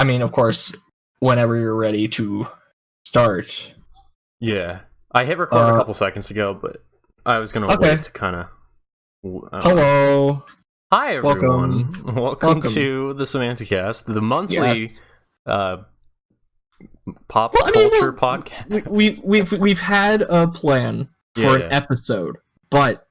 I mean, of course, whenever you're ready to start. Yeah. I hit record a couple seconds ago, but I was going to wait to kind of... Hello. Hi, everyone. Welcome to the Semanti-Cast, the monthly pop culture podcast. We've had a plan for an episode, but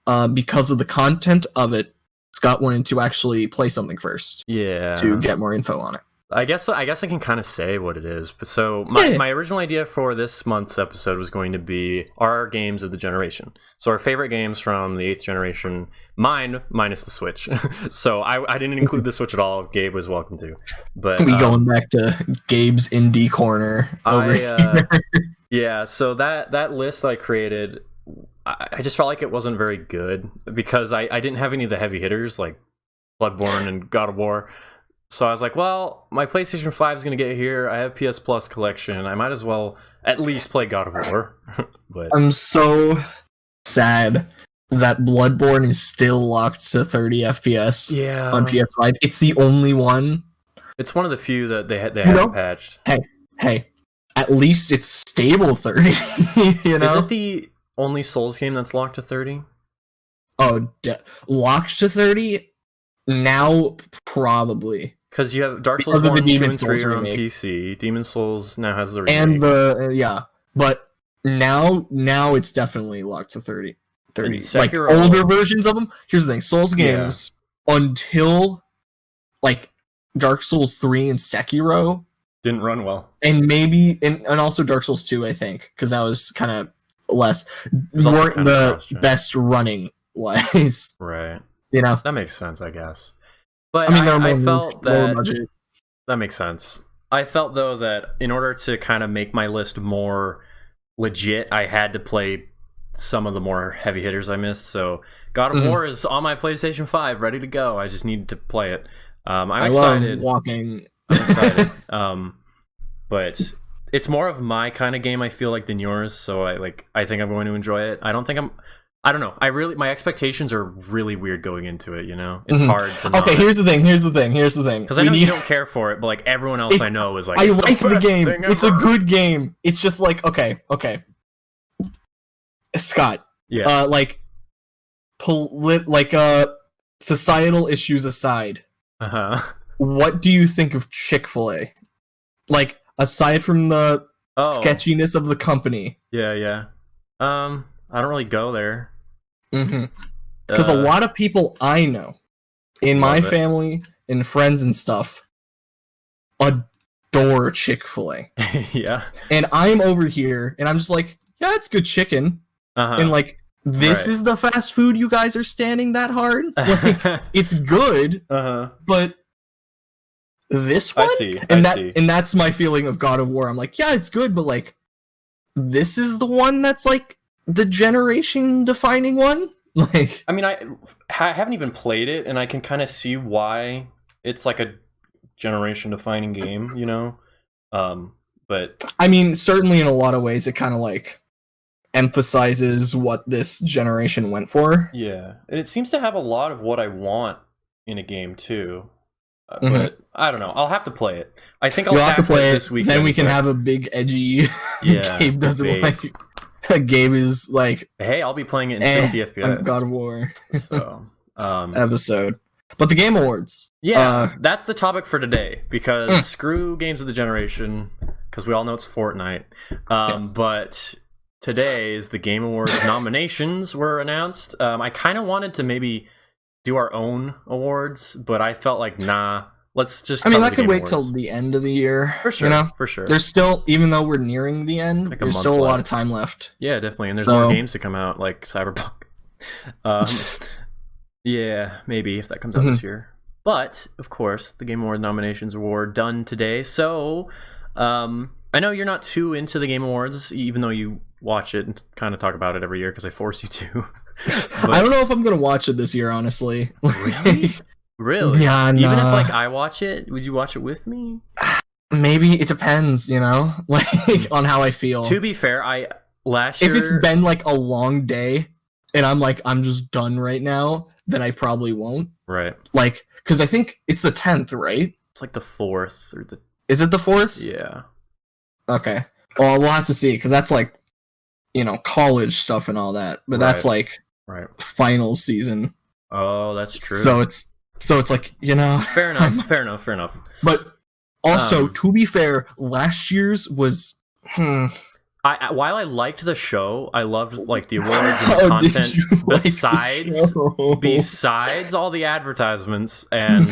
because of the content of it, Scott wanted to actually play something first. Yeah. To get more info on it. I guess I can kind of say what it is. So my original idea for this month's episode was going to be our games of the generation. So our favorite games from the 8th generation, mine minus the Switch. So I didn't include the Switch at all. Gabe was welcome to. But we going back to Gabe's indie corner over here. Yeah, so that list I created, I just felt like it wasn't very good because I didn't have any of the heavy hitters like Bloodborne and God of War. So I was like, well, my PlayStation 5 is going to get here. I have PS Plus collection. I might as well at least play God of War. But I'm so sad that Bloodborne is still locked to 30 FPS on PS5. It's the only one. It's one of the few that they haven't patched. Hey, at least it's stable 30. You know? Is it the only Souls game that's locked to 30? Oh, locked to 30? Now, probably. Because you have Dark Souls 1, 2, and 3 are on PC. Demon's Souls now has the remake. And but now it's definitely locked to 30. Like older versions of them. Here's the thing: Souls games until like Dark Souls 3 and Sekiro didn't run well, and maybe and also Dark Souls 2, I think, because that was kind of less weren't the best running wise. Right. You know, that makes sense, I guess. But I mean, I felt that makes sense. I felt though that in order to kind of make my list more legit, I had to play some of the more heavy hitters I missed. So God of War is on my PlayStation 5, ready to go. I just need to play it. I'm excited. I'm excited. But it's more of my kind of game, I feel like, than yours. So I think I'm going to enjoy it. I don't know. My expectations are really weird going into it, you know? It's hard to Okay, here's the thing. Because I know you don't care for it, but like everyone else I know is like, I like the game. It's a good game. It's just like, okay. Scott. Yeah. Societal issues aside. Uh-huh. What do you think of Chick-fil-A? Like, aside from the sketchiness of the company. Yeah. I don't really go there. Because a lot of people I know in my family and friends and stuff adore Chick-fil-A. Yeah. And I'm over here and I'm just like, yeah, it's good chicken. And like, this is the fast food you guys are standing that hard? Like, it's good, but this one? And that's my feeling of God of War. I'm like, yeah, it's good, but like, this is the one that's like, the generation defining one? Like, I mean, I haven't even played it, and I can kind of see why it's like a generation defining game, you know? But I mean, certainly in a lot of ways it kind of like emphasizes what this generation went for. Yeah. And it seems to have a lot of what I want in a game too. But I don't know. I'll have to play it. I think I'll have to play it this weekend. Then we can have a big edgy Gabe doesn't like Gabe is like, hey, I'll be playing it in 60 FPS. God of War. So, episode. But the Game Awards. Yeah, that's the topic for today, because screw games of the generation, because we all know it's Fortnite. But today is the Game Awards nominations were announced. I kind of wanted to maybe do our own awards, but I felt like, nah. Let's just. I mean, that could wait till the end of the year. For sure. You know? For sure. There's still, even though we're nearing the end, there's still a lot of time left. Yeah, definitely. And there's more games to come out, like Cyberpunk. Yeah, maybe if that comes out this year. But of course, the Game Awards nominations were done today. So I know you're not too into the Game Awards, even though you watch it and kind of talk about it every year because I force you to. But I don't know if I'm gonna watch it this year, honestly. Really? Really? Yeah, Even if like I watch it, would you watch it with me? Maybe. It depends, you know, like on how I feel. To be fair, last year, if it's been like a long day and I'm like, I'm just done right now, then I probably won't. Right. Like, because I think it's the 10th, right? It's like the 4th or the. Is it the 4th? Yeah. Okay. Well, we'll have to see because that's like, college stuff and all that. But that's like finals season. Oh, that's true. So it's like Fair enough. But also, to be fair, last year's was. While I liked the show, I loved like the awards and the content. Besides all the advertisements and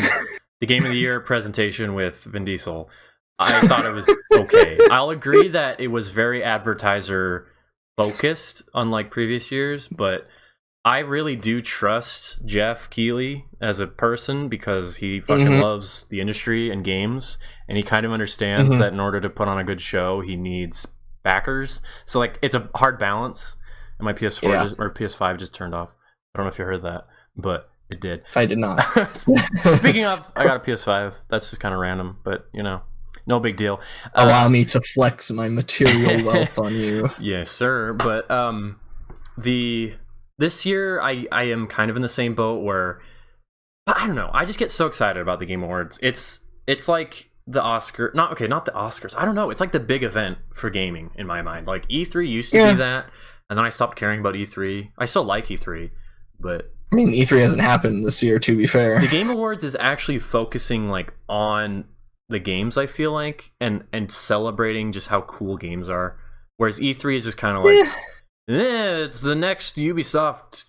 the Game of the Year presentation with Vin Diesel, I thought it was okay. I'll agree that it was very advertiser focused, unlike previous years, but I really do trust Jeff Keighley as a person because he fucking loves the industry and games, and he kind of understands that in order to put on a good show, he needs backers. So like it's a hard balance, and my PS4 or PS5 just turned off. I don't know if you heard that, but it did. I did not. Speaking of, I got a PS5. That's just kind of random, but no big deal. Allow me to flex my material wealth on you. Yes, sir. But this year I am kind of in the same boat where, but I don't know. I just get so excited about the Game Awards. It's like the not the Oscars. I don't know. It's like the big event for gaming in my mind. Like E3 used to be that, and then I stopped caring about E3. I still like E3, but I mean E3 hasn't happened this year. To be fair, the Game Awards is actually focusing like on the games. I feel like and celebrating just how cool games are. Whereas E3 is just kind of like, it's the next Ubisoft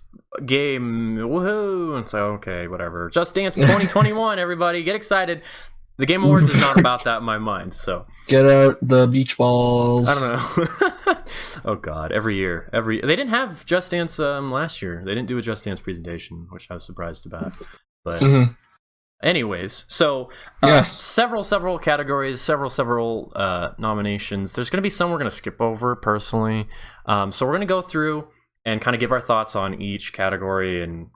game. Woohoo! And so okay, whatever. Just Dance 2021. Everybody get excited. The Game Awards is not about that in my mind, so... Get out the beach balls. I don't know. Oh, God. Every year. They didn't have Just Dance last year. They didn't do a Just Dance presentation, which I was surprised about. But anyways, so several categories, several nominations. There's going to be some we're going to skip over, personally. So we're going to go through and kind of give our thoughts on each category and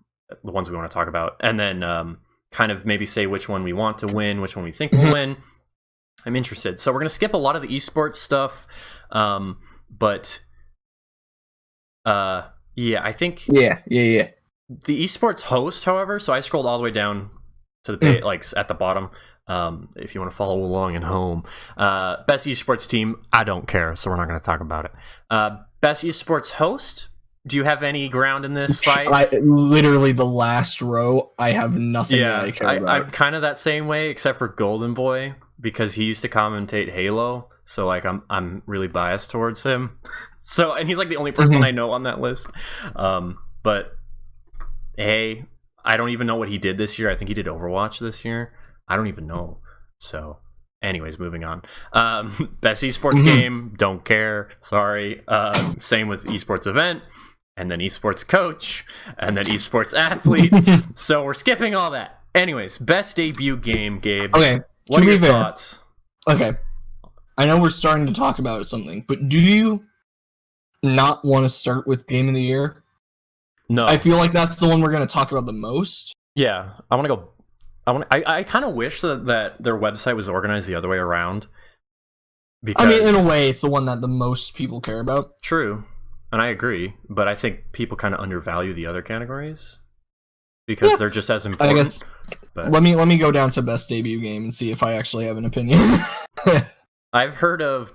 the ones we want to talk about. And then... kind of maybe say which one we want to win, which one we think will win. I'm interested. So we're going to skip a lot of the esports stuff. But I think... Yeah. The esports host, however, so I scrolled all the way down to the page, like at the bottom, if you want to follow along at home. Best esports team, I don't care, so we're not going to talk about it. Best esports host... Do you have any ground in this fight? Literally the last row, I have nothing that I care about. I'm kind of that same way, except for Golden Boy, because he used to commentate Halo, so like I'm really biased towards him. So, and he's like the only person I know on that list. But hey, I don't even know what he did this year. I think he did Overwatch this year. I don't even know. So, anyways, moving on. Best esports game, don't care. Sorry. Same with esports event. And then esports coach, and then esports athlete. So we're skipping all that. Anyways, best debut game, Gabe. Okay. What are your thoughts? Okay. I know we're starting to talk about something, but do you not want to start with Game of the Year? No. I feel like that's the one we're going to talk about the most. Yeah. I kind of wish that their website was organized the other way around. Because, I mean, in a way, it's the one that the most people care about. True. And I agree, but I think people kind of undervalue the other categories because they're just as important. I guess. But let me go down to best debut game and see if I actually have an opinion. I've heard of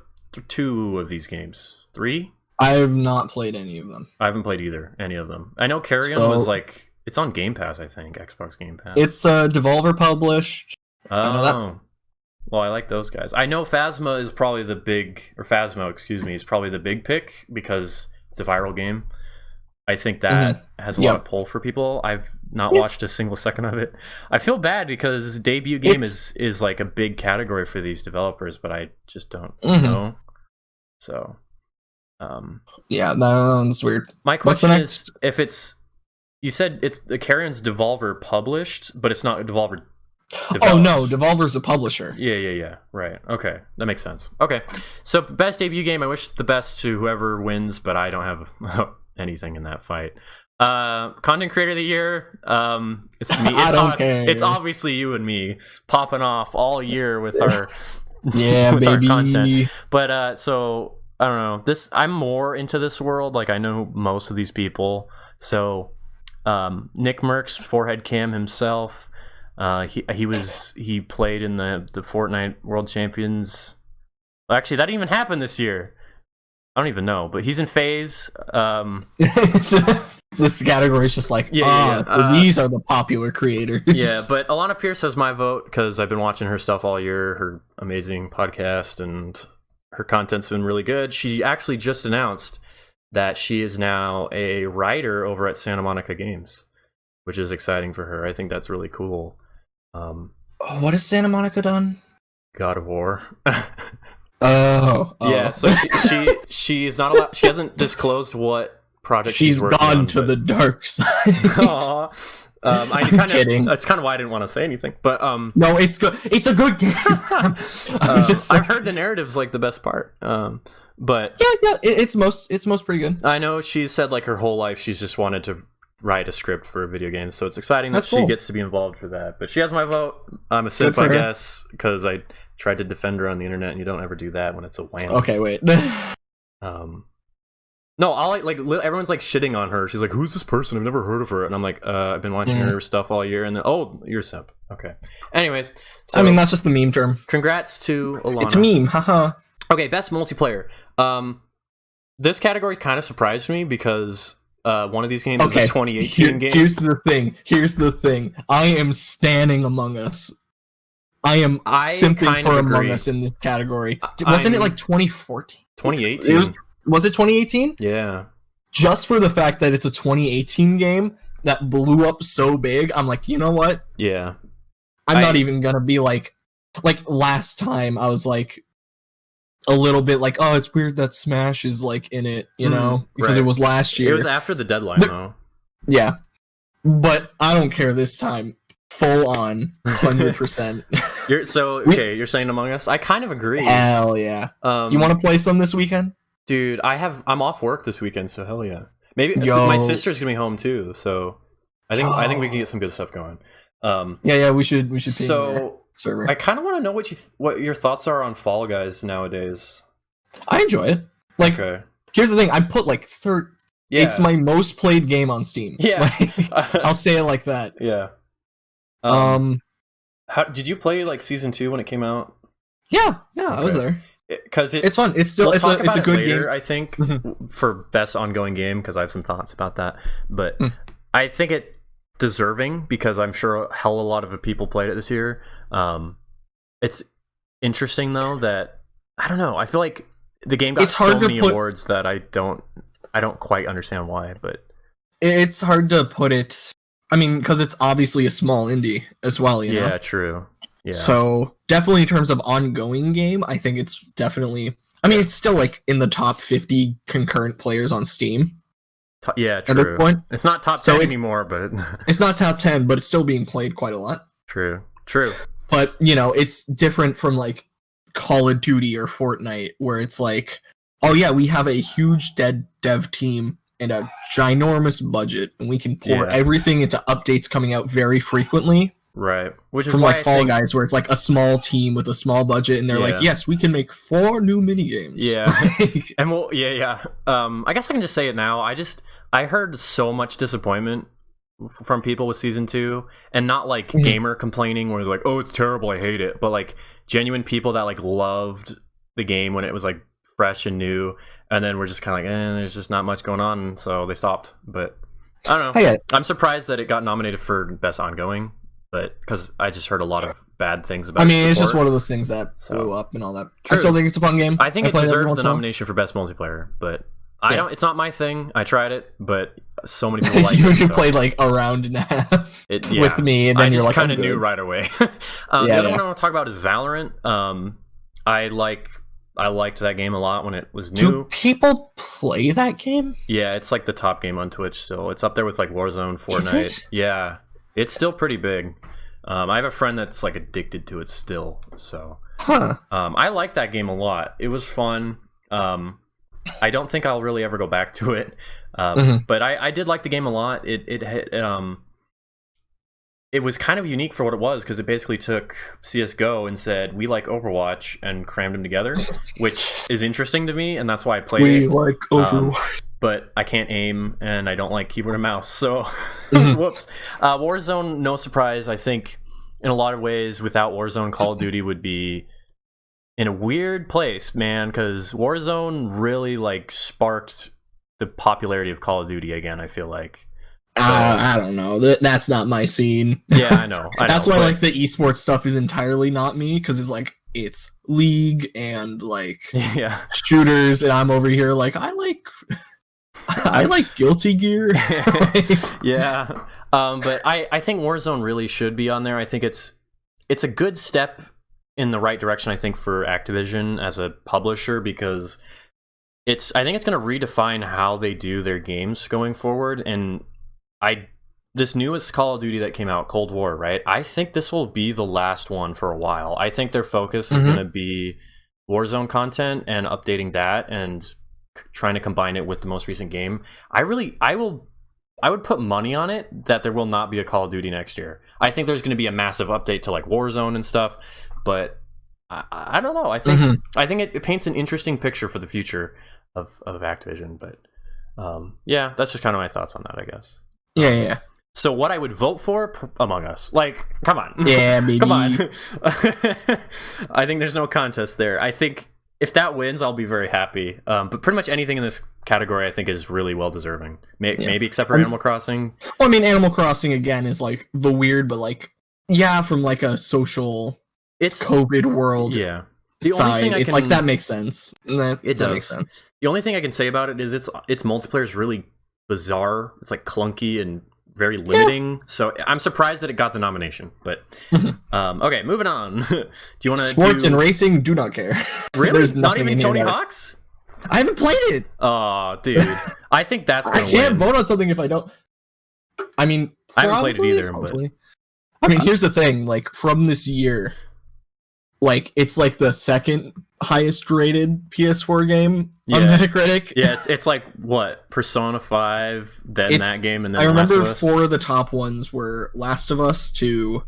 2 of these games. 3? I have not played any of them. I haven't played any of them. I know Carrion was like, it's on Game Pass, I think, Xbox Game Pass. It's Devolver published. Oh. Well, I like those guys. I know Phasma is probably the big, or Phasmo, excuse me, is probably the big pick because it's a viral game. I think that has a lot of pull for people. I've not watched a single second of it. I feel bad because debut game is like a big category for these developers, but I just don't know. So, yeah, that's weird. My question is, if it's, you said it's the Carrion's Devolver published, but it's not Devolver developed. Oh no, Devolver's a publisher. Yeah. Right. Okay, that makes sense. Okay, so best debut game. I wish the best to whoever wins, but I don't have anything in that fight. Content creator of the year. It's me. It's obviously you and me popping off all year with our with our content. But so I don't know. I'm more into this world. Like I know most of these people. So Nick Merckx, Forehead Cam himself. He played in the Fortnite World Champions. Actually, that didn't even happen this year. I don't even know, but he's in FaZe. This category is just like, these are the popular creators. Yeah, but Alana Pierce has my vote because I've been watching her stuff all year, her amazing podcast, and her content's been really good. She actually just announced that she is now a writer over at Santa Monica Games, which is exciting for her. I think that's really cool. What has Santa Monica done? God of War. Oh. Yeah, so she's not allowed. She hasn't disclosed what project she's working on. She's gone to the dark side. Aww. I'm kidding. That's kind of why I didn't want to say anything. But no, it's good. It's a good game. I've heard the narrative's like the best part. But yeah, it's most pretty good. I know she said like her whole life she's just wanted to write a script for video games, so it's exciting that she gets to be involved for that. But she has my vote. I'm a simp, I guess, because I tried to defend her on the internet, and you don't ever do that when it's a WAN. Okay, wait. No, everyone's like shitting on her. She's like, "Who's this person? I've never heard of her." And I'm like, "I've been watching her stuff all year." And then, "Oh, you're a simp." Okay. Anyways, so, I mean that's just the meme term. Congrats to Alana. It's a meme, haha. Okay, best multiplayer. This category kind of surprised me because one of these games is a 2018 game. Here's the thing. I am standing Among Us. I am simping for Among Us in this category. Wasn't it like 2014? 2018. Was it 2018? Yeah. Just for the fact that it's a 2018 game that blew up so big, I'm like, you know what? Yeah. I'm not even gonna be like last time I was like a little bit like, oh, it's weird that Smash is like in it, you know, because it was last year. It was after the deadline though. Yeah. But I don't care this time. Full on 100%. You're saying Among Us? I kind of agree. Hell yeah. You want to play some this weekend? Dude, I'm off work this weekend, so hell yeah. Maybe my sister's gonna be home too, so I think we can get some good stuff going. Yeah, we should ping so server. I kind of want to know what your thoughts are on Fall Guys nowadays. I enjoy it. Like, here's the thing: I put like third. Yeah. It's my most played game on Steam. Yeah, I'll say it like that. Yeah. How did you play like season 2 when it came out? Yeah, I was there. Because it's fun. It's still it's a good game. I think for best ongoing game because I have some thoughts about that. But I think it's deserving because I'm sure a hell of a lot of people played it this year. It's interesting though that I don't know. I feel like the game got so many awards that I don't quite understand why. But it's hard to put it. I mean, because it's obviously a small indie as well. You know? Yeah, true. Yeah. So definitely in terms of ongoing game, I think it's definitely. I mean, it's still like in the top 50 concurrent players on Steam. Yeah, true. At this point, it's not top 10 anymore, but it's not top 10, but it's still being played quite a lot. True. But you know, it's different from like Call of Duty or Fortnite, where it's like, oh yeah, we have a huge dev team and a ginormous budget, and we can pour everything into updates coming out very frequently. Right, which is from like Fall Guys, where it's like a small team with a small budget, and they're like, "Yes, we can make 4 new minigames." Yeah, and well, yeah. I guess I can just say it now. I heard so much disappointment from people with season 2, and not like gamer complaining where they're like, "Oh, it's terrible, I hate it," but like genuine people that like loved the game when it was like fresh and new, and then we're just kind of like, there's just not much going on, so they stopped. But I don't know. I'm surprised that it got nominated for best ongoing. But because I just heard a lot of bad things about it. I mean, it's just one of those things that blew up and all that. True. I still think it's a fun game. I think it deserves the nomination for best multiplayer, but I don't. It's not my thing. I tried it, but so many people like it. You played like a round and a half with me, and then you're like, kind of knew right away. The other one I want to talk about is Valorant. I liked that game a lot when it was new. Do people play that game? Yeah, it's like the top game on Twitch still. It's up there with like Warzone, Fortnite. Is it? Yeah. It's still pretty big. I have a friend that's like addicted to it still. So I like that game a lot. It was fun. I don't think I'll really ever go back to it. But I did like the game a lot. It was kind of unique for what it was because it basically took CSGO and said, we like Overwatch, and crammed them together, which is interesting to me, and that's why I played it. We like Overwatch. But I can't aim, and I don't like keyboard and mouse, so whoops. Warzone, no surprise. I think in a lot of ways, without Warzone, Call of Duty would be in a weird place, man, because Warzone really like sparked the popularity of Call of Duty again, I feel like. So, I don't know. That's not my scene. Yeah, I know. That's why like the esports stuff is entirely not me, because it's like it's League and like shooters, and I'm over here like I like Guilty Gear. Yeah. But I think Warzone really should be on there. I think it's a good step in the right direction, I think, for Activision as a publisher, because I think it's going to redefine how they do their games going forward. And this newest Call of Duty that came out, Cold War, right? I think this will be the last one for a while. I think their focus is going to be Warzone content and updating that and trying to combine it with the most recent game. I would put money on it that there will not be a Call of Duty next year. I think there's going to be a massive update to like Warzone and stuff, but I don't know. I think it paints an interesting picture for the future of Activision. But yeah, that's just kind of my thoughts on that, I guess. Yeah. So what I would vote for, Among Us. Like, come on. Yeah, baby. Come on. I think there's no contest there. I think if that wins, I'll be very happy. But pretty much anything in this category, I think, is really well deserving. Maybe except for Animal Crossing. Well, I mean, Animal Crossing again is like the weird, but like from like a social, COVID world. Yeah. The only thing it's like that makes sense. That makes sense. The only thing I can say about it is its multiplayer is really bizarre. It's like clunky and very limiting. Yeah. So I'm surprised that it got the nomination. But okay, moving on. Do you want to sports and racing? Do not care. Really? There's not even Tony Hawk's? I haven't played it. Oh, dude. I think that's gonna I can't vote on something if I don't. I mean, I haven't played it either. But I mean, here's the thing. Like from this year, like it's like the second highest rated PS4 game on Metacritic. Yeah, it's like what, Persona 5, then that game, and then I remember Last of Us. 4 of the top ones were Last of Us 2,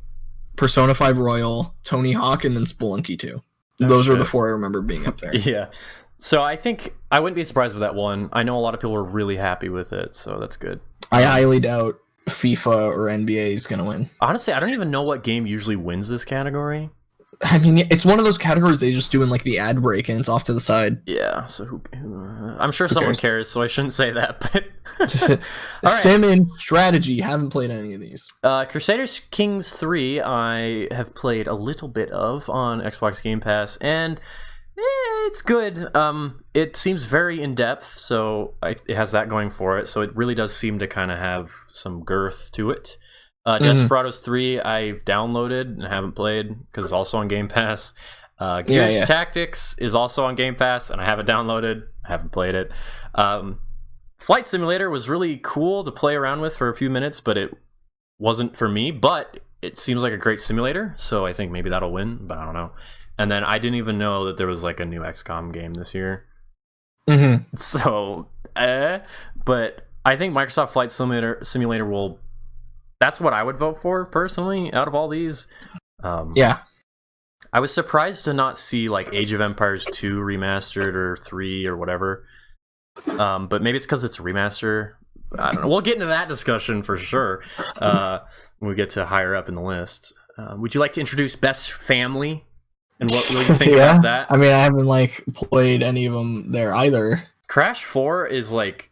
Persona 5 Royal, Tony Hawk, and then Spelunky 2. Those were the 4 I remember being up there. Yeah. So I think I wouldn't be surprised with that one. I know a lot of people were really happy with it, so that's good. I highly doubt FIFA or NBA is going to win. Honestly, I don't even know what game usually wins this category. I mean, it's one of those categories they just do in like the ad break and it's off to the side. Yeah, so I'm sure someone cares, so I shouldn't say that. But Sim and strategy, haven't played any of these. Crusaders Kings 3, I have played a little bit of on Xbox Game Pass, and it's good. It seems very in depth, so it has that going for it. So it really does seem to kind of have some girth to it. Desperados 3 I've downloaded and haven't played because it's also on Game Pass. Gears Tactics is also on Game Pass and I haven't downloaded. I haven't played it. Flight Simulator was really cool to play around with for a few minutes, but it wasn't for me. But it seems like a great simulator, so I think maybe that'll win, but I don't know. And then I didn't even know that there was like a new XCOM game this year. So, but I think Microsoft Flight Simulator will... That's what I would vote for, personally, out of all these. I was surprised to not see, like, Age of Empires 2 remastered or 3 or whatever. But maybe it's because it's a remaster. I don't know. We'll get into that discussion for sure when we get to higher up in the list. Would you like to introduce Best Family? And what do you think about that? I mean, I haven't, like, played any of them there either. Crash 4 is, like...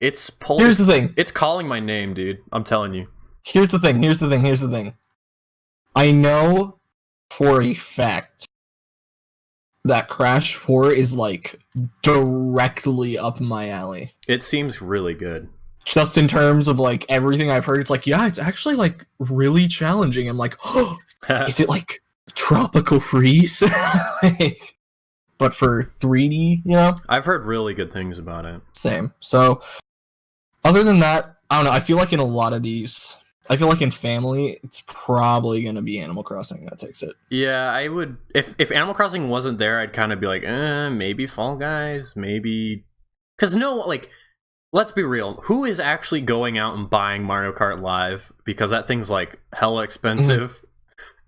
Here's the thing. It's calling my name, dude. I'm telling you. Here's the thing. I know for a fact that Crash 4 is, like, directly up my alley. It seems really good. Just in terms of, like, everything I've heard, it's like, yeah, it's actually, like, really challenging. I'm like, oh, is it, like, Tropical Freeze? But for 3D, you know? I've heard really good things about it. Same. So, other than that, I don't know, I feel like in a lot of these... I feel like in family, it's probably going to be Animal Crossing that takes it. Yeah, I would... If Animal Crossing wasn't there, I'd kind of be like, maybe Fall Guys, maybe... Because let's be real. Who is actually going out and buying Mario Kart Live? Because that thing's, like, hella expensive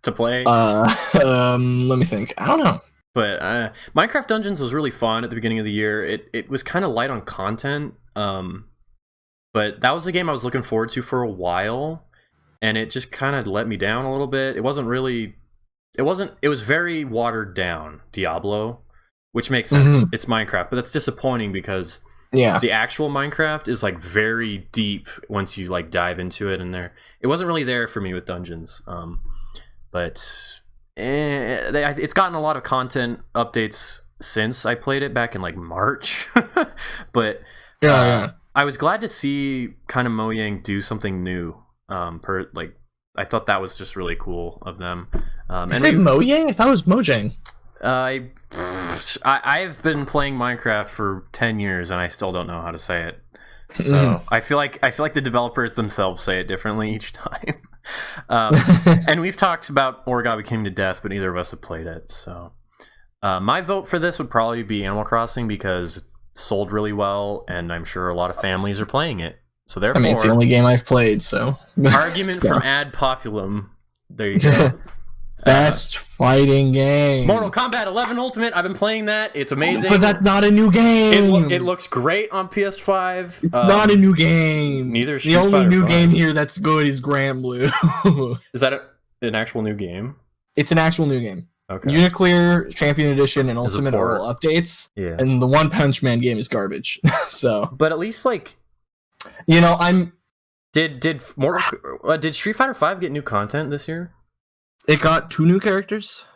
to play. Let me think. I don't know. But Minecraft Dungeons was really fun at the beginning of the year. It was kind of light on content. But that was the game I was looking forward to for a while. and it just kind of let me down a little bit. It was very watered down Diablo, which makes sense. It's Minecraft, but that's disappointing because the actual Minecraft is like very deep once you like dive into it, and it wasn't really there for me with dungeons. But it's gotten a lot of content updates since I played it back in like March. But I was glad to see kind of Mojang do something new. I thought that was just really cool of them. Is it Mojang? I thought it was Mojang. I've been playing Minecraft for 10 years and I still don't know how to say it. So I feel like the developers themselves say it differently each time. And we've talked about Origami Came to Death, but neither of us have played it. So my vote for this would probably be Animal Crossing because it sold really well, and I'm sure a lot of families are playing it. So therefore, I mean, it's the only game I've played. So argument from ad populum. There you go. Best fighting game. Mortal Kombat 11 Ultimate. I've been playing that. It's amazing. But that's not a new game. It looks great on PS5. It's not a new game. Neither. The only new game here that's good is Grand Blue. Is that an actual new game? It's an actual new game. Okay. Uniclear, Champion Edition, and Ultimate are all updates. Yeah. And the One Punch Man game is garbage. So. But at least like, Did Street Fighter 5 get new content this year? It got 2 new characters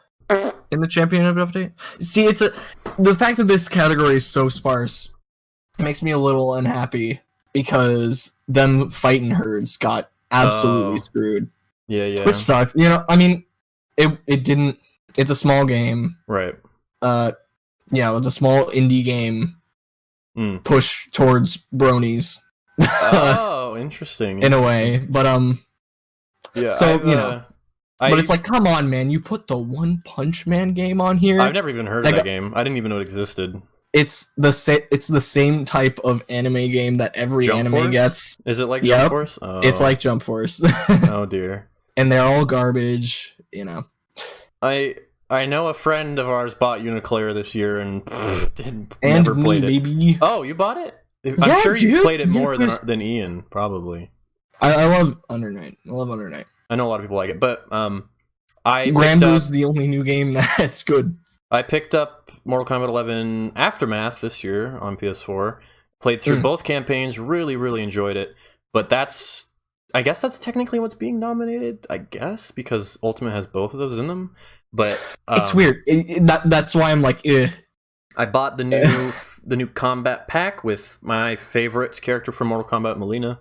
in the Champion update. See, the fact that this category is so sparse makes me a little unhappy because them fighting herds got absolutely screwed. Yeah. Which sucks. I mean, it didn't. It's a small game, right? It's a small indie game. Push towards bronies. Oh, interesting. In a way, but yeah. So but it's like, come on, man! You put the One Punch Man game on here. I've never even heard of that game. I didn't even know it existed. It's the same type of anime game that every Jump anime Force? gets. Is it like Jump Force? Oh. It's like Jump Force. Oh dear. And they're all garbage. I know a friend of ours bought Uniclear this year and never played it. Maybe. Oh, you bought it? I'm sure you played it more than Ian, probably. I love Under Night. I love Under Night. I know a lot of people like it, but Granblue the only new game that's good. I picked up Mortal Kombat 11 Aftermath this year on PS4. Played through both campaigns, really, really enjoyed it. But I guess that's technically what's being nominated, I guess, because Ultimate has both of those in them. But it's weird. That's why I'm like, eh. I bought the new combat pack with my favorite character from Mortal Kombat, Melina.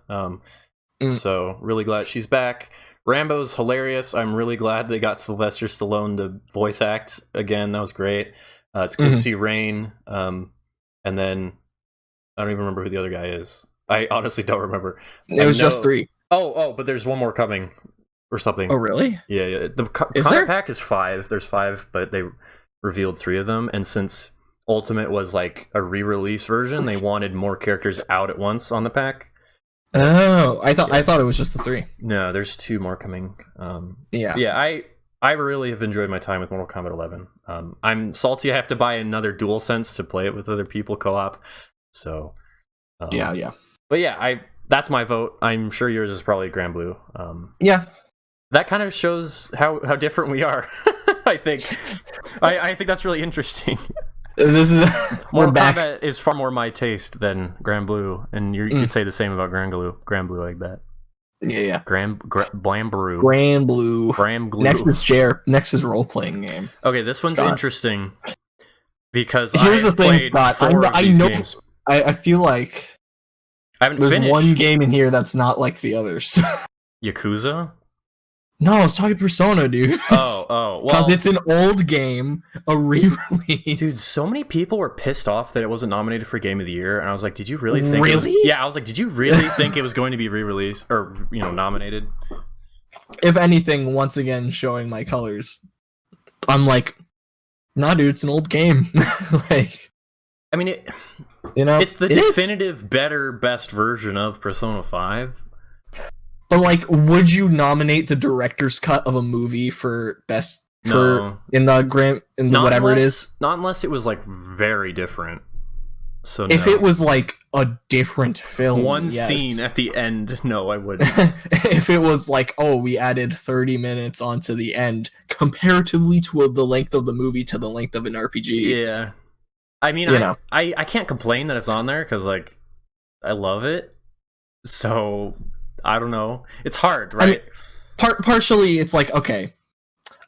So really glad she's back. Rambo's hilarious. I'm really glad they got Sylvester Stallone to voice act again. That was great. It's cool to see Rain. And then I don't even remember who the other guy is. I honestly don't remember. It was just 3. Oh, but there's one more coming or something. Oh, really? Yeah. The combat pack is 5. There's 5, but they revealed 3 of them. And since Ultimate was like a re-release version, they wanted more characters out at once on the pack. Oh, I thought it was just the 3. No, there's 2 more coming. Yeah. I really have enjoyed my time with Mortal Kombat 11. I'm salty I have to buy another DualSense to play it with other people co-op. So yeah. But yeah, that's my vote. I'm sure yours is probably Grand Blue. Yeah. That kind of shows how different we are. I think. I think that's really interesting. Mortal Kombat is far more my taste than Grand Blue, and you could say the same about Grand Blue like that. Yeah. Grand Blue. Next is role playing game. Okay, this one's interesting because here's the thing, Scott. I know. Games. I feel like I haven't there's finished. one game in here that's not like the others. Yakuza? No, I was talking Persona, dude. Oh, well, because it's an old game, a re-release. Dude, so many people were pissed off that it wasn't nominated for Game of the Year, and I was like, "Did you really think?" I was like, "Did you really think it was going to be re-released or nominated?" If anything, once again, showing my colors, I'm like, "Nah, dude, it's an old game." Like, I mean, it's the definitive, best version of Persona 5. But like, would you nominate the director's cut of a movie for best whatever it is? Not unless it was like very different. So if it was like a different film, one yes. scene at the end, no, I wouldn't. If it was like, oh, we added 30 minutes onto the end comparatively to the length of the movie to the length of an RPG. Yeah. I mean, I can't complain that it's on there because, like, I love it. So, I don't know. It's hard, right? I mean, partially, it's like, okay,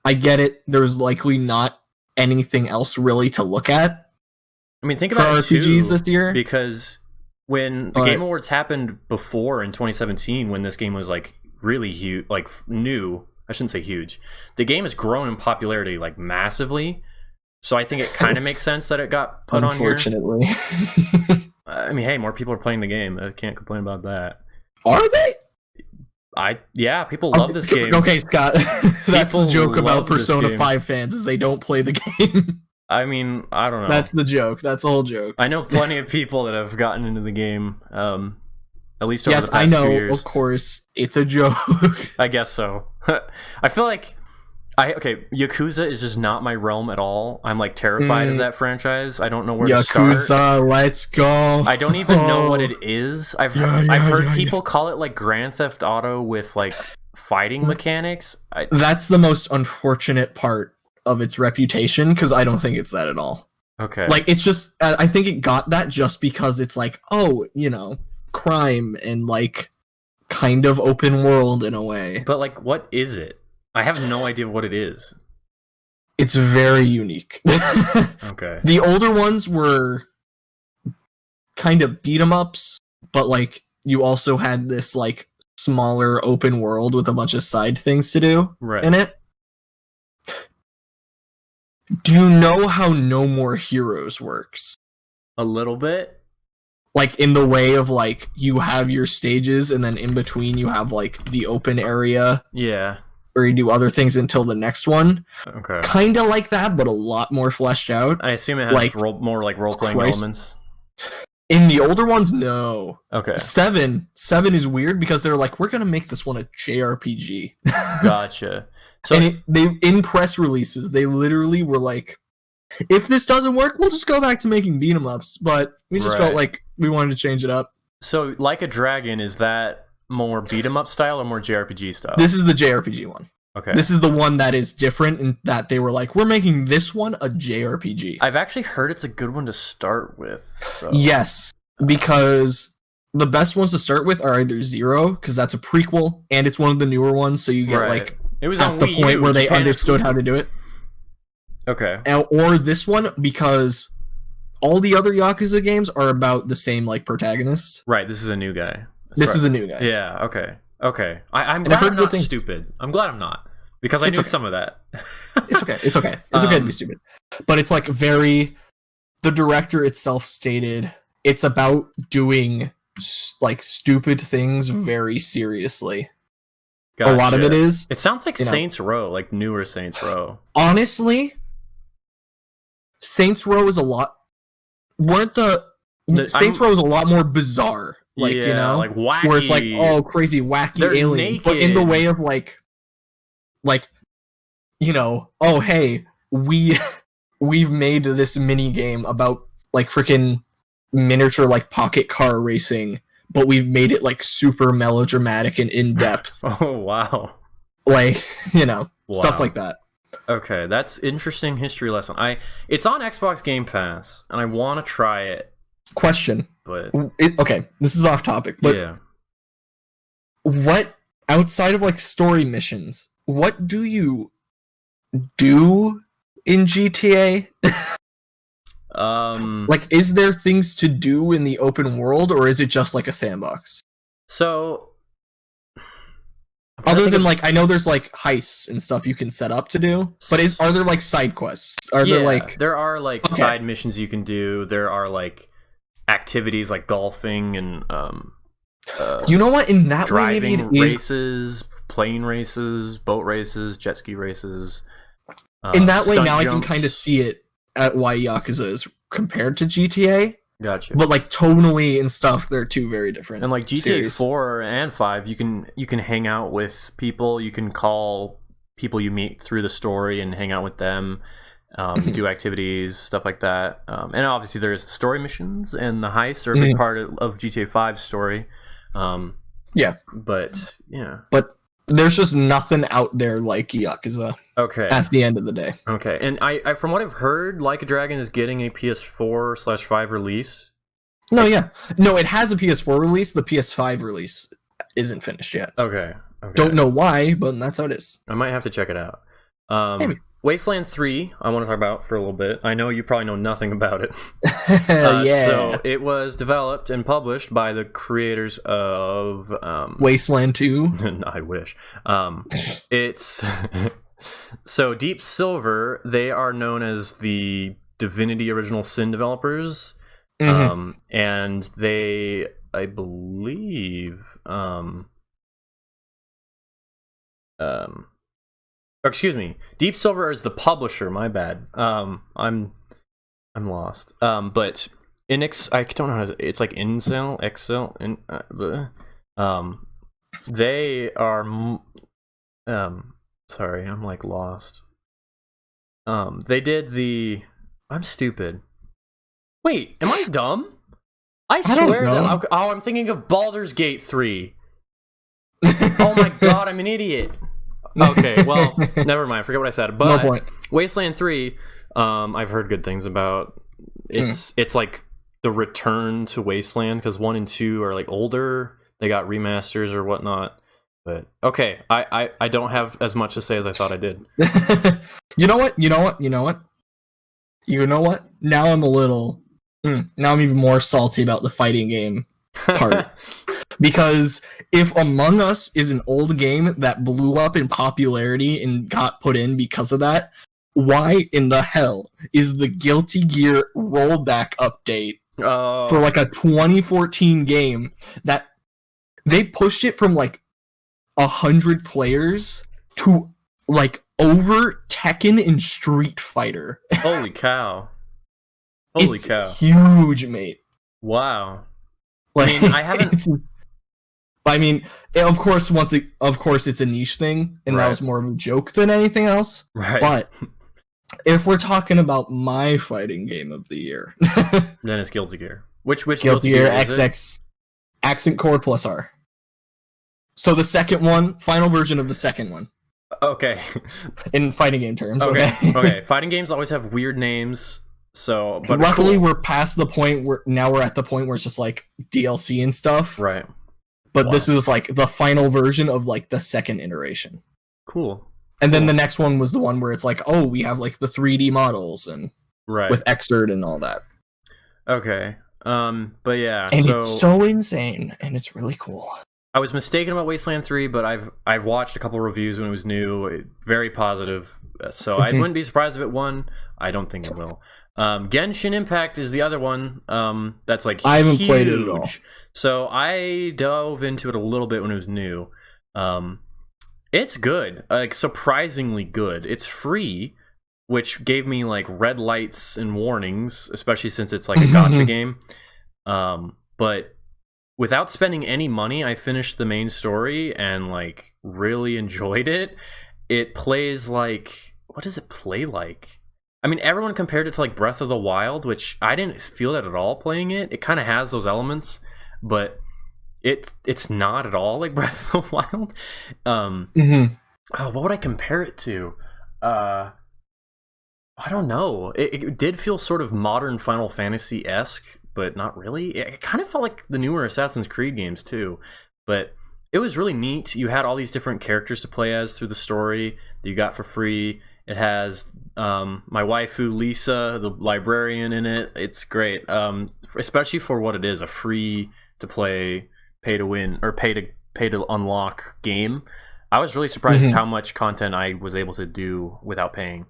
I get it. There's likely not anything else really to look at. I mean, think about RPGs too, this year, because when the Game Awards happened before in 2017, when this game was like really huge, like new. I shouldn't say huge. The game has grown in popularity like massively, so I think it kind of makes sense that it got put on here. Unfortunately, I mean, hey, more people are playing the game. I can't complain about that. Are they? Yeah, people love this game. Okay, Scott, that's People the joke about love this Persona game. 5 fans is they don't play the game. I mean, I don't know. That's the joke. That's the whole joke. I know plenty of people that have gotten into the game, at least over Yes, the past 2 years. Of course, it's a joke. I guess so. I feel like Yakuza is just not my realm at all. I'm like terrified of that franchise. I don't know where to start. Yakuza, let's go. I don't even know what it is. I've heard people call it like Grand Theft Auto with like fighting mechanics. That's the most unfortunate part of its reputation, because I don't think it's that at all. Okay. Like, it's just, I think it got that just because it's like, oh, you know, crime and like kind of open world in a way. But like, what is it? I have no idea what it is. It's very unique. Okay. The older ones were kind of beat 'em ups, but like you also had this like smaller open world with a bunch of side things to do in it. Do you know how No More Heroes works? A little bit. Like, in the way of, like, you have your stages, and then in between you have, like, the open area. Yeah. Where you do other things until the next one. Okay. Kinda like that, but a lot more fleshed out. I assume it has like, more, like, role-playing elements. In the older ones, no. Okay. 7 is weird, because they're like, we're gonna make this one a JRPG. Gotcha. So and they in press releases, they literally were like, if this doesn't work, we'll just go back to making beat 'em ups. But we just felt like we wanted to change it up. So, Like a Dragon, is that more beat 'em up style or more JRPG style? This is the JRPG one. Okay. This is the one that is different in that they were like, we're making this one a JRPG. I've actually heard it's a good one to start with. So. Yes, because the best ones to start with are either Zero, because that's a prequel, and it's one of the newer ones, so you get like it was at on the Wii point U, where they Japan understood how to do it. Okay. Or this one, because all the other Yakuza games are about the same like protagonist. Right, this is a new guy. This is a new guy. Yeah, okay. I'm glad I'm not stupid. I'm glad I'm not. Because I knew some of that. It's okay. It's okay to be stupid. But it's like the director itself stated, it's about doing like stupid things very seriously. Gotcha. A lot of it is. It sounds like Saints Row, like newer Saints Row. Honestly, Saints Row is a lot. Saints Row is a lot more bizarre. Like, you know, like wacky. Where it's like, oh, crazy, wacky They're alien. Naked. But in the way of like, you know, oh, hey, we've made this mini game about like freaking miniature like pocket car racing, but we've made it like super melodramatic and in depth. Oh wow! Like, you know, stuff like that. Okay, that's interesting history lesson. It's on Xbox Game Pass, and I want to try it. Question, but okay, this is off topic, but yeah, what outside of like story missions, what do you do in GTA? Like, is there things to do in the open world, or is it just like a sandbox? So, other than like, I know there's like heists and stuff you can set up to do, but are there like side quests? There are like side missions you can do. There are like activities like golfing and you know what? In that way, maybe it is races, plane races, boat races, jet ski races. In that way, now jumps. I can kind of see it at why Yakuza is compared to GTA. Gotcha. But like tonally and stuff, they're two very different. And like GTA 4 and 5, you can hang out with people. You can call people you meet through the story and hang out with them. do activities, stuff like that. And obviously there's the story missions, and the heists are a big part of GTA 5's story. But there's just nothing out there like Yakuza. Okay. At the end of the day. Okay, and I from what I've heard, Like a Dragon is getting a PS4/5 release. No, it has a PS4 release. The PS5 release isn't finished yet. Okay. Don't know why, but that's how it is. I might have to check it out. Maybe. Wasteland 3, I want to talk about for a little bit. I know you probably know nothing about it. So it was developed and published by the creators of Wasteland 2. I wish. It's so Deep Silver. They are known as the Divinity Original Sin developers, and they, I believe, excuse me, Deep Silver is the publisher. My bad. I'm lost. But Inix, I don't know how to. It's like Incel, Excel, and they are. Sorry, I'm like lost. They did the. I'm stupid. Wait, am I dumb? I swear that. I'm thinking of Baldur's Gate 3. Oh my god, I'm an idiot. Okay, well, never mind. Forget what I said. But no point. Wasteland 3, I've heard good things about. It's like the return to Wasteland, because 1 and 2 are like older. They got remasters or whatnot. But okay, I don't have as much to say as I thought I did. You know what? Now I'm a little. Now I'm even more salty about the fighting game part. Because if Among Us is an old game that blew up in popularity and got put in because of that, why in the hell is the Guilty Gear rollback update for like a 2014 game that they pushed it from like 100 players to like over Tekken and Street Fighter? Holy cow. It's huge, mate. Wow. Like, I mean, I haven't... of course, it's a niche thing, and that was more of a joke than anything else. Right. But if we're talking about my fighting game of the year, then it's Guilty Gear. Which Guilty Gear XX Accent Core plus R. So the second one, final version of the second one. Okay. In fighting game terms. Okay. Fighting games always have weird names. So, but luckily we're past the point where now we're at the point where it's just like DLC and stuff. Right. But this was like the final version of like the second iteration. Cool. And then the next one was the one where it's like, oh, we have like the 3D models and with Xrd and all that. Okay. But yeah. And it's so insane, and it's really cool. I was mistaken about Wasteland 3, but I've watched a couple reviews when it was new, very positive. So I wouldn't be surprised if it won. I don't think it will. Genshin Impact is the other one. That's like I haven't played it at all. So I dove into it a little bit when it was new. It's good, like surprisingly good. It's free, which gave me like red lights and warnings, especially since it's like a gacha game. But without spending any money, I finished the main story and like really enjoyed it. It plays like, what does it play like? I mean, everyone compared it to like Breath of the Wild, which I didn't feel that at all playing it. It kind of has those elements, but it's not at all like Breath of the Wild. What would I compare it to? I don't know. It did feel sort of modern Final Fantasy-esque, but not really. It kind of felt like the newer Assassin's Creed games too. But it was really neat. You had all these different characters to play as through the story that you got for free. It has my waifu Lisa, the librarian, in it. It's great, especially for what it is, a free to play, pay to win, or pay to unlock game. I was really surprised how much content I was able to do without paying.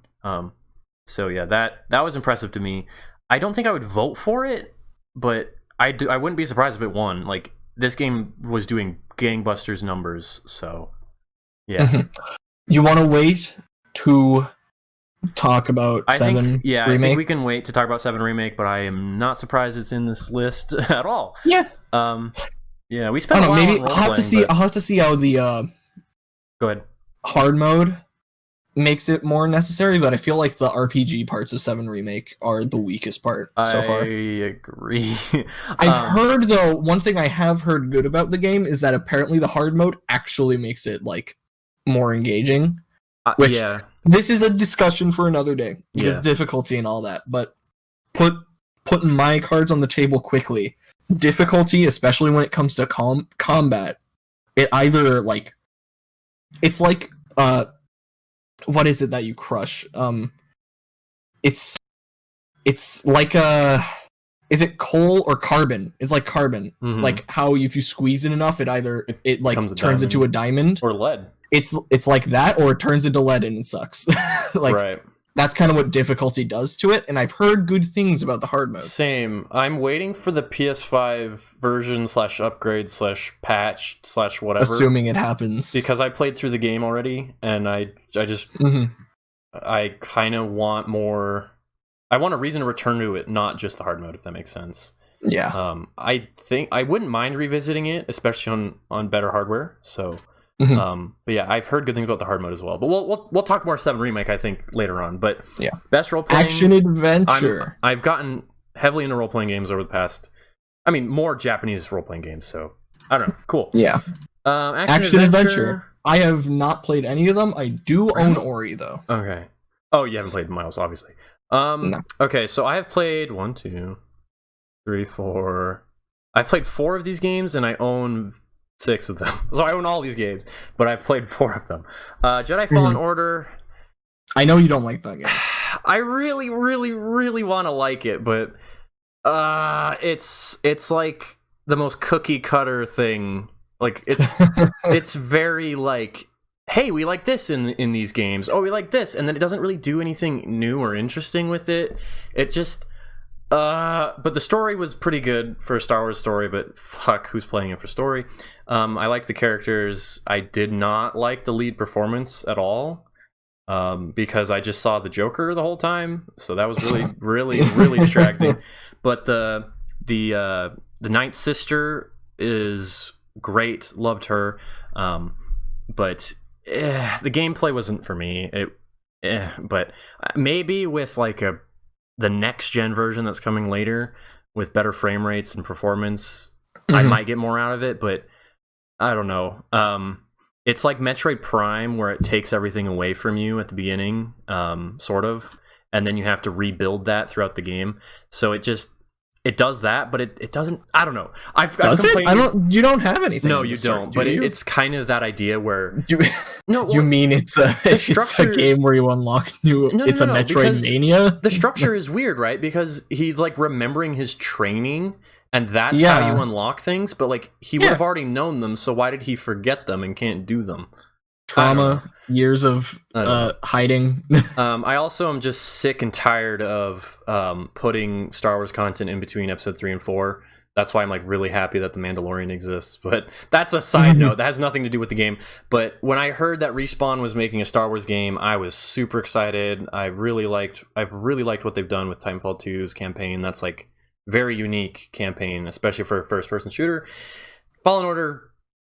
So yeah, that was impressive to me. I don't think I would vote for it, but I wouldn't be surprised if it won. Like, this game was doing gangbusters numbers, so yeah. You want to wait to talk about 7 Remake? I think we can wait to talk about 7 Remake, but I am not surprised it's in this list at all. Yeah. Yeah, we spent a while maybe on I'll have to see how the go ahead. hard mode makes it more necessary, but I feel like the RPG parts of 7 Remake are the weakest part so far. I agree. I've heard, though, one thing I have heard good about the game is that apparently the hard mode actually makes it, like, more engaging. Which, this is a discussion for another day, because difficulty and all that, but putting my cards on the table quickly, difficulty, especially when it comes to combat, it either, like, it's like, what is it that you crush? It's like is it coal or carbon? It's like carbon. Mm-hmm. Like how if you squeeze it enough, it like turns into a diamond. Or lead. It's like that, or it turns into lead and it sucks. Like, right. That's kind of what difficulty does to it, and I've heard good things about the hard mode. Same. I'm waiting for the PS5 version /upgrade /patch /whatever. Assuming it happens. Because I played through the game already, and I just... I kind of want more... I want a reason to return to it, not just the hard mode, if that makes sense. Yeah. I think I wouldn't mind revisiting it, especially on better hardware, so... But yeah, I've heard good things about the hard mode as well. But we'll talk more 7 Remake, I think, later on. But yeah, best role playing action adventure. I've gotten heavily into role playing games over the past. I mean, more Japanese role playing games. So I don't know. Cool. Yeah. Action adventure. I have not played any of them. I do own Ori though. Okay. Oh, you haven't played Miles, obviously. No. Okay, so I have played 1, 2, 3, 4. I've played 4 of these games, and I own 6 of them. So I own all these games, but I've played 4 of them. Jedi Fallen Order. I know you don't like that game. I really, really, really want to like it, but it's like the most cookie cutter thing. Like it's very like, hey, we like this in these games. Oh, we like this, and then it doesn't really do anything new or interesting with it. It just. But the story was pretty good for a Star Wars story, but fuck, who's playing it for story? I like the characters. I did not like the lead performance at all, because I just saw the Joker the whole time, so that was really, really, really distracting. But the Ninth Sister is great, loved her, but the gameplay wasn't for me. But maybe with like the next gen version that's coming later with better frame rates and performance, I might get more out of it, but I don't know. It's like Metroid Prime, where it takes everything away from you at the beginning, sort of, and then you have to rebuild that throughout the game. So it does that, but it doesn't. I don't know. Does it? You don't have anything. No, you don't. But it's kind of that idea where you mean it's a game where you unlock new. It's a Metroidvania. The structure is weird, right? Because he's like remembering his training, and that's how you unlock things. But like he would have already known them, so why did he forget them and can't do them? Trauma, years of hiding. I also am just sick and tired of putting Star Wars content in between episode 3 and 4. That's why I'm like really happy that The Mandalorian exists. But that's a side note. That has nothing to do with the game. But when I heard that Respawn was making a Star Wars game, I was super excited. I've really liked what they've done with Titanfall 2's campaign. That's like very unique campaign, especially for a first-person shooter. Fallen Order.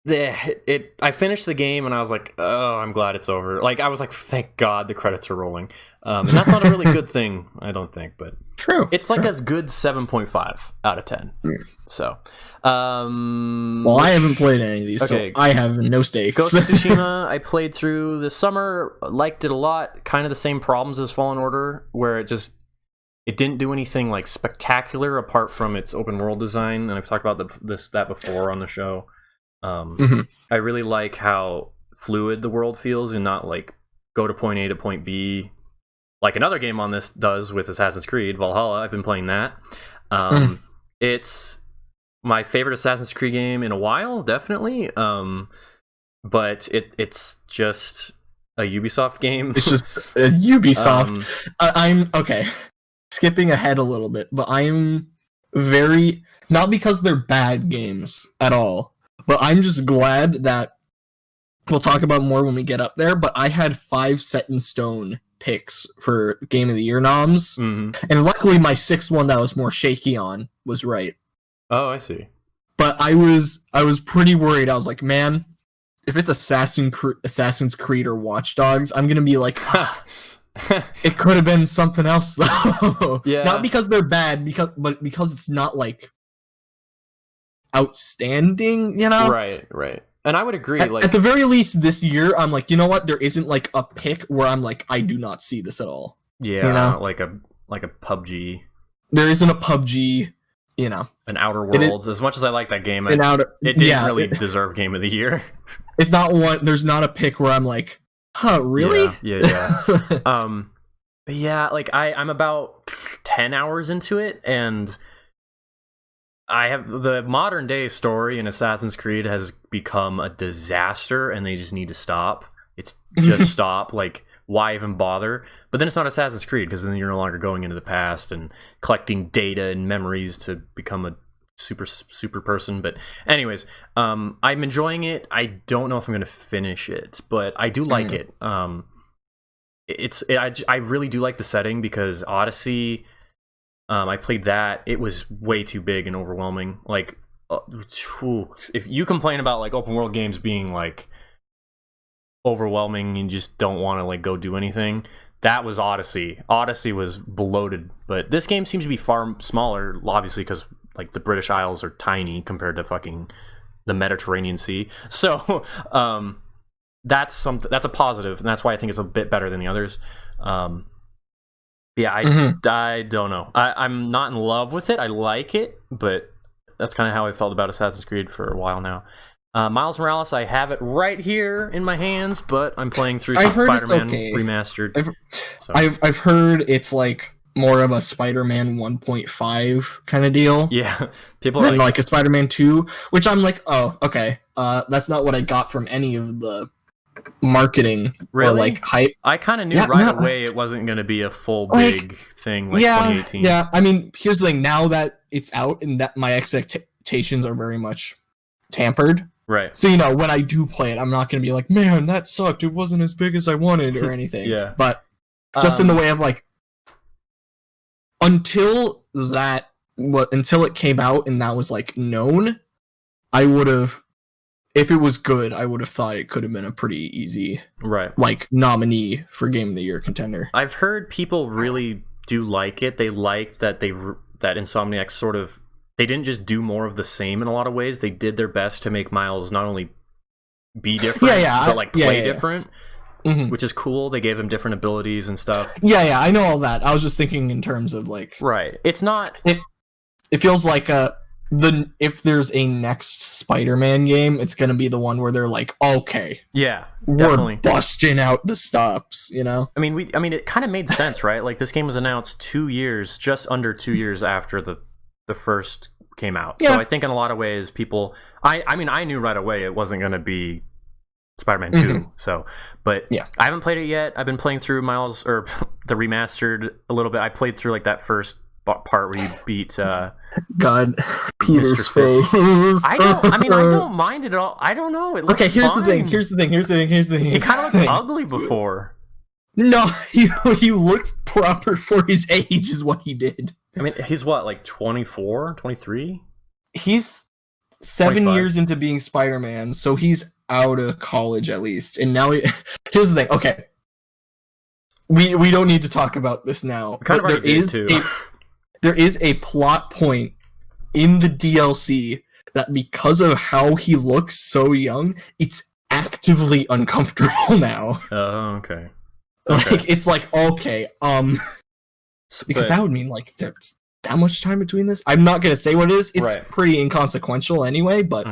I finished the game and I was like, oh, I'm glad it's over. Like, I was like, thank God the credits are rolling. And that's not a really good thing, I don't think, but true. It's like a good 7.5 out of 10. So, well, I haven't played any of these, so I have no stakes. Ghost of Tsushima, I played through this summer, liked it a lot. Kind of the same problems as Fallen Order, where it didn't do anything like spectacular apart from its open world design, and I've talked about that before on the show. I really like how fluid the world feels and not like go to point A to point B like another game on this does with Assassin's Creed Valhalla. I've been playing that. It's my favorite Assassin's Creed game in a while, definitely. But it's just a Ubisoft game. It's just a Ubisoft. I'm okay. Skipping ahead a little bit, but I'm very not because they're bad games at all. But I'm just glad that we'll talk about more when we get up there. But I had 5 set in stone picks for Game of the Year noms, and luckily my 6th one that I was more shaky on was right. Oh, I see. But I was pretty worried. I was like, man, if it's Assassin's Creed or Watch Dogs, I'm gonna be like, it could have been something else though. Yeah. Not because they're bad, but because it's not like outstanding, you know? Right. And I would agree. At the very least, this year, I'm like, you know what? There isn't like a pick where I'm like, I do not see this at all. Yeah, you know? like a PUBG. There isn't a PUBG, you know. An Outer Worlds. As much as I like that game, it didn't really deserve Game of the Year. It's not one. There's not a pick where I'm like, huh, really? Yeah. But yeah, like I'm about 10 hours into it, and I have the modern day story in Assassin's Creed has become a disaster, and they just need to stop. It's just stop. Like, why even bother? But then it's not Assassin's Creed, because then you're no longer going into the past and collecting data and memories to become a super person. But anyways, I'm enjoying it. I don't know if I'm going to finish it, but I do like it. I really do like the setting, because Odyssey, I played that. It was way too big and overwhelming. Like, if you complain about like open world games being like overwhelming and just don't want to like go do anything, that was Odyssey. Odyssey was bloated, but this game seems to be far smaller, obviously, because like the British Isles are tiny compared to fucking the Mediterranean Sea. So that's a positive, and that's why I think it's a bit better than the others. Yeah, I don't know. I'm not in love with it. I like it, but that's kind of how I felt about Assassin's Creed for a while now. Miles Morales, I have it right here in my hands, but I'm playing through Spider-Man Remastered. I've heard it's like more of a Spider-Man 1.5 kind of deal. Yeah, people are like a Spider-Man 2, which I'm like, oh, okay. That's not what I got from any of the marketing or like hype. I kind of knew away it wasn't going to be a full big thing like 2018. Yeah, I mean, here's the thing. Now that it's out and that my expectations are very much tempered. Right. So, you know, when I do play it, I'm not going to be like, man, that sucked. It wasn't as big as I wanted or anything. Yeah. But just in the way of like, until it came out and that was like known, I would have, if it was good, I would have thought it could have been a pretty easy, like, nominee for Game of the Year contender. I've heard people really do like it. They like that that Insomniac sort of, they didn't just do more of the same in a lot of ways. They did their best to make Miles not only be different, but like play different, which is cool. They gave him different abilities and stuff. Yeah, I know all that. I was just thinking in terms of like, it's not. It feels like if there's a next Spider-Man game, it's gonna be the one where they're like, okay, definitely. We're busting out the stops, you know. I mean, it kind of made sense, right? Like, this game was announced just under 2 years after the first came out. So I think in a lot of ways, people, I mean, I knew right away it wasn't going to be Spider-Man 2. So, but I haven't played it yet. I've been playing through Miles, or the remastered a little bit. I played through like that first part where you beat God, Peter's face. I don't mind it at all. I don't know. It looks here's fine. the thing. Here's the thing. He kind of looked ugly before. No, he looks proper for his age, is what he did. I mean, he's what, like 24, 23? He's 7 years into being Spider-Man, so he's out of college at least. And now here's the thing. Okay, we don't need to talk about this now. Kind of already did too. There is a plot point in the DLC that, because of how he looks so young, it's actively uncomfortable now. Oh, okay. Like, it's like, okay, because that would mean like there's that much time between this. I'm not gonna say what it is. It's pretty inconsequential anyway, but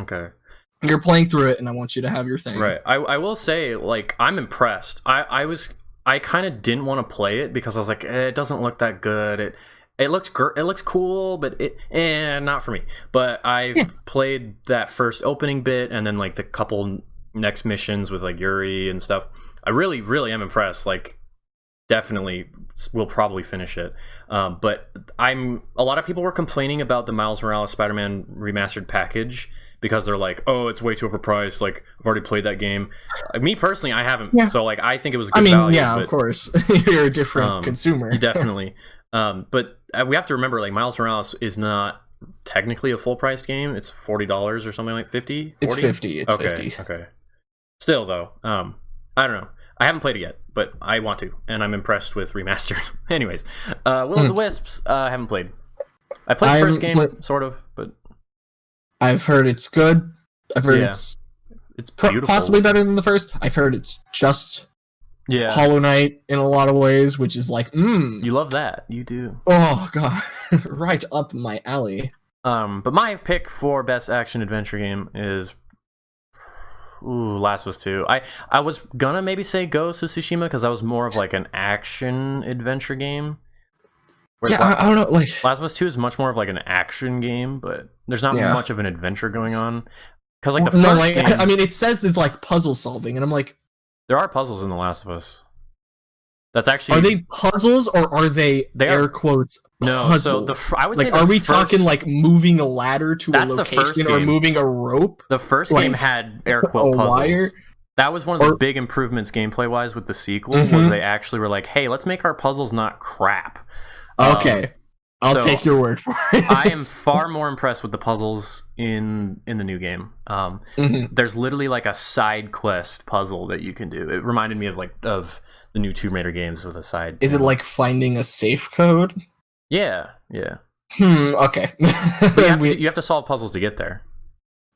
you're playing through it, and I want you to have your thing. Right. I will say, like, I'm impressed. I kind of didn't want to play it because I was like, it doesn't look that good. It looks cool, but not for me. But I've played that first opening bit, and then like the couple next missions with like Yuri and stuff. I really, really am impressed. Like, definitely will probably finish it. But a lot of people were complaining about the Miles Morales Spider-Man remastered package because they're like, oh, it's way too overpriced. Like, I've already played that game. Me personally, I haven't. Yeah. So like, I think it was good value. Yeah, of course. You're a different consumer. Definitely. But we have to remember, like, Miles Morales is not technically a full price game. It's $40 or something, like 50. 40? It's 50. It's 50. Okay. Still, though, I don't know. I haven't played it yet, but I want to, and I'm impressed with remastered. Anyways, Will of the Wisps, I haven't played. I played the first game, sort of, but I've heard it's good. I've heard it's beautiful. Possibly better than the first. I've heard it's just Hollow Knight in a lot of ways, which is like, You love that. You do. Oh, God. Right up my alley. But my pick for best action-adventure game is... Last of Us 2. I was gonna maybe say Ghost of Tsushima, because that was more of like an action-adventure game. Whereas I don't know, like... Last of Us 2 is much more of like an action game, but there's not much of an adventure going on. Because like the first game... I mean, it says it's like puzzle solving, and I'm like... There are puzzles in The Last of Us. That's actually... Are they puzzles, or are they air quotes puzzles? No, so I would say are we talking like moving a ladder to a location or moving a rope? The first game had air quote puzzles. Wire? That was one of the big improvements gameplay-wise with the sequel, was they actually were like, hey, let's make our puzzles not crap. Okay. I'll take your word for it. I am far more impressed with the puzzles in the new game. There's literally like a side quest puzzle that you can do. It reminded me of the new Tomb Raider games with a side. Is it like finding a safe code? Yeah. Okay. You have to solve puzzles to get there.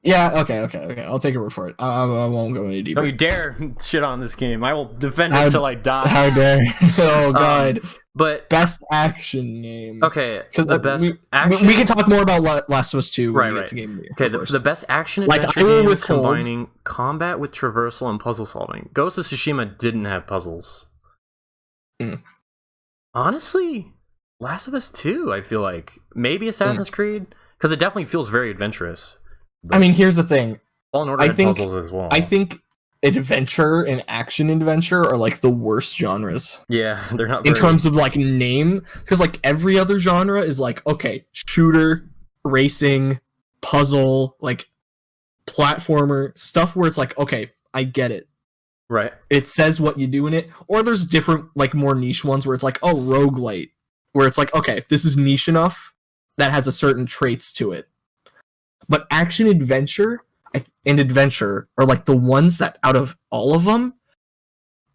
Yeah, okay. I'll take your word for it. I won't go any deeper. Don't you dare shit on this game. I will defend it until I die. How dare you. Oh, God. But best action game. Okay, the best action... We can talk more about Last of Us 2 when we get to game. Okay, the best action adventure game combining combat with traversal and puzzle solving. Ghost of Tsushima didn't have puzzles. Honestly, Last of Us 2, I feel like. Maybe Assassin's Creed, because it definitely feels very adventurous. I mean, here's the thing. Fallen Order had puzzles as well. I think adventure and action adventure are like the worst genres. Yeah, they're not in terms of like name, because like every other genre is like, okay, shooter, racing, puzzle, like platformer, stuff where it's like, okay, I get it. Right. It says what you do in it. Or there's different like more niche ones where it's like, oh, roguelite, where it's like, okay, this is niche enough that has a certain traits to it. But action adventure and adventure are like the ones that out of all of them,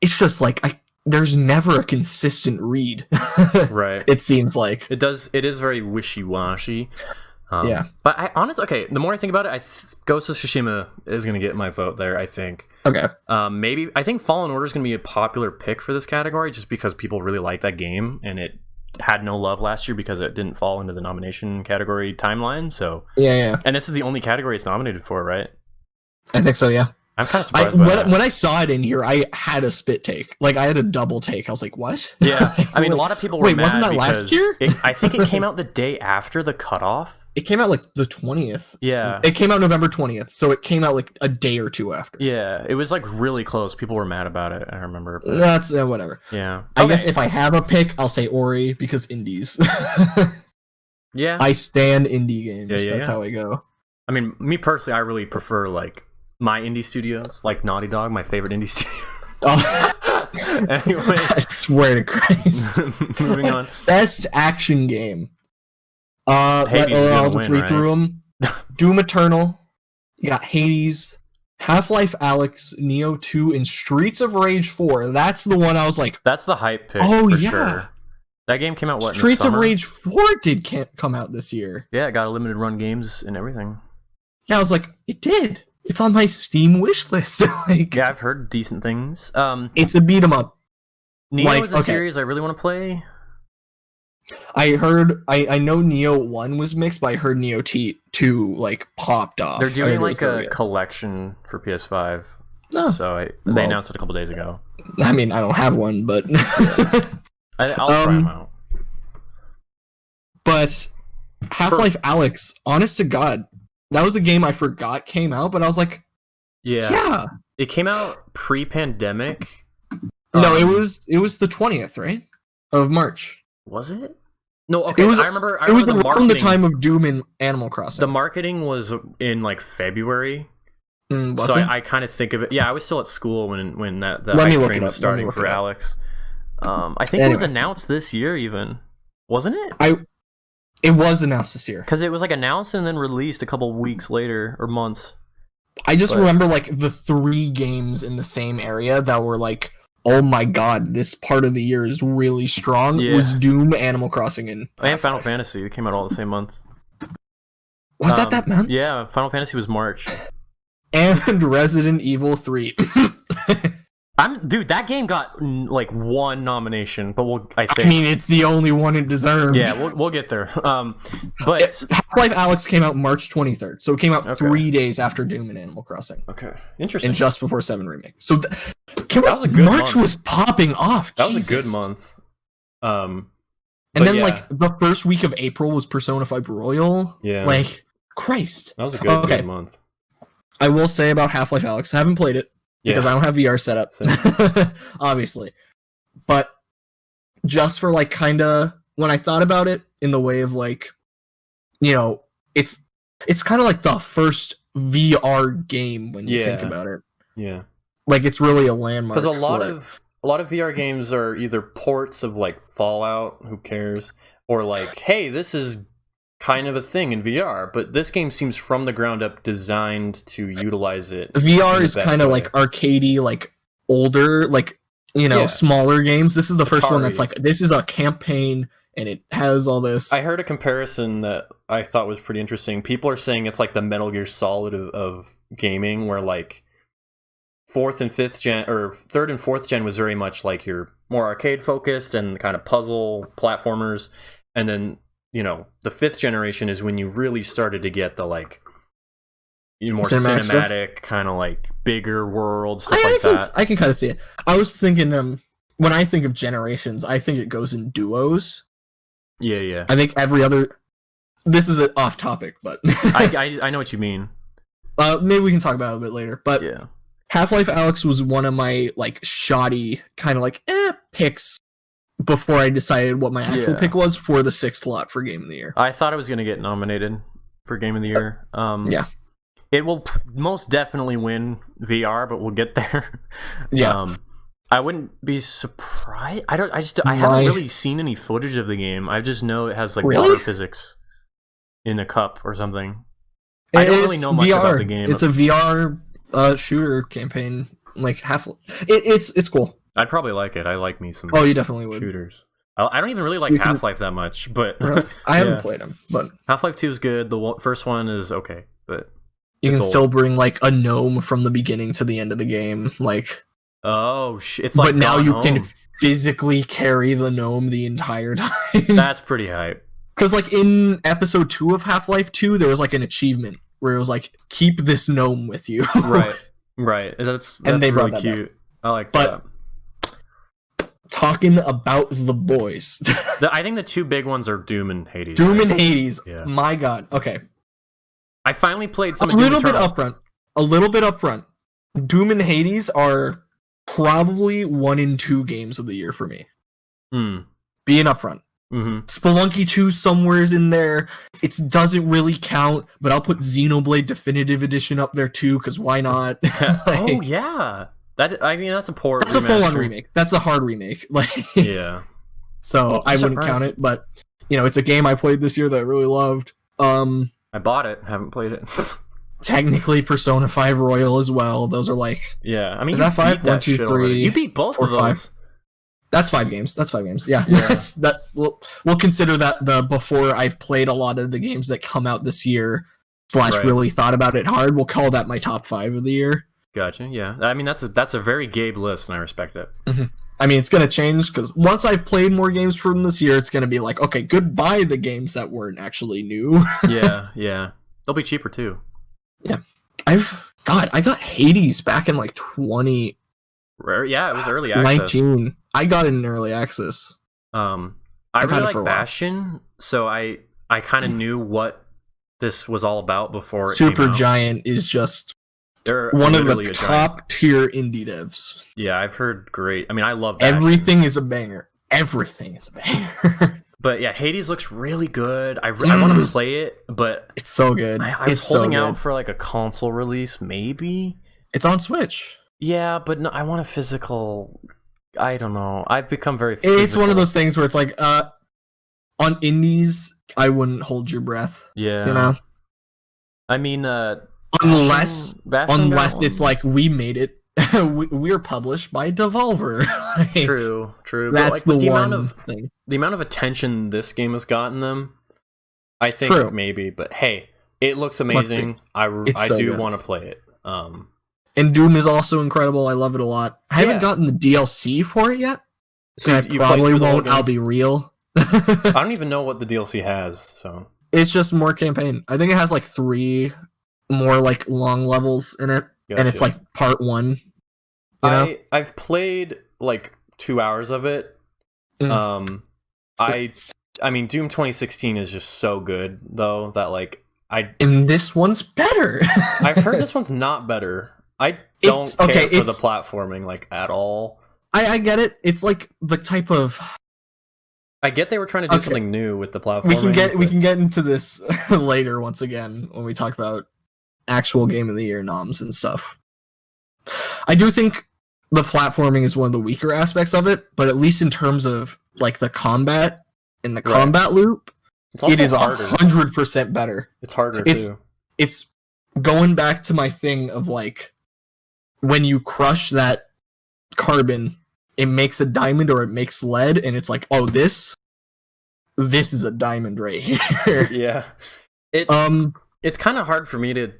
it's just like there's never a consistent read. Right. It seems like it is very wishy-washy. Yeah. But I honestly, okay, the more I think about it, Ghost of Tsushima is going to get my vote there, I think. Okay. Maybe I think Fallen Order is going to be a popular pick for this category just because people really like that game, and it had no love last year because it didn't fall into the nomination category timeline. So yeah. And this is the only category it's nominated for, right? I think so. Yeah. I'm kind of surprised by that. When I saw it in here, I had a spit take. Like I had a double take. I was like, "What?" Yeah. I mean, a lot of people were mad wasn't that because last year? I think it came out the day after the cutoff. It came out like the 20th. Yeah. It came out November 20th, so it came out like a day or two after. Yeah, it was like really close. People were mad about it, I remember. But... That's whatever. Yeah. I guess if I have a pick, I'll say Ori because indies. Yeah. I stand indie games. Yeah, That's how I go. I mean, me personally, I really prefer like my indie studios, like Naughty Dog, my favorite indie studio. Oh. Anyway. I swear to Christ. Moving on. Best action game. Hades is I'll gonna just read through them. Doom Eternal. You got Hades, Half-Life Alyx, Neo 2, and Streets of Rage 4. That's the one I was like... That's the hype pick, sure. That game came out, what, Streets of Rage 4 did come out this year. Yeah, it got a limited run games and everything. Yeah, I was like, it did. It's on my Steam wish list. Like, yeah, I've heard decent things. It's a beat 'em up. Neo is a series I really want to play. I heard, I know Neo 1 was mixed, but I heard Neo 2 like popped off. They're doing like a collection for PS5. Oh, so they announced it a couple days ago. I mean, I don't have one, but I'll try them out. But Half-Life Alyx, honest to God, that was a game I forgot came out, but I was like, yeah. It came out pre-pandemic. No, it was the 20th, right? Of March. Was it? No, okay. I remember it was the around the time of Doom and Animal Crossing. The marketing was in like February. So I kind of think of it. Yeah, I was still at school when the hype train was starting for Alyx. I think it was announced this year, even, wasn't it? It was announced this year because it was like announced and then released a couple weeks later or months. I just remember like the 3 games in the same area that were like, oh my god, this part of the year is really strong. Was Doom, Animal Crossing, and Final Fantasy. They came out all the same month. Was that month? Yeah, Final Fantasy was March. And Resident Evil 3. Dude, that game got like 1 nomination, but I think. I mean, it's the only one it deserved. Yeah, we'll get there. But Half-Life Alyx came out March 23rd, so it came out 3 days after Doom and Animal Crossing. Okay, interesting. And just before 7 Remake. So that was a good March month. Was popping off. That was a good month. And then like the first week of April was Persona 5 Royal. Yeah. Like, Christ. That was a good month. I will say about Half-Life Alyx, I haven't played it. Because I don't have VR set up, obviously. But just for like kind of when I thought about it in the way of like, you know, it's kind of like the first VR game when you think about it. Yeah, like it's really a landmark. Because a lot of VR games are either ports of like Fallout, who cares, or like, hey, this is kind of a thing in VR, but this game seems from the ground up designed to utilize it. VR is kind of like arcadey, like older, like, you know, smaller games. This is the first one that's like, this is a campaign and it has all this. I heard a comparison that I thought was pretty interesting. People are saying it's like the Metal Gear Solid of gaming, where like 4th and 5th gen, or 3rd and 4th gen was very much like your more arcade focused and kind of puzzle platformers, and then, you know, the 5th generation is when you really started to get the like more cinematic kind of like bigger world stuff that. I can kind of see it. I was thinking, when I think of generations, I think it goes in duos. Yeah. I think every other. This is off topic, but I know what you mean. Maybe we can talk about it a bit later. But yeah, Half-Life Alyx was one of my like shoddy kind of like picks before I decided what my actual pick was for the 6th slot for Game of the Year. I thought it was going to get nominated for Game of the Year. Yeah. It will most definitely win VR, but we'll get there. Yeah. I wouldn't be surprised. I haven't really seen any footage of the game. I just know it has like water physics in a cup or something. I don't really know much about the game. It's a VR shooter campaign, like it's cool. I'd probably like it. I like me some. Oh, you definitely would. Shooters. I don't even really like Half-Life that much, but really? I haven't played them. But Half-Life 2 is good. The first one is okay, but you can still bring like a gnome from the beginning to the end of the game, like. Oh shit! It's like, but now you can physically carry the gnome the entire time. That's pretty hype. Because like in episode 2 of Half-Life 2, there was like an achievement where it was like, keep this gnome with you. Right. That's and they really cute. I like that. Talking about the boys. I think the 2 big ones are Doom and Hades. Doom and Hades. Yeah. My God. Okay. I finally played some. A little bit upfront. Doom and Hades are probably 1 and 2 games of the year for me. Being upfront. Mm-hmm. Spelunky 2 somewhere's in there. It doesn't really count, but I'll put Xenoblade Definitive Edition up there too, because why not? Oh yeah, that's a port. That's a full-on remake. That's a hard remake. Like yeah. So I wouldn't count it, but you know, it's a game I played this year that I really loved. I bought it, haven't played it. Technically, Persona 5 Royal as well. Those are like, yeah. I mean, is that 5? 1, 2, 3. You beat both of those. 5. That's 5 games. Yeah. That we'll consider that the before I've played a lot of the games that come out this year / really thought about it hard. We'll call that my top 5 of the year. Gotcha. Yeah. I mean, that's a very Gabe list, and I respect it. Mm-hmm. I mean, it's gonna change because once I've played more games from this year, it's gonna be like, okay, goodbye the games that weren't actually new. yeah. They'll be cheaper too. Yeah. I got Hades back in like 20. Yeah, it was early access. 19. I got it in early access. I really like Bastion, so I kind of knew what this was all about before it came out. Supergiant is just one of the top tier indie devs. Yeah, I've heard great. I mean, I love Bastion. Everything is a banger. But yeah, Hades looks really good. I want to play it, but it's so good. I was holding out for like a console release, maybe. It's on Switch. Yeah, but no, I want a physical. I don't know. I've become very physical. It's one of those things where it's like, on indies, I wouldn't hold your breath. Yeah. You know? I mean, unless Bastion it's like we made it. We're published by Devolver. Like, true. That's but, like, the one thing. The amount of attention this game has gotten them, I think maybe. But hey, it looks amazing. I do want to play it. And Doom is also incredible. I love it a lot. I haven't gotten the DLC for it yet, so I probably won't. I'll be real. I don't even know what the DLC has. So it's just more campaign. I think it has like 3 more like long levels in it. Gotcha. And it's like part 1. You know? I've played like 2 hours of it. I mean, Doom 2016 is just so good though that like and this one's better. I've heard this one's not better. I don't care for the platforming like at all. I get it. It's like the type of. I get they were trying to do something new with the platforming. We can get into this later once again when we talk about actual Game of the Year noms and stuff. I do think the platforming is one of the weaker aspects of it, but at least in terms of like the combat and the combat loop, it is 100% better. It's harder too. It's going back to my thing of like when you crush that carbon, it makes a diamond or it makes lead, and it's like, oh, this is a diamond right here. Yeah. It's kind of hard for me to.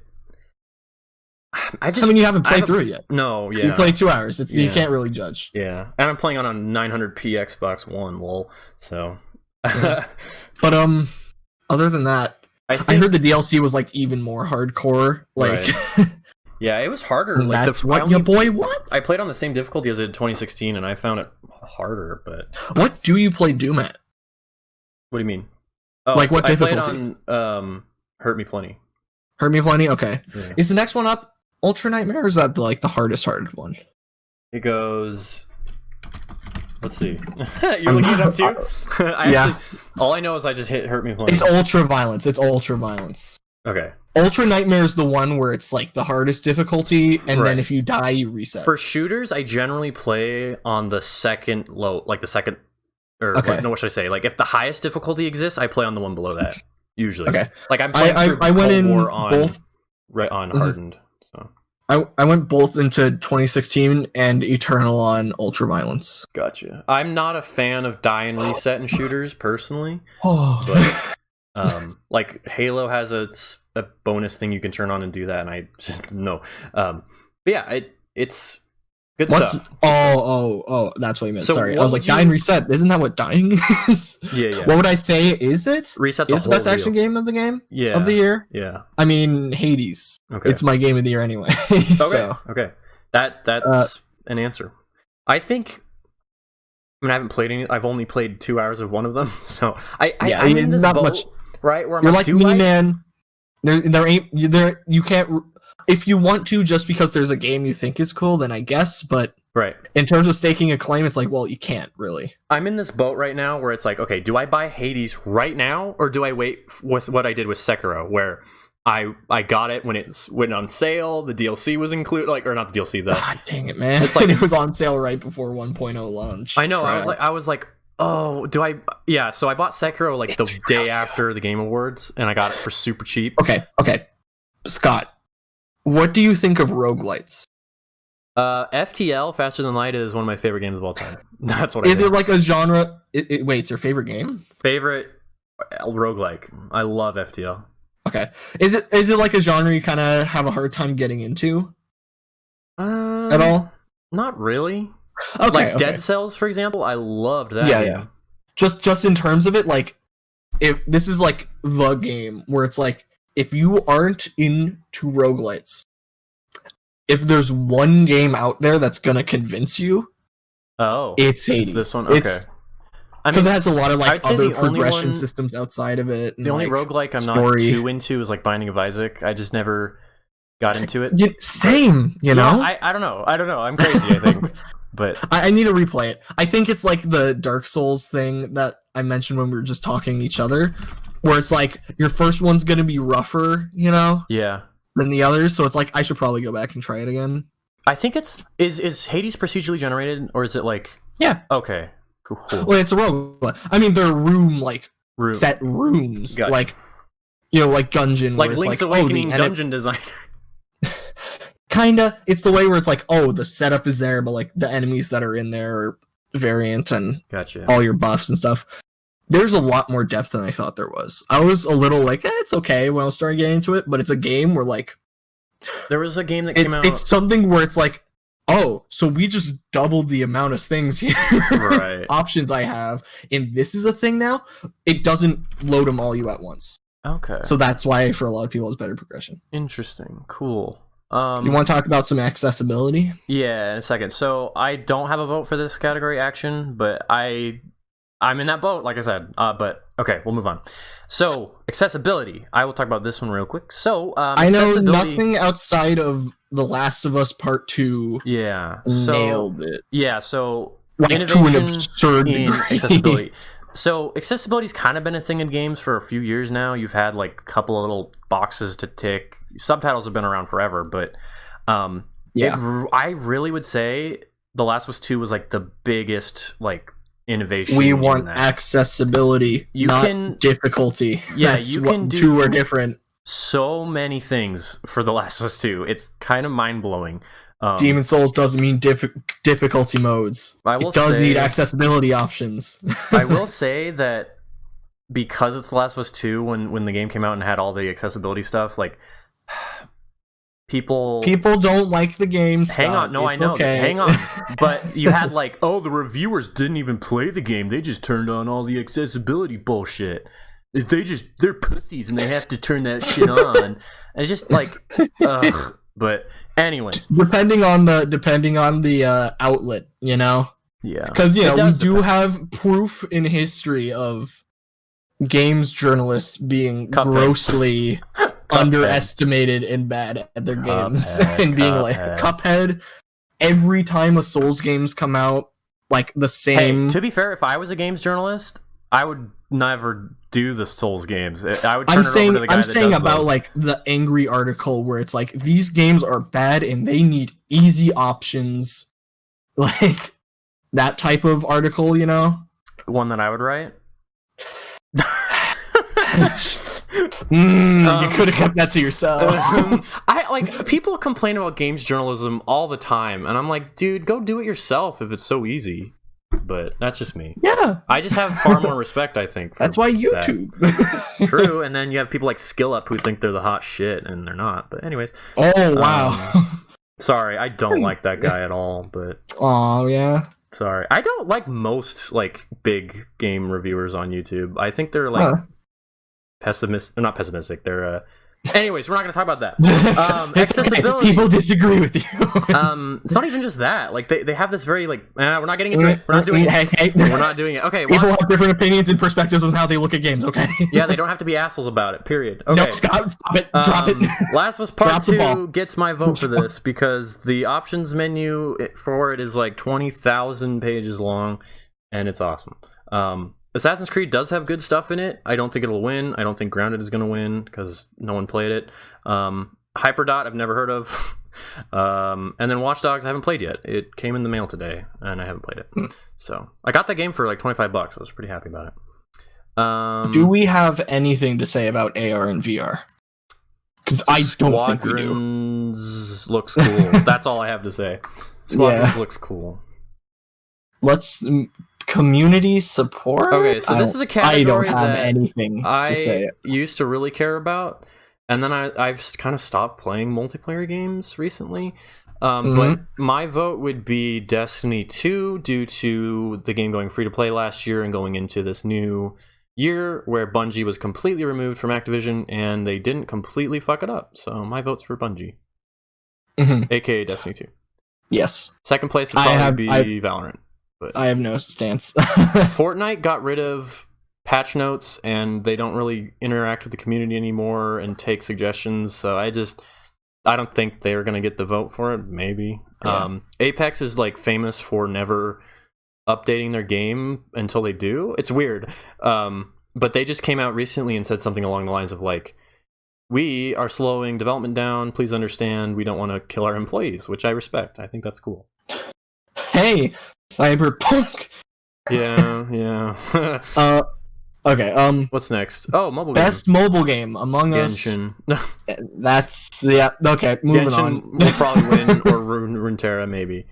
I mean, you haven't played through it yet. No, yeah. You played 2 hours. You can't really judge. Yeah, and I'm playing on a 900p Xbox One, lol. So, but other than that, I heard the DLC was like even more hardcore. Like, yeah, it was harder. Like that's what your boy wants. I played on the same difficulty as in 2016, and I found it harder. But what do you play Doom at? What do you mean? Oh, like what difficulty? I played on Hurt Me Plenty. Hurt Me Plenty. Okay, is the next one up Ultra Nightmare, or is that like the hardest one? It goes. Let's see. You're looking it up too? All I know is I just hit Hurt Me Plenty. It's Ultra Violence. Okay. Ultra Nightmare is the one where it's like the hardest difficulty, and then if you die, you reset. For shooters, I generally play on the second low, like the second. Or what should I say? Like if the highest difficulty exists, I play on the one below that. Usually. Okay. Like I'm playing I went in War on both on hardened. So I went both into 2016 and Eternal on Ultra Violence. Gotcha. I'm not a fan of die and reset in shooters personally. But like Halo has a bonus thing you can turn on and do that, and I no. But yeah, it's good stuff. Oh, that's what you meant. So sorry, I was like, die and reset. Isn't that what dying is? Yeah. What would I say? Is it? Reset is the best action game of the year? Yeah. I mean, Hades. Okay. It's my game of the year anyway. Okay. That's an answer. I think. I mean, I haven't played any. I've only played 2 hours of one of them, so I'm in this not boat, much. Right? Where I'm you're like me, man. There ain't there. You can't. If you want to, just because there's a game you think is cool, then I guess. But in terms of staking a claim, it's like, well, you can't really. I'm in this boat right now where it's like, okay, do I buy Hades right now, or do I wait with what I did with Sekiro, where I got it when it went on sale, the DLC was included, like, or not the DLC, God dang it, man! It's like it was on sale right before 1.0 launch. I know. I was like, oh, do I? Yeah. So I bought Sekiro like the day after the Game Awards, and I got it for super cheap. Okay, Scott. What do you think of roguelites? FTL, Faster Than Light, is one of my favorite games of all time. That's what I think. Is it like a genre? Wait, it's your favorite game? Favorite roguelike. I love FTL. Okay. Is it like a genre you kind of have a hard time getting into? At all? Not really. Okay. Like Dead Cells, for example, I loved that. Yeah. Just in terms of it, like, this is like the game where it's like, if you aren't into roguelites, if there's one game out there that's gonna convince you, it's Hades. It's this one? Okay. Because it has a lot of like other progression systems outside of it. The only roguelike I'm not too into is like Binding of Isaac. I just never got into it. Same, you know? I don't know. I'm crazy, I think. But I need to replay it. I think it's like the Dark Souls thing that I mentioned when we were just talking to each other, where it's like your first one's gonna be rougher, you know? Yeah. Than the others, so it's like I should probably go back and try it again. I think is Hades procedurally generated, or is it like okay. Cool. Well, it's a roguelike. I mean, they're set rooms, like, you know, like dungeon, like Link's Awakening dungeon designer. kinda. It's the way where it's like, oh, the setup is there, but like the enemies that are in there are variant and all your buffs and stuff. There's a lot more depth than I thought there was. I was a little like, it's okay when I was starting getting into it, but it's a game where like there was a game that came out. It's something where it's like, oh, so we just doubled the amount of things here, right? Options I have, and this is a thing now. It doesn't load them all you at once. Okay. So that's why for a lot of people it's better progression. Interesting. Cool. Do you want to talk about some accessibility? Yeah, in a second. So I don't have a vote for this category action, but I'm in that boat, like I said. But okay, we'll move on. So accessibility. I will talk about this one real quick. So I know nothing outside of The Last of Us Part 2. Yeah, nailed it. Yeah, so like innovation to an absurd in degree. accessibility. So accessibility's kind of been a thing in games for a few years now. You've had like a couple of little boxes to tick. Subtitles have been around forever, but I really would say The Last of Us 2 was like the biggest like innovation. We want accessibility, not difficulty. Yeah, you can do two are different. So many things for The Last of Us 2. It's kind of mind-blowing. Demon Souls doesn't mean difficulty modes. It does need accessibility options. I will say that because it's The Last of Us 2, when the game came out and had all the accessibility stuff, like people don't like the game. Hang on, no, I know. Okay. Hang on, but you had like, the reviewers didn't even play the game; they just turned on all the accessibility bullshit. They're pussies and they have to turn that shit on. And it's just like, ugh. But anyways, depending on the outlet, you know. Yeah, because we do have proof in history of games journalists being grossly underestimated and bad at their games, and being like Cuphead. Every time a Souls games come out, like the same. Hey, to be fair, if I was a games journalist, I would never do the Souls games. I would turn it over to the guy that does about those. Like the angry article where it's like these games are bad and they need easy options, like that type of article, you know. One that I would write. You could have kept that to yourself. I like people complain about games journalism all the time, and I'm like, dude, go do it yourself if it's so easy. But that's just me. Yeah, I just have far more respect, I think. That's why YouTube. True, and then you have people like Skill Up who think they're the hot shit, and they're not. But anyways. Oh wow. Sorry, I don't like that guy at all. But oh yeah. Sorry, I don't like most like big game reviewers on YouTube. I think they're like not pessimistic. They're anyways, we're not going to talk about that. Accessibility. People disagree with you. It's not even just that. Like they have this very like we're not getting into it. We're not doing it. We're not doing it. Okay. People have different opinions and perspectives on how they look at games. Okay. Yeah, they don't have to be assholes about it. Period. Okay. No, Scott, stop it. Drop it. Last of Us Part 2 gets my vote for this because the options menu for it is like 20,000 pages long, and it's awesome. Assassin's Creed does have good stuff in it. I don't think it'll win. I don't think Grounded is going to win because no one played it. Hyperdot I've never heard of. And then Watch Dogs I haven't played yet. It came in the mail today, and I haven't played it. So I got that game for like $25. I was pretty happy about it. Do we have anything to say about AR and VR? Because I don't think we do. Squadrons looks cool. That's all I have to say. Squadrons looks cool. Let's... Community support? Okay, so this is a category I don't have that anything to say. Used to really care about, and then I've kind of stopped playing multiplayer games recently. But my vote would be Destiny 2 due to the game going free to play last year and going into this new year where Bungie was completely removed from Activision and they didn't completely fuck it up. So my vote's for Bungie, aka Destiny 2. Yes. Second place would probably be Valorant. But I have no stance. Fortnite got rid of patch notes and they don't really interact with the community anymore and take suggestions. So I don't think they're going to get the vote for it. Maybe. Yeah. Apex is like famous for never updating their game until they do. It's weird. But they just came out recently and said something along the lines of like, we are slowing development down. Please understand. We don't want to kill our employees, which I respect. I think that's cool. Hey, Cyberpunk. Yeah. Okay. What's next? Oh, mobile best game. mobile game Among Genshin. Us. That's okay. Moving Genshin on. will probably win, or Runeterra maybe.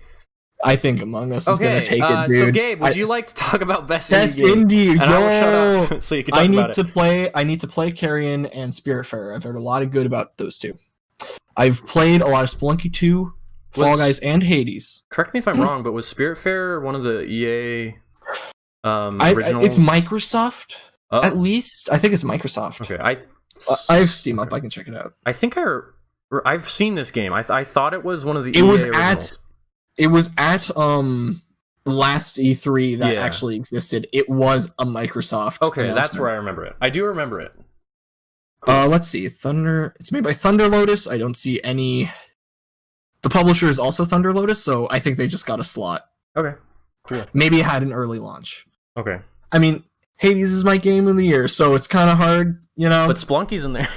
I think Among Us is gonna take it, dude. So Gabe, would you like to talk about best indie game? And I will shut up so you can talk about it. I need to play Carrion and Spiritfarer. I've heard a lot of good about those two. I've played a lot of Spelunky 2, Fall Guys, and Hades. Correct me if I'm wrong, but was Spiritfarer one of the EA originals? It's Microsoft, at least. I think it's Microsoft. Okay, I have Steam up. I can check it out. I think I've seen this game. I thought it was one of the EA originals. It was at last E3 that actually existed. It was a Microsoft. Okay, that's where I remember it. I do remember it. Cool. Let's see. It's made by Thunder Lotus. I don't see any. The publisher is also Thunder Lotus, so I think they just got a slot. Okay, cool. Maybe it had an early launch. Okay. I mean, Hades is my game of the year, so it's kind of hard, you know. But Spelunky's in there.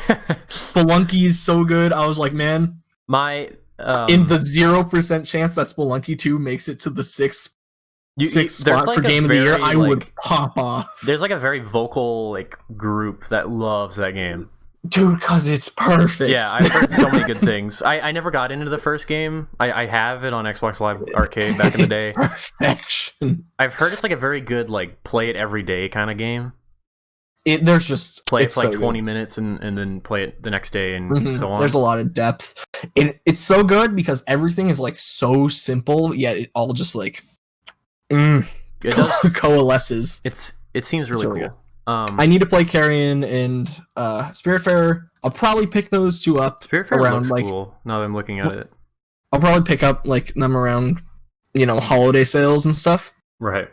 Spelunky's so good. I was like, man, in the 0% chance that Spelunky 2 makes it to the sixth spot for game of the year, I would pop off. There's like a very vocal group that loves that game. Dude, because it's perfect. Yeah, I've heard so many good things. I never got into the first game. I have it on Xbox Live Arcade back in the day. Perfection. I've heard it's like a very good play it every day kind of game. There's just play it for 20 minutes and then play it the next day and so on. There's a lot of depth. It's so good because everything is so simple, yet it all just it does coalesces. It seems really cool. I need to play Carrion and Spiritfarer. I'll probably pick those two up. Spiritfarer around looks cool. Now that I'm looking at it, I'll probably pick up them around holiday sales and stuff. Right.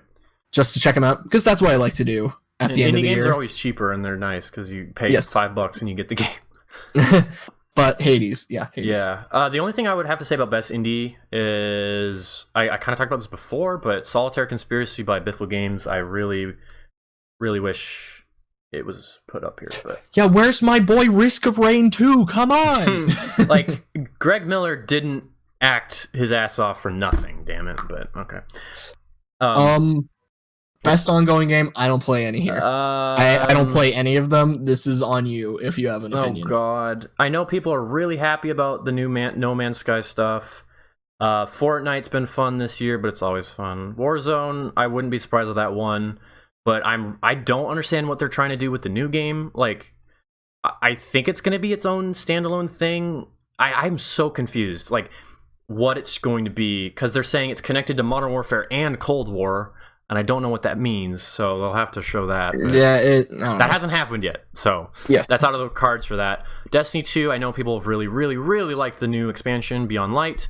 Just to check them out because that's what I like to do. At the end of the year, games are always cheaper and they're nice because you pay $5 and you get the game. But Hades, Hades. Yeah. The only thing I would have to say about best indie is I kind of talked about this before, but Solitaire Conspiracy by Bithell Games, I really, really wish it was put up here. But yeah, where's my boy Risk of Rain 2? Come on! Greg Miller didn't act his ass off for nothing. Damn it! But okay. Best ongoing game, I don't play any here. I don't play any of them. This is on you if you have an opinion. Oh god. I know people are really happy about the new No Man's Sky stuff. Fortnite's been fun this year, but it's always fun. Warzone, I wouldn't be surprised with that one. But I don't understand what they're trying to do with the new game. I think it's going to be its own standalone thing. I'm so confused. What it's going to be, because they're saying it's connected to Modern Warfare and Cold War. And I don't know what that means, so they'll have to show that. Yeah, that hasn't happened yet, so yes, that's out of the cards for that. Destiny 2, I know people have really, really, really liked the new expansion, Beyond Light.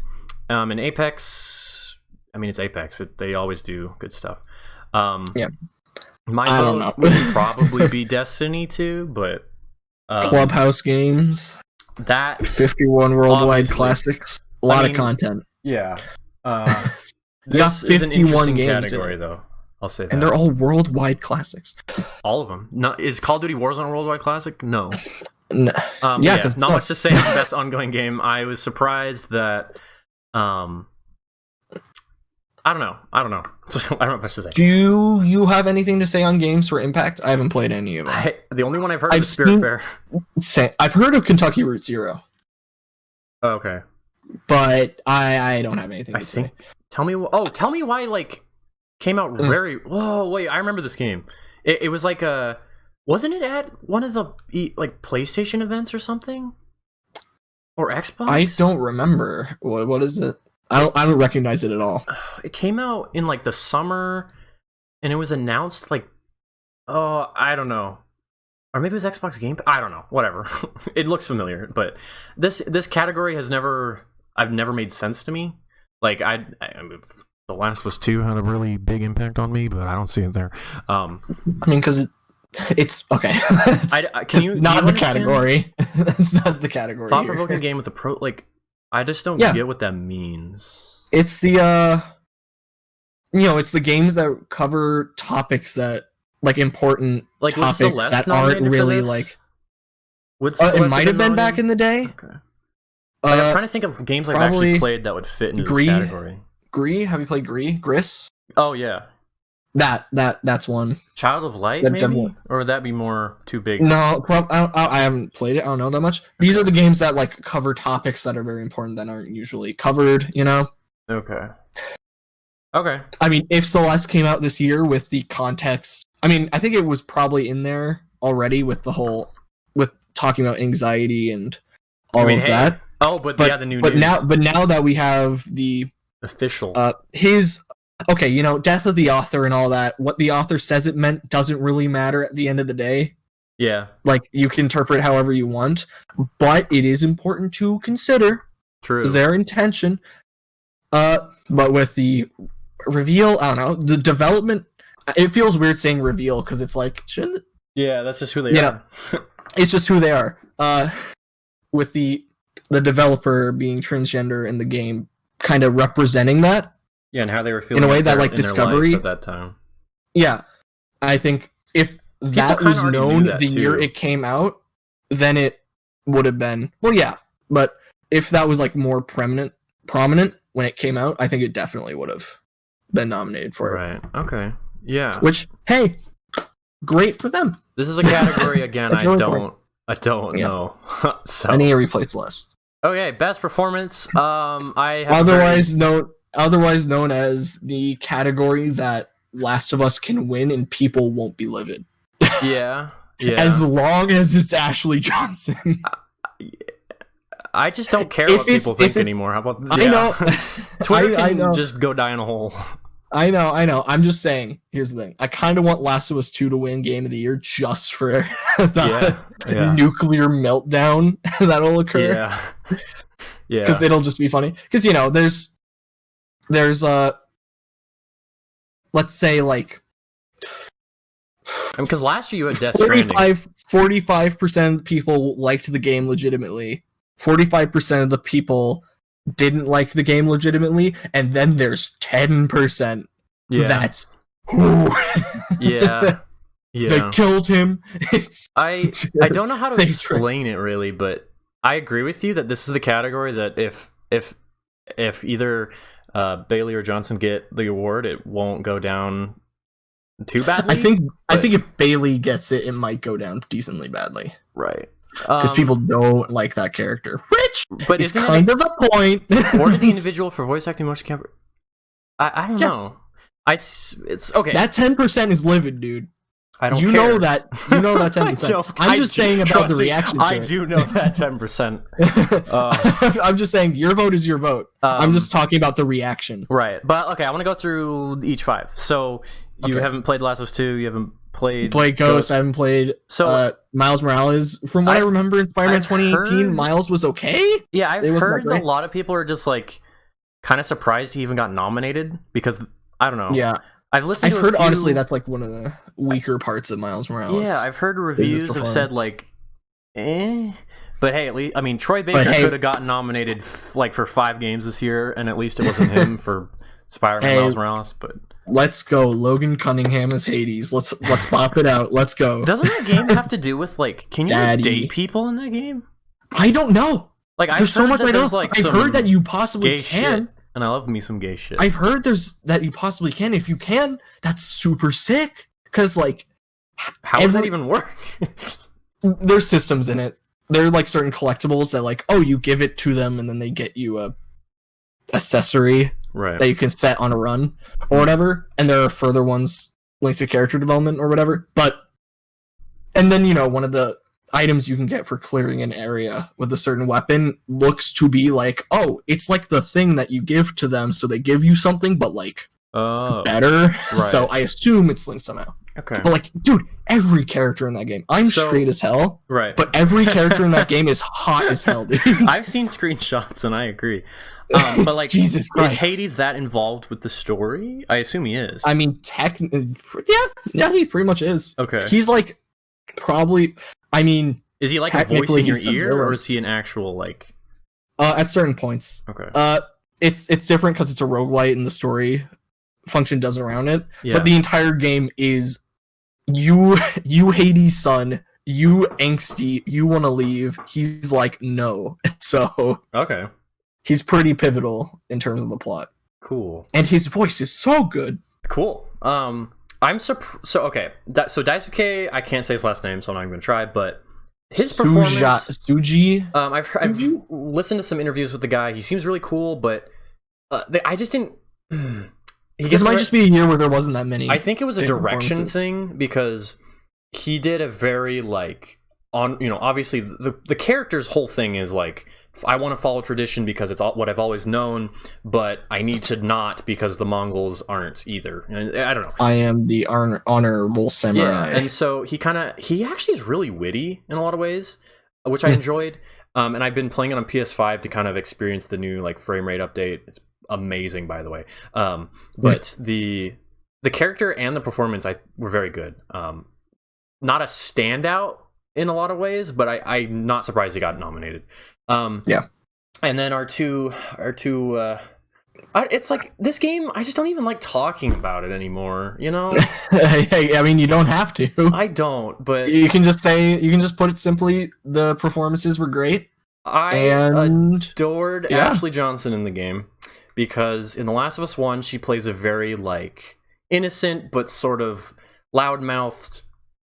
And Apex, I mean, it's Apex. They always do good stuff. Yeah. My vote would probably be Destiny 2, but... Clubhouse games. That 51 worldwide classics. A lot of content. Yeah. This is an interesting category, though. I'll say that. And they're all worldwide classics. All of them. Is Call of Duty Warzone a worldwide classic? No. No. Because not much to say on the best ongoing game. I was surprised that... I don't know. I don't have much to say. Do you have anything to say on games for Impact? I haven't played any of them. The only one I've heard is Spiritfarer. I've heard of Kentucky Route Zero. Oh, okay. But I don't have anything to say. Tell me why came out very... Whoa, wait, I remember this game. It was wasn't it at one of the PlayStation events or something? Or Xbox? I don't remember. What is it? I don't recognize it at all. It came out in the summer, and it was announced I don't know. Or maybe it was Xbox Game Pass? I don't know. Whatever. It looks familiar, but this category I've never made sense to me. The Last of Us 2 had a really big impact on me, but I don't see it there. I mean, because it's okay. Can you not the category? That's not the category. Thought-provoking game with a I just don't get what that means. It's the it's the games that cover topics that important topics that aren't really it might have been back in the day. Okay. I'm trying to think of games I've actually played that would fit into this category. Gree? Have you played Gree? Gris? Oh, yeah. That's one. Child of Light, maybe? Or would that be more too big? No, I haven't played it. I don't know that much. These are the games that like cover topics that are very important that aren't usually covered, you know? Okay. I mean, if Celeste came out this year with the context, I mean, I think it was probably in there already with talking about anxiety and all of that. Oh, but yeah, the new news. But now that we have the official okay, you know, death of the author and all that, what the author says it meant doesn't really matter at the end of the day. Yeah. Like, you can interpret however you want, but it is important to consider their intention. But with the reveal, I don't know, the development, it feels weird saying reveal, because it's like, shouldn't... Yeah, that's just who they are. It's just who they are. With the developer being transgender in the game, kind of representing that. Yeah, and how they were feeling in a way that like Discovery at that time. Yeah, I think if that was known the year it came out, then it would have been but if that was like more prominent when it came out, I think it definitely would have been nominated for it. Right. Okay. Yeah. Which, hey, great for them. This is a category again. I don't know. So I need to replace the list. Okay, best performance. I have otherwise known as the category that Last of Us can win and people won't be livid. Yeah. As long as it's Ashley Johnson. I just don't care what people think anymore. How about I know. Twitter can just go die in a hole. I know. I'm just saying, here's the thing. I kind of want Last of Us 2 to win Game of the Year just for the nuclear meltdown that'll occur. Yeah. Because it'll just be funny. Because, you know, there's let's say, like... Because last year you had Death Stranding. 45% of people liked the game legitimately. 45% of the people didn't like the game legitimately, and then there's 10% that's they killed him. I don't know how to explain it really, but I agree with you that this is the category that if either Bailey or Johnson get the award, it won't go down too badly. I think if Bailey gets it, it might go down decently badly. Right. Because people don't like that character, which is kind of the point. Or the individual for voice acting motion capture. I don't know. It's okay. That 10% is livid, dude. I don't. You know that 10%. I'm just saying about the reaction. I do know that 10%. I'm just saying your vote is your vote. I'm just talking about the reaction. Right, but okay, I want to go through each 5. So you haven't played Last of Us 2. You haven't played Ghost. I haven't played Miles Morales. From what I remember in Spider-Man 2018, Miles was okay. Yeah, I've heard a lot of people are just like kind of surprised he even got nominated because I don't know. Yeah, I've heard honestly that's like one of the weaker parts of Miles Morales. Yeah, I've heard reviews have said like, but hey, at least I mean Troy Baker could have gotten nominated like for 5 games this year, and at least it wasn't him for Spider-Man Miles Morales. But let's go, Logan Cunningham as Hades. Let's pop it out. Let's go. Doesn't that game have to do with like, can you date people in that game? I don't know. Like there's so much I don't. Like, I've heard that you possibly can. Shit, and I love me some gay shit. I've heard that you possibly can. If you can, that's super sick. Because like, how does that even work? There's systems in it. There are like certain collectibles that like, you give it to them and then they get you a accessory that you can set on a run or whatever. And there are further ones linked to character development or whatever. And then, you know, one of the items you can get for clearing an area with a certain weapon looks to be like, it's like the thing that you give to them, so they give you something, but like better. Right. So I assume it's linked somehow. Okay. But like, dude, every character in that game, I'm straight as hell. Right. But every character in that game is hot as hell, dude. I've seen screenshots and I agree. But like, Jesus Christ. Is Hades that involved with the story? I assume he is. I mean, yeah, he pretty much is. Okay. He's like, probably, I mean, is he like a voice in your ear, or is he an actual like? At certain points. Okay. It's different because it's a roguelite and the story function does around it. Yeah. But the entire game is you Hades' son, you angsty, you want to leave. He's like, no. So okay. He's pretty pivotal in terms of the plot. Cool. And his voice is so good. Cool. So okay, so Daisuke, I can't say his last name, so I'm not even gonna try. But his performance, Suji. I've listened to some interviews with the guy. He seems really cool, but I just didn't. This might just be a year where there wasn't that many. I think it was a direction thing because he did a very obviously the character's whole thing is like, I want to follow tradition because it's what I've always known, but I need to not because the Mongols aren't either. And I don't know. I am the honorable samurai. Yeah, and so he actually is really witty in a lot of ways, which I enjoyed. And I've been playing it on PS5 to kind of experience the new frame rate update. It's amazing, by the way. But the character and the performance were very good. Not a standout in a lot of ways, but I'm not surprised he got nominated. Yeah. And then our two it's like this game, I just don't even like talking about it anymore, you know? I mean, you don't have to. I don't, but you can just put it simply, the performances were great. I adored Ashley Johnson in the game because in The Last of Us 1, she plays a very innocent but sort of loudmouthed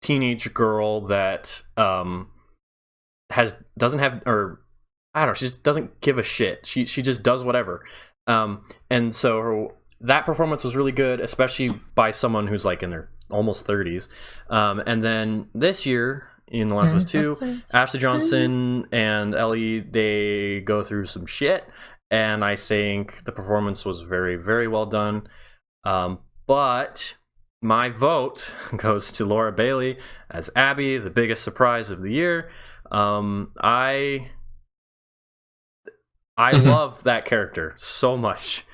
teenage girl that doesn't have, or I don't know, she just doesn't give a shit. She just does whatever. And so that performance was really good, especially by someone who's in their almost 30s. And then this year in The Last of Us 2, Ashley Johnson and Ellie, they go through some shit, and I think the performance was very, very well done. But my vote goes to Laura Bailey as Abby, the biggest surprise of the year. I love that character so much.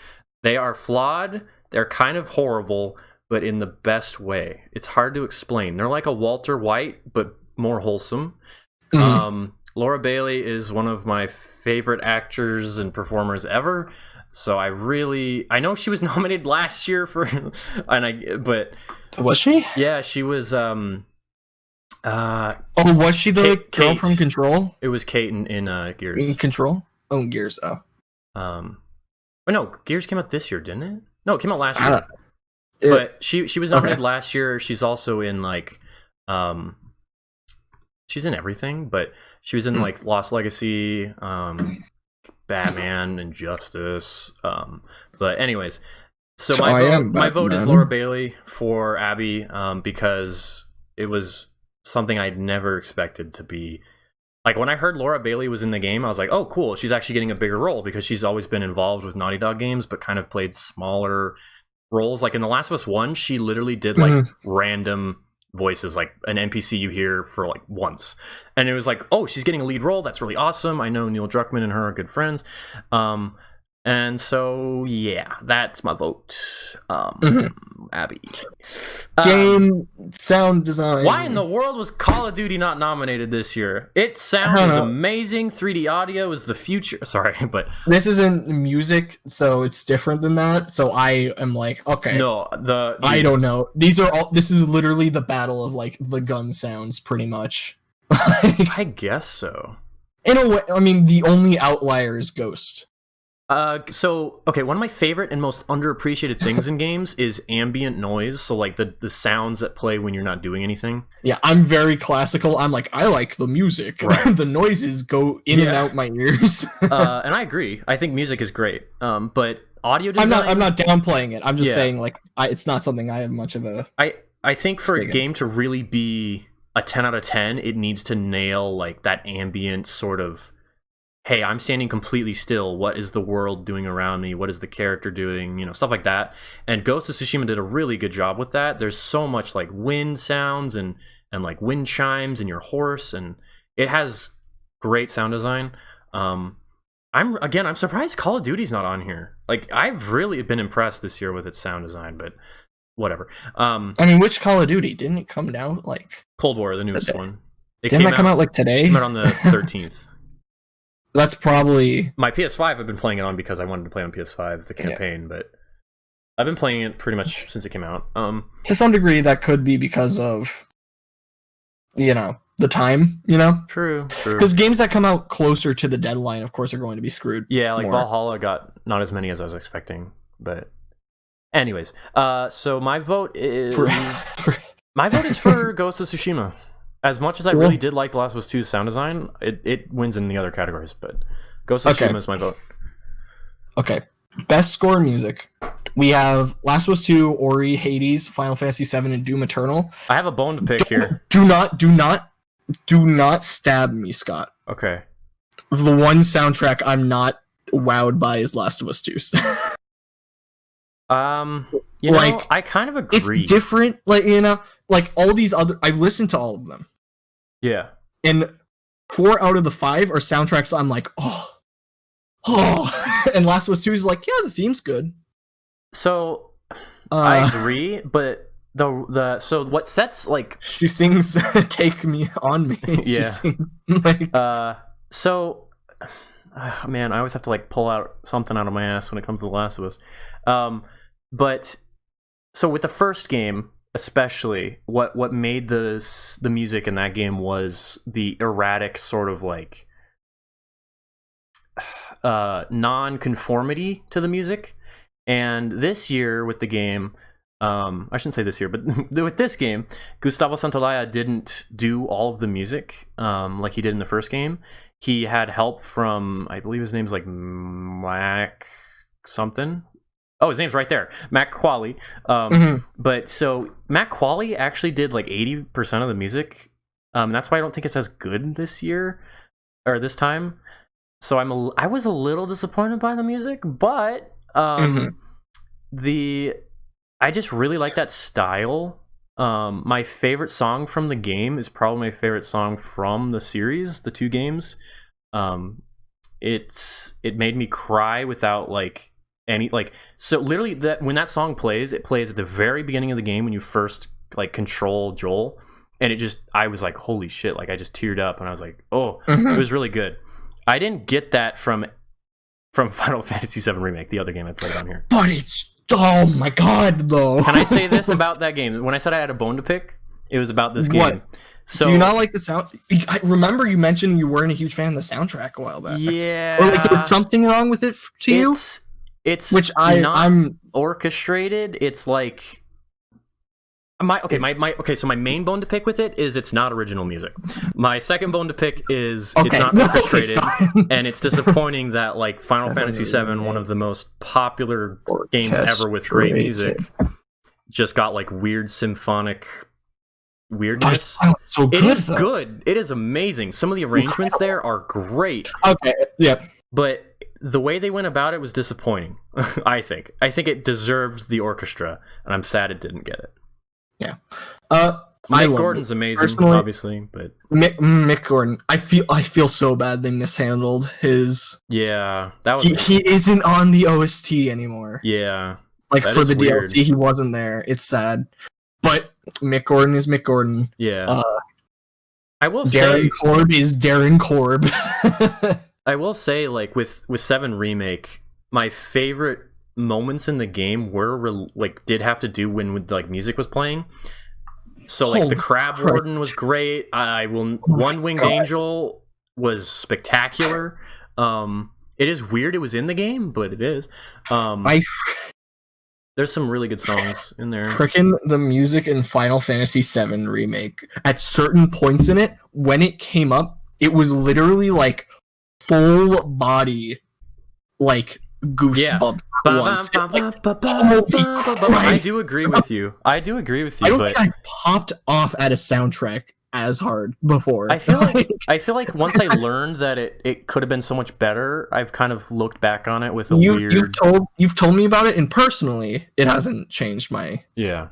They are flawed, they're kind of horrible, but in the best way. It's hard to explain. They're like a Walter White, but more wholesome. Laura Bailey is one of my favorite actors and performers ever. So I know she was nominated last year but was she? Yeah, she was. Was she the girl from Control? It was Kate in Gears. In Control? Oh, Gears. Oh. No, Gears came out this year, didn't it? No, it came out last year. But she was nominated last year. She's also in she's in everything, but she was in Lost Legacy, Batman, Injustice. But anyways, so my vote is Laura Bailey for Abby, because it was something I'd never expected to be. When I heard Laura Bailey was in the game, I was like, oh, cool, she's actually getting a bigger role, because she's always been involved with Naughty Dog games, but kind of played smaller roles. In The Last of Us 1, she literally did random voices, an NPC you hear for once, and it was oh, she's getting a lead role. That's really awesome. I know Neil Druckmann and her are good friends, and so yeah, that's my vote. Abby. Game sound design. Why in the world was Call of Duty not nominated this year? It sounds amazing. 3D audio is the future. Sorry, but this isn't music, so it's different than that. So I am okay. No, I don't know. This is literally the battle of the gun sounds, pretty much. I guess so. In a way, I mean, the only outlier is Ghost. So okay, one of my favorite and most underappreciated things in games is ambient noise. So the sounds that play when you're not doing anything. Yeah, I'm very classical. I'm I like the music. Right. The noises go in and out my ears. And I agree. I think music is great. But audio design. I'm not downplaying it. I'm just saying it's not something I have much of a. I think for a game to really be a 10 out of 10, it needs to nail that ambient sort of, hey, I'm standing completely still. What is the world doing around me? What is the character doing? Stuff like that. And Ghost of Tsushima did a really good job with that. There's so much wind sounds and wind chimes and your horse, and it has great sound design. I'm surprised Call of Duty's not on here. I've really been impressed this year with its sound design, but whatever. I mean, which Call of Duty? Didn't it come out Cold War, the newest one? Didn't that come out today? It came out on the 13th. That's probably my PS5. I've been playing it on because I wanted to play on PS5 the campaign, but I've been playing it pretty much since it came out. To some degree, that could be because of the time. True. Because games that come out closer to the deadline, of course, are going to be screwed. Yeah, Valhalla got not as many as I was expecting, but Anyways, so my vote is for Ghost of Tsushima. As much as I really did like The Last of Us 2's sound design, it wins in the other categories, but Ghost of Tsushima is my vote. Okay. Best score music. We have Last of Us 2, Ori, Hades, Final Fantasy 7, and Doom Eternal. I have a bone to pick here. Do not stab me, Scott. Okay. The one soundtrack I'm not wowed by is Last of Us 2. You know, I kind of agree. It's different, like all these other. I've listened to all of them. Yeah. And 4 out of the 5 are soundtracks I'm like, oh. And Last of Us 2 is like, yeah, the theme's good. So I agree, but so what sets like she sings "Take Me On Me." Yeah. Sings, so man, I always have to like pull out something out of my ass when it comes to The Last of Us. But so with the first game, especially, what made the music in that game was the erratic sort of like non-conformity to the music. And this year with the game, I shouldn't say this year, but with this game, Gustavo Santaolalla didn't do all of the music like he did in the first game. He had help from, I believe his name's like Mac something. Oh, his name's right there, Mac Qualley. But so Mac Qualley actually did like 80% of the music. That's why I don't think it's as good this year or this time. So I was a little disappointed by the music, but I just really like that style. My favorite song from the game is probably my favorite song from the series, the 2 games. It made me cry without like any like, so literally that when that song plays, it plays at the very beginning of the game when you first like control Joel, and I was like, holy shit, like I just teared up and I was like, oh, it was really good. I didn't get that from Final Fantasy 7 Remake, the other game I played on here. But it's, oh my god, though. Can I say this about that game? When I said I had a bone to pick, it was about this game. What? So, do you not like the sound? I remember you mentioned you weren't a huge fan of the soundtrack a while back. Yeah. Or like there was something wrong with it to you? It's which I'm orchestrated. It's like so my main bone to pick with it is it's not original music. My second bone to pick is it's not orchestrated, and it's disappointing that like Final Fantasy VII, one of the most popular games ever with great music, just got like weird symphonic weirdness. So good, it is good. It is amazing. Some of the arrangements there are great. Okay, yeah. But the way they went about it was disappointing, I think. I think it deserved the orchestra, and I'm sad it didn't get it. Yeah. Mick Gordon's amazing, obviously, but Mick Gordon, I feel so bad they mishandled his. Yeah, that was he isn't on the OST anymore. Yeah, like for the weird. DLC, he wasn't there. It's sad, but Mick Gordon is Mick Gordon. Yeah, I will Darren Korb is Darren Korb. I will say, like with 7 Remake, my favorite moments in the game were did have to do when like music was playing. So like the Crab Warden was great. One Winged Angel was spectacular. It is weird it was in the game, but it is. There's some really good songs in there. Frickin' the music in Final Fantasy VII Remake, at certain points in it, when it came up, it was literally like full body like goosebumps. I do agree with you. I don't think I popped off at a soundtrack as hard before. I feel like once I learned that it could have been so much better, I've kind of looked back on it with weird. You've told me about it, and personally, it hasn't changed my. Yeah.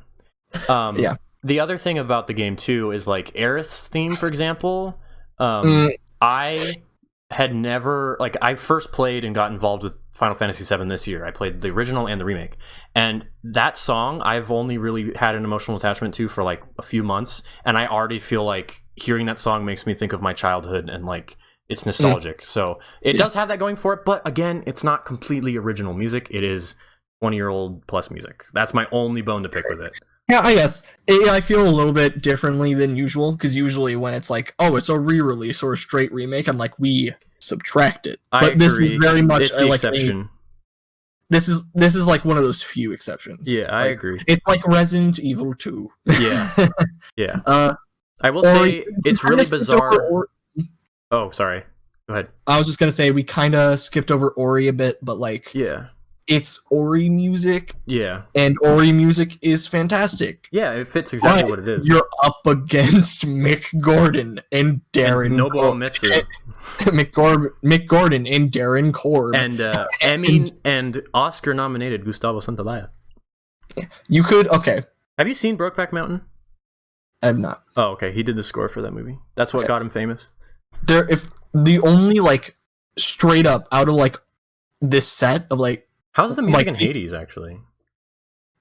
Yeah. The other thing about the game too is like Aerith's theme, for example. I had never I first played and got involved with Final Fantasy VII this year. I played the original and the remake, and that song I've only really had an emotional attachment to for like a few months, and I already feel like hearing that song makes me think of my childhood and like it's nostalgic. So it does have that going for it, but again, it's not completely original music. It is 20-year-old plus music. That's my only bone to pick with it. Yeah, I guess. I feel a little bit differently than usual, because usually when it's like, oh, it's a re-release or a straight remake, I'm like, we subtract it. But this is very much it's the exception. this is like one of those few exceptions. Yeah, I agree. It's like Resident Evil 2. Yeah. Yeah. I will say it's really bizarre. Oh, sorry. Go ahead. I was just gonna say we kind of skipped over Ori a bit, but like, yeah, it's Ori music. Yeah, and Ori music is fantastic. Yeah, it fits exactly what it is. You're up against Mick Gordon and Darren Nobuo Uematsu. Mick Gordon and Darren Korb and Emmy and Oscar nominated Gustavo Santaolalla. You could Have you seen Brokeback Mountain? I have not. Oh, okay. He did the score for that movie. That's what got him famous. If the only like straight up out of like this set of like, how's the music in Hades actually?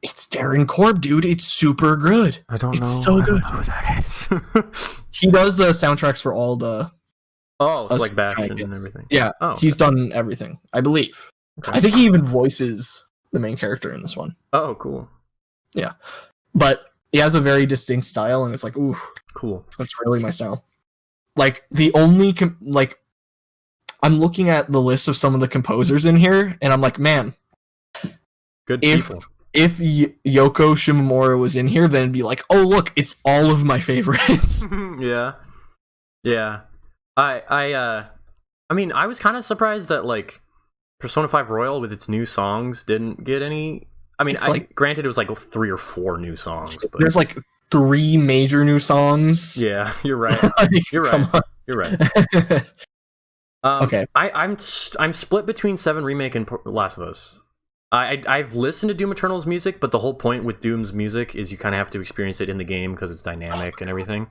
It's Darren Korb, dude. It's super good. It's so good. I don't know who that is. He does the soundtracks for all the. Oh, so like Bastion and everything. Yeah, he's done everything, I believe. Okay. I think he even voices the main character in this one. Oh, cool. Yeah, but he has a very distinct style, and it's like, ooh, cool. That's really my style. Like the only I'm looking at the list of some of the composers in here, and I'm like, man, good people. If Yoko Shimomura was in here, then it'd be like, oh look, it's all of my favorites. Yeah. I mean, I was kind of surprised that like Persona 5 Royal with its new songs didn't get any. I mean, granted, it was like 3 or 4 new songs. But... There's like 3 major new songs. Yeah, you're right. You're right. You're right. Okay. I'm split between 7 Remake and Last of Us. I've listened to Doom Eternal's music, but the whole point with Doom's music is you kind of have to experience it in the game because it's dynamic and everything.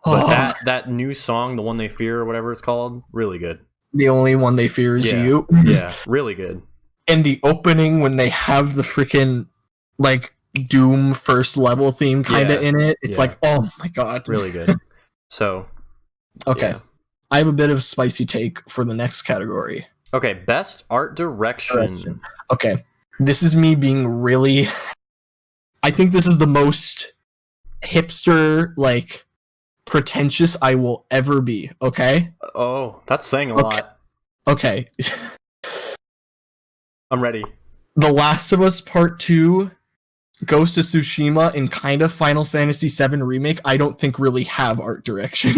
But that new song, The One They Fear or whatever it's called, really good. The Only One They Fear Is You. Yeah, really good. And the opening when they have the freaking like Doom first level theme kind of in it, it's like, oh my god, really good. So, okay, I have a bit of a spicy take for the next category. Okay, best art direction. Okay, this is me being really. I think this is the most hipster, like pretentious I will ever be. Okay. Oh, that's saying a lot. Okay. I'm ready. The Last of Us Part 2, Ghost of Tsushima, and kind of Final Fantasy VII Remake, I don't think really have art direction.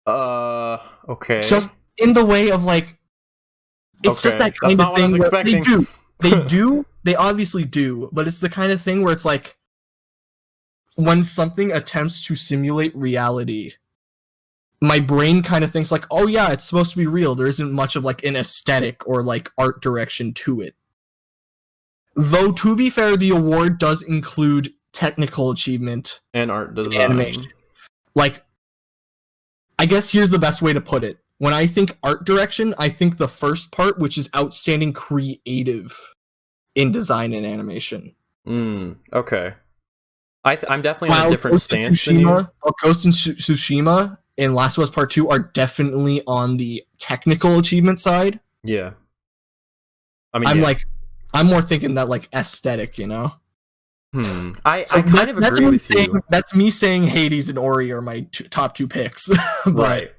Okay. Just in the way of like, it's just that kind of thing where they obviously do, but it's the kind of thing where it's like, when something attempts to simulate reality, my brain kind of thinks like, oh yeah, it's supposed to be real. There isn't much of like an aesthetic or like art direction to it. Though to be fair, the award does include technical achievement and art design. Animation. Like, I guess here's the best way to put it. When I think art direction, I think the first part, which is outstanding creative in design and animation. Okay. I'm definitely on a different stance than you. Ghost of Tsushima and Last of Us Part 2 are definitely on the technical achievement side. Yeah. I mean, I'm more thinking that like aesthetic, you know? I kind of agree with you. That's me saying Hades and Ori are my top 2 picks. Right.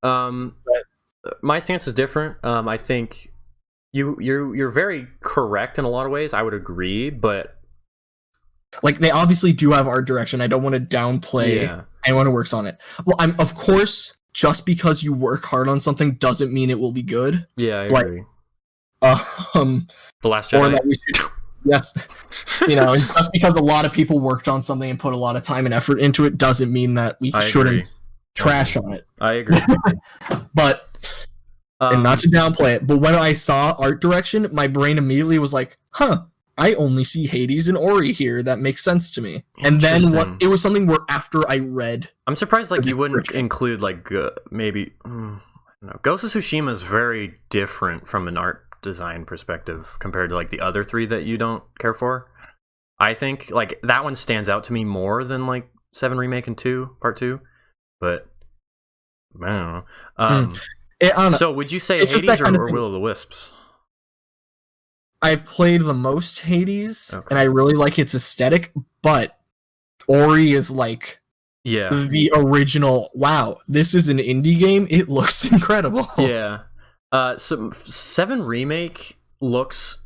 My stance is different. I think you're very correct in a lot of ways. I would agree, but like they obviously do have art direction. I don't want to downplay anyone who works on it. Well, I'm of course, just because you work hard on something doesn't mean it will be good. Yeah, I agree. The Last Jedi. Yes. You know, just because a lot of people worked on something and put a lot of time and effort into it doesn't mean that we shouldn't trash on it. I agree. But and not to downplay it, but when I saw art direction, my brain immediately was like, huh, I only see Hades and Ori here. That makes sense to me. And then it was something where after I read, I'm surprised like you wouldn't include like maybe I don't know. Ghost of Tsushima is very different from an art design perspective compared to like the other 3 that you don't care for. I think like that one stands out to me more than like 7 Remake and Part 2. But I don't know. So would you say Hades or Will of the Wisps? I've played the most Hades, and I really like its aesthetic, but Ori is like the original, wow, this is an indie game, it looks incredible. Yeah. So 7 Remake looks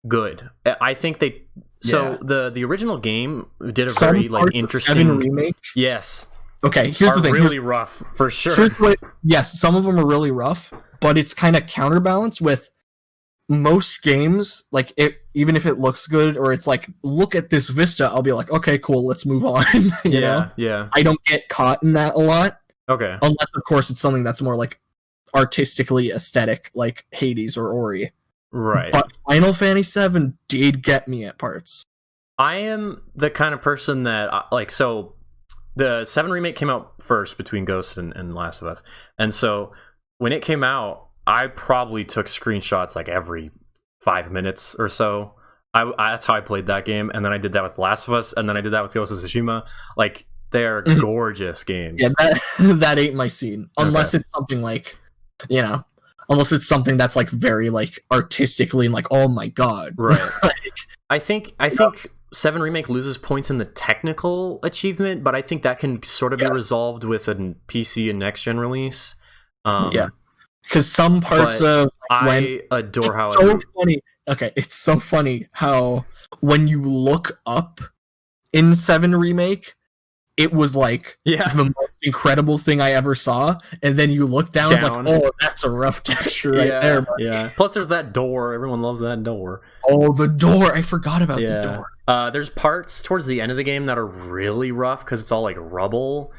good. I think they... So the original game did a very like interesting... 7 Remake? Yes. Okay, here's the thing. Really rough, for sure. Yes, some of them are really rough, but it's kind of counterbalanced with most games. Like, even if it looks good, or it's like, look at this vista, I'll be like, okay, cool, let's move on. you know? Yeah. I don't get caught in that a lot. Okay. Unless, of course, it's something that's more like artistically aesthetic, like Hades or Ori. Right. But Final Fantasy VII did get me at parts. I am the kind of person that, like, so the 7 Remake came out first between Ghost and Last of Us. And so when it came out, I probably took screenshots like every 5 minutes or so. That's how I played that game. And then I did that with Last of Us. And then I did that with Ghost of Tsushima. Like, they're gorgeous games. Yeah, that ain't my scene. Unless it's something like, you know, unless it's something that's like very like artistically and like, oh my god. Right. I think 7 Remake loses points in the technical achievement, but I think that can sort of be resolved with a PC and next gen release. Because some parts of I adore how it's so funny. Okay, it's so funny how when you look up in 7 Remake, it was like the most incredible thing I ever saw, and then you look down, it's like, oh, that's a rough texture right there. Buddy. Yeah. Plus, there's that door. Everyone loves that door. Oh, the door! I forgot about the door. There's parts towards the end of the game that are really rough because it's all like rubble,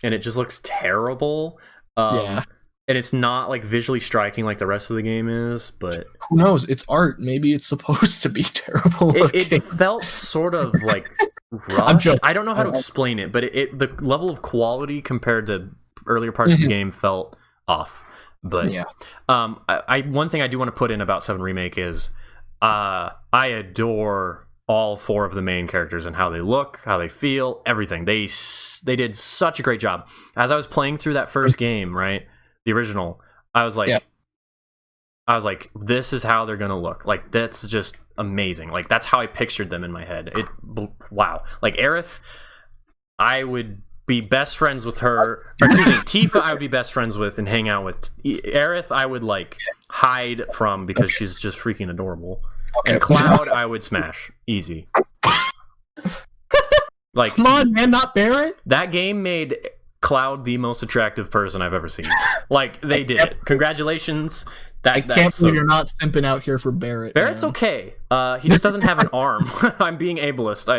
and it just looks terrible. And it's not like visually striking like the rest of the game is, but who knows? It's art. Maybe it's supposed to be terrible. It felt sort of like rough. I don't know how to explain it, but the level of quality compared to earlier parts of the game felt off. But one thing I do want to put in about 7 Remake is I adore all 4 of the main characters and how they look, how they feel, everything. They did such a great job. As I was playing through that first game, right? The original, I was like, this is how they're gonna look. Like, that's just amazing. Like, that's how I pictured them in my head. Wow. Like, Aerith, I would be best friends with her. Or, excuse me, Tifa, I would be best friends with and hang out with. Aerith, I would like hide from because she's just freaking adorable. And Cloud, I would smash easy. Like, come on, man, not Barrett. That game made Cloud the most attractive person I've ever seen. Like, they did it. Congratulations. I can't believe you're not simping out here for Barrett. Barrett's okay. He just doesn't have an arm. I'm being ableist. I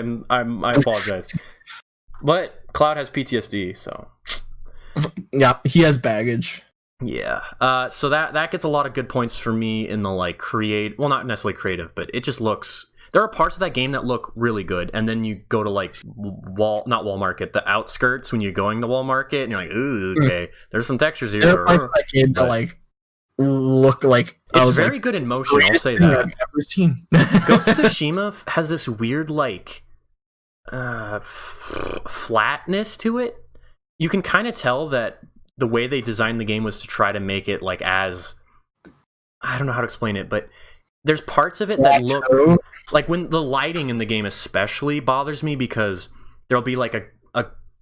apologize. But Cloud has PTSD, so yeah, he has baggage. Yeah. So that gets a lot of good points for me in the like well, not necessarily creative, but it just looks. There are parts of that game that look really good, and then you go to like not Wall Market, the outskirts when you're going to Wall Market, and you're like, ooh, okay, there's some textures here. There are parts of that game that like look like it's very good in motion. I'll say that. I've ever seen. Ghost of Tsushima has this weird like flatness to it. You can kind of tell that the way they designed the game was to try to make it like as I don't know how to explain it, but there's parts of it that look like when the lighting in the game especially bothers me because there'll be like a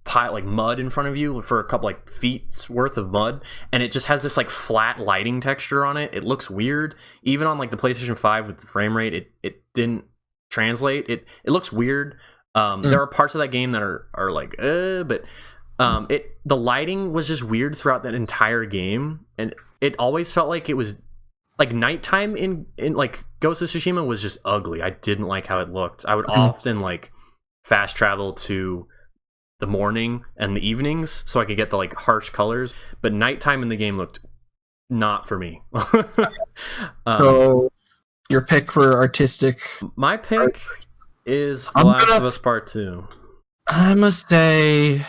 pile like mud in front of you for a couple like feet's worth of mud, and it just has this like flat lighting texture on it. It looks weird. Even on like the PlayStation 5 with the frame rate, it didn't translate. It looks weird. There are parts of that game that are like but the lighting was just weird throughout that entire game, and it always felt like it was like nighttime in like Ghost of Tsushima was just ugly. I didn't like how it looked. I would often like fast travel to the morning and the evenings so I could get the like harsh colors, but nighttime in the game looked not for me. So your pick for artistic? My pick is The Last of Us Part 2. I must say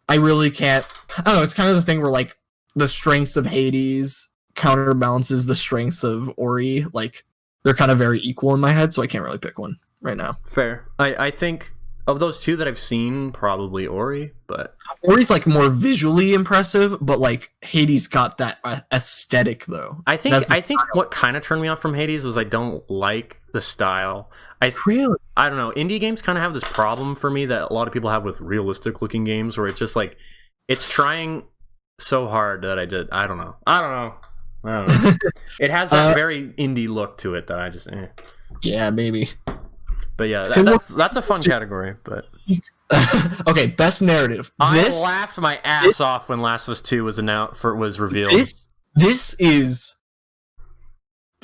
I really can't. I don't know, it's kind of the thing where like the strengths of Hades counterbalances the strengths of Ori. Like, they're kind of very equal in my head, so I can't really pick one right now. Fair. I think of those two that I've seen, probably Ori, but Ori's like more visually impressive, but like Hades got that aesthetic though. I think what kind of turned me off from Hades was I don't like the style. I don't know. Indie games kind of have this problem for me that a lot of people have with realistic looking games, where it's just like it's trying so hard that I don't know. It has that very indie look to it that I just Yeah, maybe. But yeah, that's a fun category. But okay, best narrative. I laughed my ass off when Last of Us 2 was revealed. This is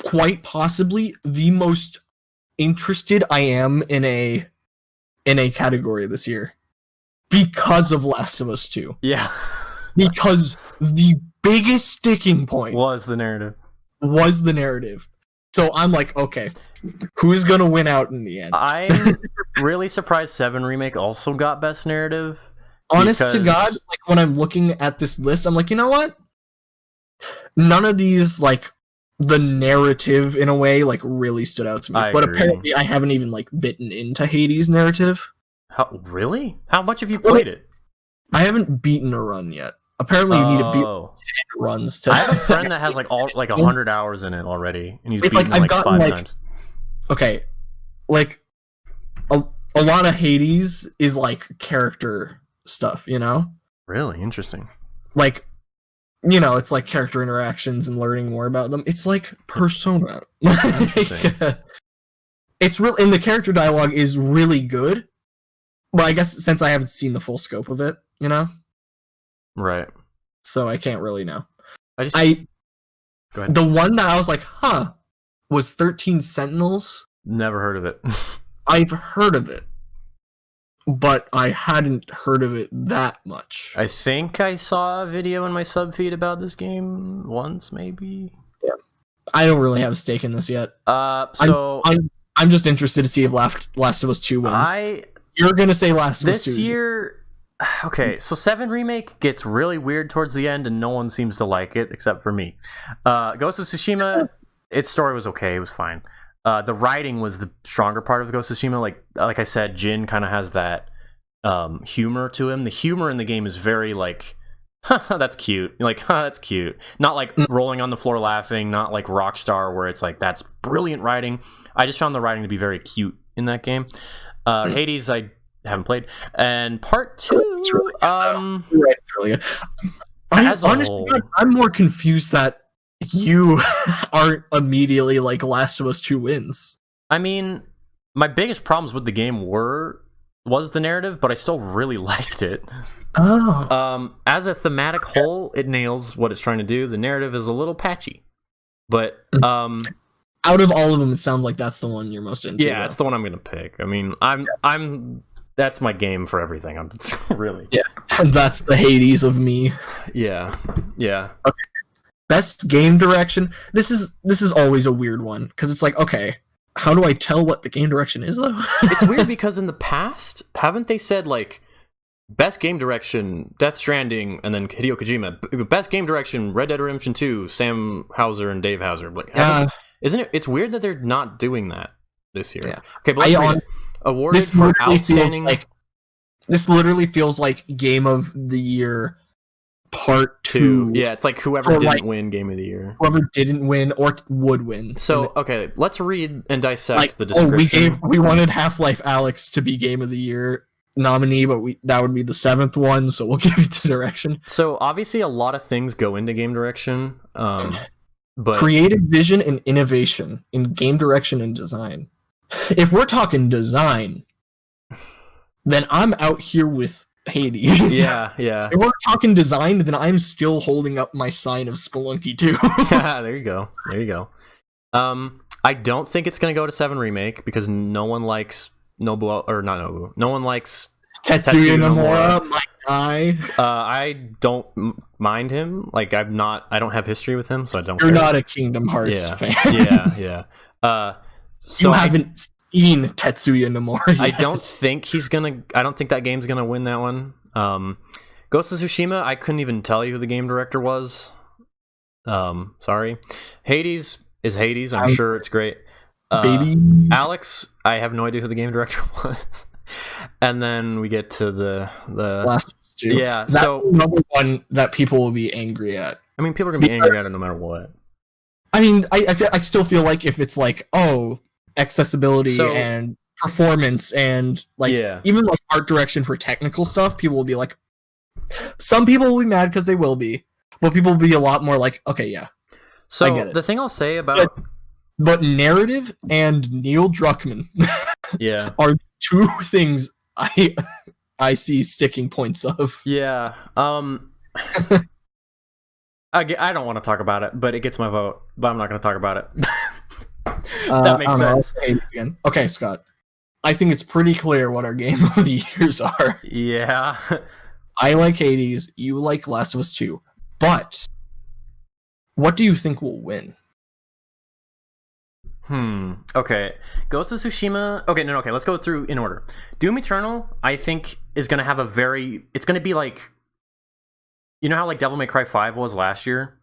quite possibly the most interested I am in a category this year because of Last of Us 2. Yeah. Because the biggest sticking point was the narrative. So I'm like, okay, who's gonna win out in the end? I'm really surprised 7 Remake also got best narrative. Honest to God, like when I'm looking at this list, I'm like, you know what? None of these, like, the narrative in a way, like, really stood out to me. But apparently I haven't even, like, bitten into Hades' narrative. Really? How much have you played it? I haven't beaten a run yet. Apparently you need to beat 10 runs to... I have a friend that has like 100 hours in it already, and he's beaten like 5 times. Okay, like a lot of Hades is like character stuff, you know? Really interesting. Like, you know, it's like character interactions and learning more about them. It's like Persona. It's real, and the character dialogue is really good. But I guess since I haven't seen the full scope of it, you know? Right. So I can't really know. Go ahead. The one that I was like, was 13 Sentinels. Never heard of it. I've heard of it, but I hadn't heard of it that much. I think I saw a video in my sub feed about this game once, maybe. Yeah. I don't really have a stake in this yet. So I'm just interested to see if Last of Us 2 wins. You're gonna say Last of Us 2 this year. Okay, so 7 Remake gets really weird towards the end, and no one seems to like it except for me. Ghost of Tsushima, its story was okay, it was fine. The writing was the stronger part of Ghost of Tsushima. Like I said, Jin kind of has that humor to him. The humor in the game is very like, that's cute. You're like, that's cute. Not like rolling on the floor laughing, not like Rockstar where it's like, that's brilliant writing. I just found the writing to be very cute in that game. Hades, I haven't played, and part 2 I'm more confused that you aren't immediately like Last of Us 2 wins. I mean, my biggest problems with the game was the narrative, but I still really liked it. As a thematic whole, it nails what it's trying to do. The narrative is a little patchy, but out of all of them, it sounds like that's the one you're most into. Yeah, it's the one I'm gonna pick. I mean, I'm that's my game for everything. I'm really and that's the Hades of me. Yeah. Okay. Best game direction. This is always a weird one because it's like, okay, how do I tell what the game direction is though? It's weird because in the past, haven't they said like best game direction, Death Stranding, and then Hideo Kojima, best game direction, Red Dead Redemption 2, Sam Hauser and Dave Hauser. Like, isn't it? It's weird that they're not doing that this year. Yeah. Okay, but let's awarded for outstanding. This literally feels like Game of the Year Part 2. Yeah, it's like whoever didn't win Game of the Year. Whoever didn't win or would win. So, okay, let's read and dissect the description. We wanted Half-Life Alyx to be Game of the Year nominee, but that would be the 7th one, so we'll give it to direction. So, obviously, a lot of things go into game direction. But creative vision and innovation in game direction and design. If we're talking design, then I'm out here with Hades. Yeah. If we're talking design, then I'm still holding up my sign of Spelunky 2. Yeah, there you go. I don't think it's going to go to 7 Remake because no one likes no one likes Tetsuya Nomura, my guy. I don't mind him. Like I don't have history with him, so I don't. You're not a Kingdom Hearts fan. Yeah. So you haven't seen Tetsuya Nomura yet. I don't think that game's gonna win that one. Ghost of Tsushima, I couldn't even tell you who the game director was. Sorry. Hades is Hades. I'm sure it's great. Baby Alex, I have no idea who the game director was. And then we get to the Last of Us 2. Yeah, that's another one that people will be angry at. I mean, people are gonna be angry at it no matter what. I mean, I still feel like if it's like, accessibility and performance and even like art direction for technical stuff, people will be like, some people will be mad because they will be, but people will be a lot more like, okay, yeah. So the thing I'll say about but narrative and Neil Druckmann are two things I see sticking points of. Yeah. I don't want to talk about it, but it gets my vote. But I'm not going to talk about it. That makes sense. Okay, Scott. I think it's pretty clear what our game of the years are. Yeah. I like Hades. You like Last of Us 2. But what do you think will win? Okay. Ghost of Tsushima. Okay, okay. Let's go through in order. Doom Eternal, I think, is going to have it's going to be like, you know how like Devil May Cry 5 was last year?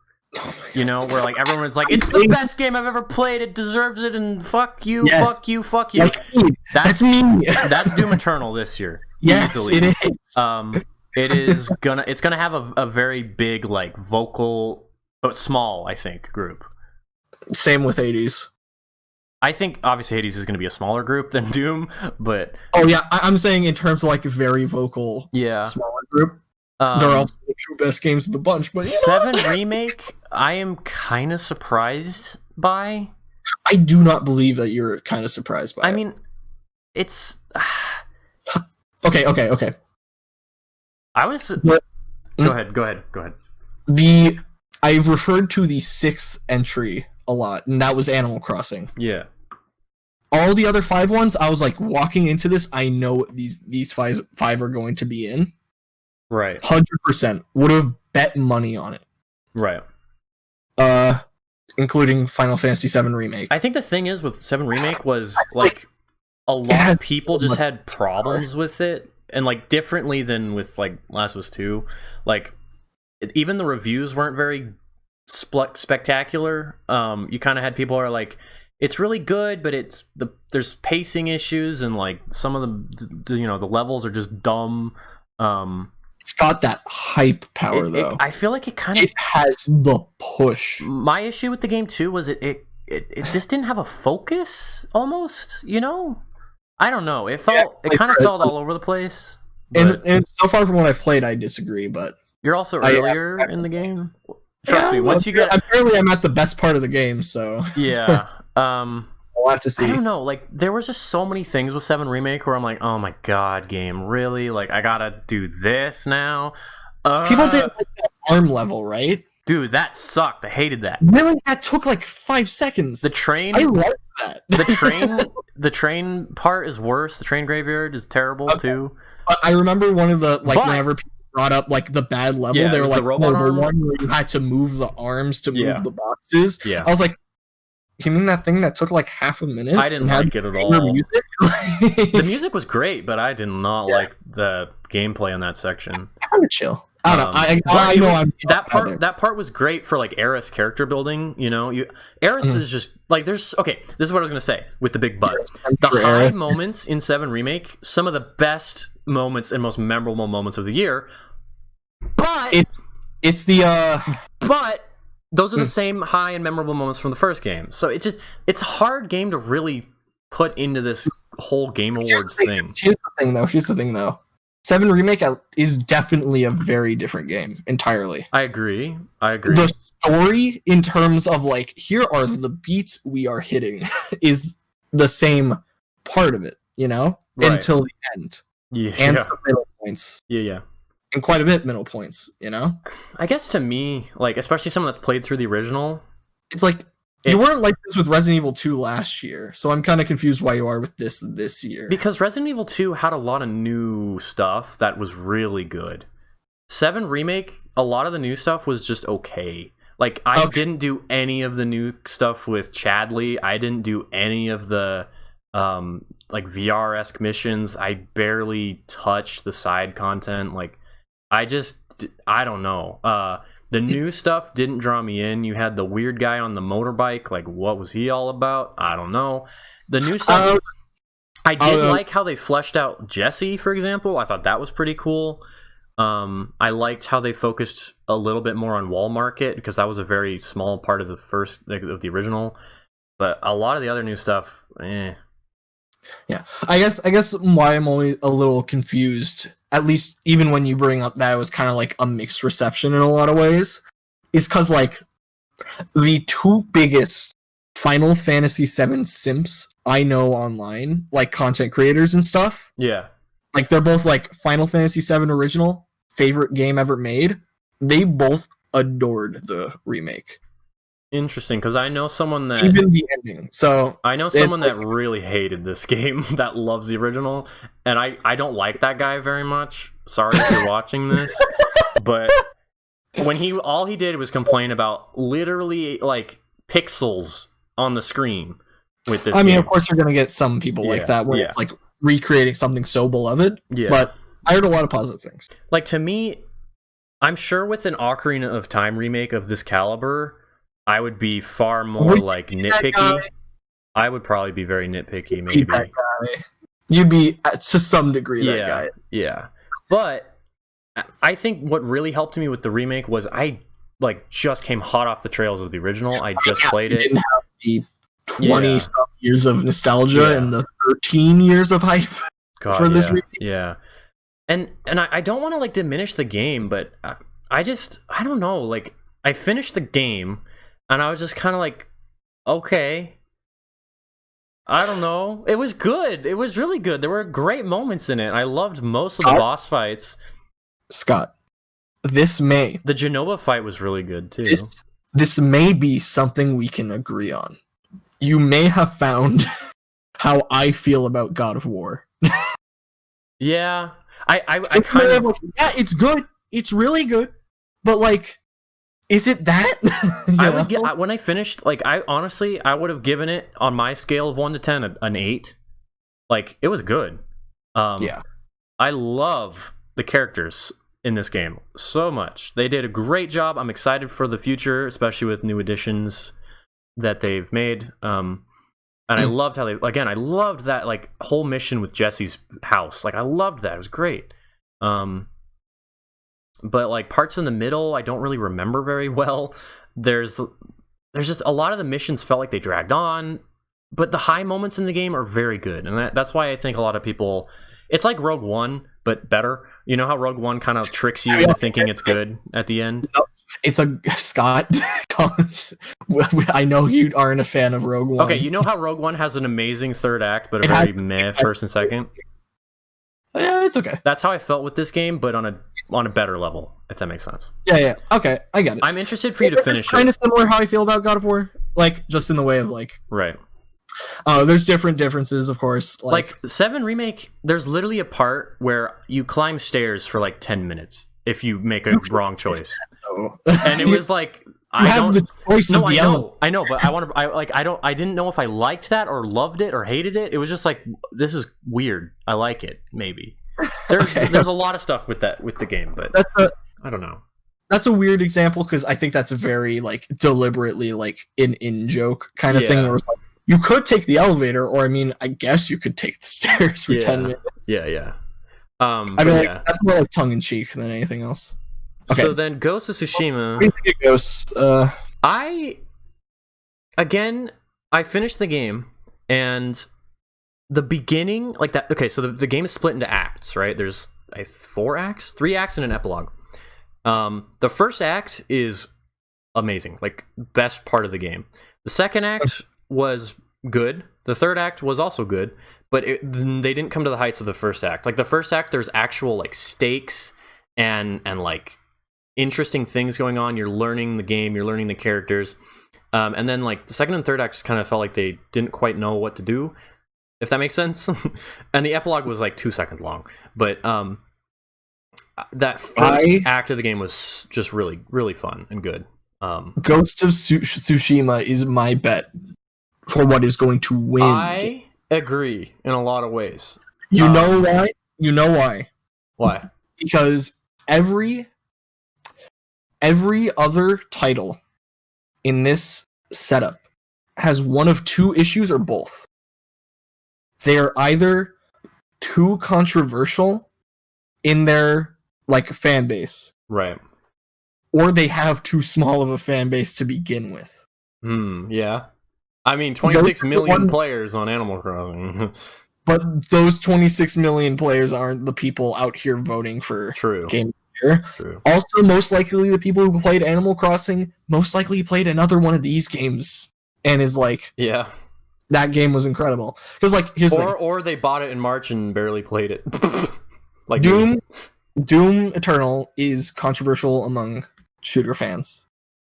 You know, where like everyone was like, it's the best game I've ever played, it deserves it, and fuck you, fuck you, fuck you. That's me. That's Doom Eternal this year. Yes, easily. it is. It's gonna have a very big, like, vocal but small, I think, group. Same with Hades. I think obviously Hades is gonna be a smaller group than Doom, but I'm saying in terms of like very vocal, smaller group. They're also the two best games of the bunch, but 7 Remake, I am kind of surprised by. I do not believe that you're kind of surprised by. I mean, it's okay. I was. Go ahead. I've referred to the 6th entry a lot, and that was Animal Crossing. Yeah. All the other 5 ones, I was like, walking into this, I know these 5 are going to be in. Right. 100% would have bet money on it. Right. Including Final Fantasy VII Remake. I think the thing is with 7 Remake was like a lot of people just had problems with it, and like differently than with like Last of Us 2. Like even the reviews weren't very spectacular. You kind of had people who are like, it's really good, but there's pacing issues, and like some of the levels are just dumb. It's got that hype power, though. I feel like it has the push. My issue with the game too was it just didn't have a focus. Almost, you know. I don't know. It kind of felt all over the place. And so far from what I've played, I disagree. But you're also earlier in the game. Trust me. Once you get, I'm at the best part of the game. So yeah. We'll have to see. I don't know. Like, there was just so many things with 7 Remake where I'm like, oh my god, game, really? Like, I gotta do this now? People didn't like that arm level, right? Dude, that sucked. I hated that. Really? That took like 5 seconds. The train. I loved that. The train part is worse. The train graveyard is terrible too. But I remember one of the whenever people brought up like the bad level, they were like, the one where you had to move the arms to move the boxes. Yeah. I was like, you mean that thing that took like half a minute? I didn't like it at all. Music? The music was great, but I did not like the gameplay in that section. Kind of chill. I don't know. I know that part was great for like Aerith character building. You know, Aerith is just like this is what I was gonna say with the big butt. The high moments in 7 Remake, some of the best moments and most memorable moments of the year. But it's the but. Those are the same high and memorable moments from the first game. So it's a hard game to really put into this whole Game Awards thing. Here's the thing though. 7 Remake is definitely a very different game entirely. I agree. The story in terms of like, here are the beats we are hitting is the same part of it, you know? Right. Until the end. Yeah. And some middle points. Yeah. And quite a bit middle points, you know? I guess to me, like, especially someone that's played through the original, it's like, you weren't like this with Resident Evil 2 last year, so I'm kind of confused why you are with this year. Because Resident Evil 2 had a lot of new stuff that was really good. 7 Remake, a lot of the new stuff was just okay. Like, I didn't do any of the new stuff with Chadley. I didn't do any of the like VR-esque missions. I barely touched the side content. Like, I don't know. The new stuff didn't draw me in. You had the weird guy on the motorbike. Like, what was he all about? I don't know. The new stuff... I did like how they fleshed out Jesse, for example. I thought that was pretty cool. I liked how they focused a little bit more on Wall Market, because that was a very small part of the original. But a lot of the other new stuff, Yeah, I guess why I'm only a little confused, at least even when you bring up that it was kind of like a mixed reception in a lot of ways, is because like the two biggest Final Fantasy VII simps I know online, like content creators and stuff. Yeah. Like they're both like Final Fantasy VII original, favorite game ever made. They both adored the remake. Interesting, because I know someone that even the ending. So I know someone that really hated this game that loves the original, and I don't like that guy very much. Sorry if you're watching this, but when all he did was complain about literally like pixels on the screen with this. I mean, game. of course, you're gonna get some people like that where it's like recreating something so beloved. Yeah, but I heard a lot of positive things. Like to me, I'm sure with an Ocarina of Time remake of this caliber, I would be far more like nitpicky. I would probably be very nitpicky, maybe. You'd be to some degree that guy. Yeah. But I think what really helped me with the remake was I like just came hot off the trails of the original. I just played it. Didn't have the 20 some years of nostalgia and the 13 years of hype for this remake. Yeah. And I don't want to like diminish the game, but I don't know, like I finished the game and I was just kind of like, okay, I don't know. It was good. It was really good. There were great moments in it. I loved most of the boss fights. Scott, the Genova fight was really good too. This may be something we can agree on. You may have found how I feel about God of War. Yeah. I kind of yeah, it's good. It's really good. But like, is it that? When I finished, like I honestly would have given it on my scale of 1 to 10 an 8. Like it was good. Yeah. I love the characters in this game so much. They did a great job. I'm excited for the future, especially with new additions that they've made. And I loved how I loved that like whole mission with Jesse's house. Like I loved that. It was great. But like parts in the middle, I don't really remember very well. There's just a lot of the missions felt like they dragged on, but the high moments in the game are very good. And that's why I think a lot of people, it's like Rogue One, but better. You know how Rogue One kind of tricks you into thinking it's good at the end? It's a Scott. I know you aren't a fan of Rogue One. Okay, you know how Rogue One has an amazing third act, but a very meh first and second. Yeah, it's okay. That's how I felt with this game, but on a better level, if that makes sense. Yeah. Okay, I get it. I'm interested for you to finish it. Kind of similar how I feel about God of War, like just in the way of like right. There's differences, of course. Like 7 Remake, there's literally a part where you climb stairs for like 10 minutes if you make a wrong choice. And it was like I know, but I didn't know if I liked that or loved it or hated it. It was just like, this is weird. I like it, maybe. There's a lot of stuff with the game, but I don't know. That's a weird example because I think that's a very like deliberately like an in-joke kind of thing. Where it's like, you could take the elevator, or I mean, I guess you could take the stairs for 10 minutes. Yeah. I mean, that's more like tongue-in-cheek than anything else. Okay. So then Ghost of Tsushima. I finished the game, and the beginning, like that. Okay, so the game is split into acts, right? There's 3 acts, and an epilogue. The first act is amazing, like best part of the game. The second act was good. The third act was also good, but they didn't come to the heights of the first act. Like the first act, there's actual like stakes and like interesting things going on. You're learning the game, you're learning the characters, and then like the second and third acts kind of felt like they didn't quite know what to do, if that makes sense. And the epilogue was like 2 seconds long, but that first act of the game was just really, really fun and good. Ghost of Tsushima is my bet for what is going to win. I agree in a lot of ways. You know why? You know why? Why? Because every other title in this setup has one of 2 issues or both. They are either too controversial in their like fan base, right, or they have too small of a fan base to begin with. Yeah. I mean, 26 million players on Animal Crossing. But those 26 million players aren't the people out here voting for True. Game of here. True. Also, most likely the people who played Animal Crossing most likely played another one of these games and is like, yeah, that game was incredible. Because like, or they bought it in March and barely played it. Like Doom Eternal is controversial among shooter fans.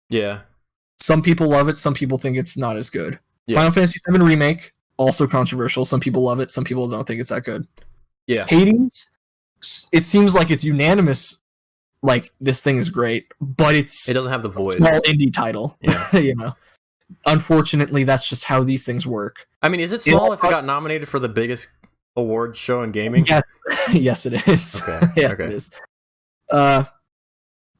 Yeah. Some people love it, some people think it's not as good. Yeah. Final Fantasy VII Remake, also controversial. Some people love it, some people don't think it's that good. Yeah. Hades, it seems like it's unanimous, like, this thing is great, but it doesn't have the voice. Small indie title. Yeah. You know. Unfortunately, that's just how these things work. I mean, is it small if it got nominated for the biggest awards show in gaming? Yes. Yes, it is. Okay. Yes, it is.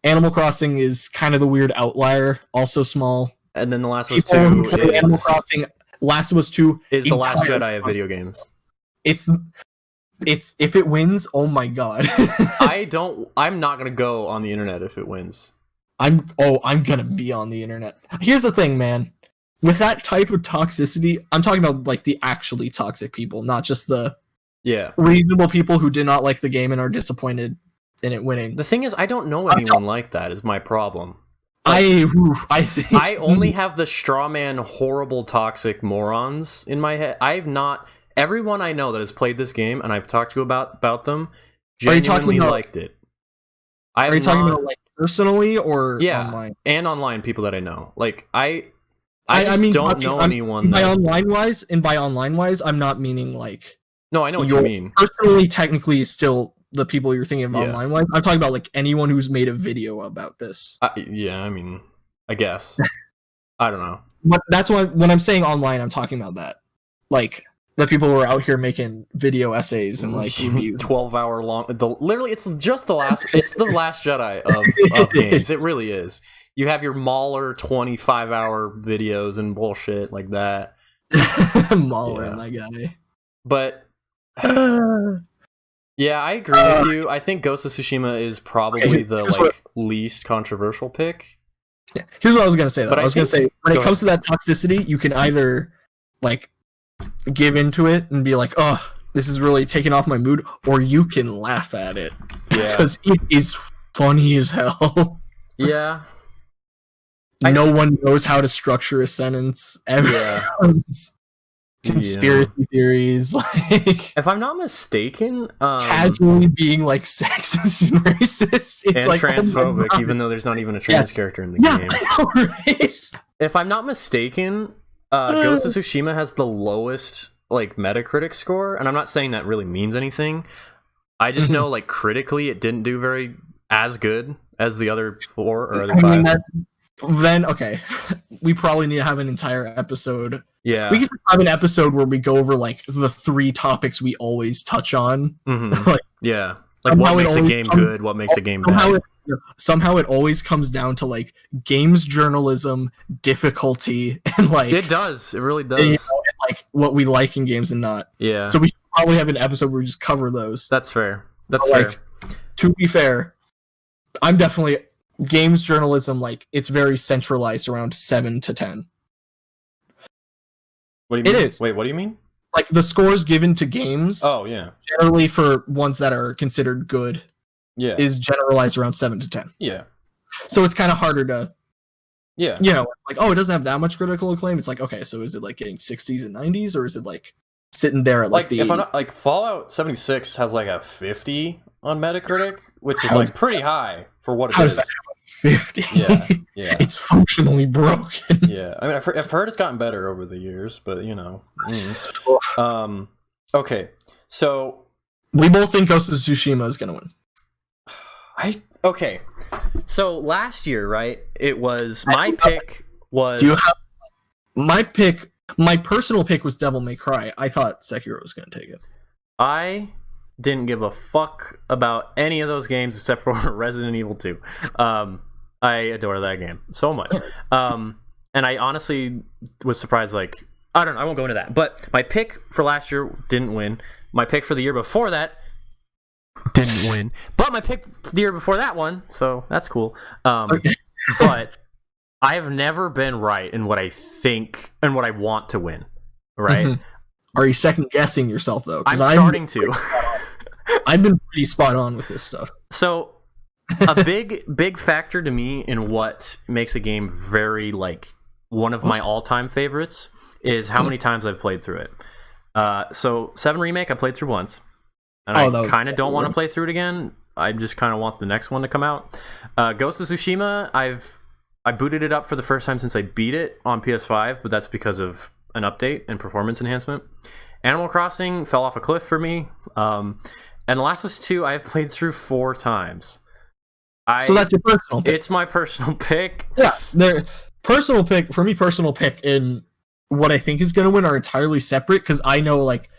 Animal Crossing is kind of the weird outlier, also small. And then The Last of Us 2 is... Animal Crossing, Last of Us 2 is the Last Jedi of video games. It's if it wins, oh my god. I'm not gonna go on the internet if it wins. I'm gonna be on the internet. Here's the thing, man. With that type of toxicity, I'm talking about like the actually toxic people, not just the reasonable people who did not like the game and are disappointed in it winning. The thing is, I don't know anyone like that is my problem. Like, I think I only have the straw man, horrible, toxic morons in my head. Everyone I know that has played this game and I've talked to about them genuinely liked it. Are you talking about like personally or online? And online people that I know. Like I don't know anyone. By online wise, I'm not meaning like. No, I know what you mean. Personally, technically, still the people you're thinking of online wise. I'm talking about like anyone who's made a video about this. I mean, I guess. I don't know. But that's why when I'm saying online, I'm talking about that. Like the people who are out here making video essays and like reviews. 12-hour long. Literally, it's just the last. It's the Last Jedi of games. It really is. You have your Mauler 25-hour videos and bullshit like that. Mauler, my guy. But yeah, I agree with you. I think Ghost of Tsushima is probably the least controversial pick. Yeah. Here's what I was gonna say though. I was gonna say when it comes to that toxicity, you can either like give into it and be like, "Oh, this is really taking off my mood," or you can laugh at it because it is funny as hell. Yeah. No one knows how to structure a sentence. Everyone's conspiracy theories, like if I'm not mistaken, casually being like sexist and racist, it's and like transphobic, even though there's not even a trans character in the game. Right? If I'm not mistaken, Ghost of Tsushima has the lowest like Metacritic score, and I'm not saying that really means anything. I just know like critically, it didn't do very as good as the other 4 or other 5. Then okay, we probably need to have an entire episode. Yeah, we could have an episode where we go over like the 3 topics we always touch on. Like what makes a game good, what makes a game bad. Somehow it always comes down to like games journalism, difficulty, and like it does. It really does. And, like what we like in games and not. Yeah. So we should probably have an episode where we just cover those. That's fair. That's fair. To be fair, I'm definitely games journalism. Like it's very centralized around 7 to 10. What do you mean? It is. Wait, what do you mean? Like the scores given to games. Oh yeah. Generally for ones that are considered good. Yeah. Is generalized around 7 to 10. Yeah. So it's kind of harder to. Yeah. You know, like it doesn't have that much critical acclaim. It's like okay, so is it like getting 60s and 90s, or is it like sitting there at like the? If I'm not, like Fallout 76 has like a 50 on Metacritic, which is like pretty high for what it is. 50. Yeah. It's functionally broken. Yeah, I mean, I've heard it's gotten better over the years, but you know. Okay, so we both think Ghost of Tsushima is gonna win. Okay, so last year, right? It was my pick was. Do you have my pick? My personal pick was Devil May Cry. I thought Sekiro was gonna take it. I didn't give a fuck about any of those games except for Resident Evil 2. I adore that game so much. And I honestly was surprised, like, I won't go into that. But my pick for last year didn't win. My pick for the year before that didn't win. But my pick for the year before that one, so that's cool. But I have never been right in what I think and what I want to win, right? Mm-hmm. Are you second guessing yourself though? I'm starting to. I've been pretty spot on with this stuff. So A big factor to me in what makes a game very like one of my all-time favorites is how many times I've played through it. So 7 Remake I played through once, and I kind of don't want to play through it again. I just kind of want the next one to come out. Ghost of Tsushima, I booted it up for the first time since I beat it on PS5, but that's because of an update and performance enhancement. Animal Crossing fell off a cliff for me, and The Last of Us 2 I've played through 4 times. So that's your personal pick. It's my personal pick. Yeah, personal pick and what I think is going to win are entirely separate, because I know, like,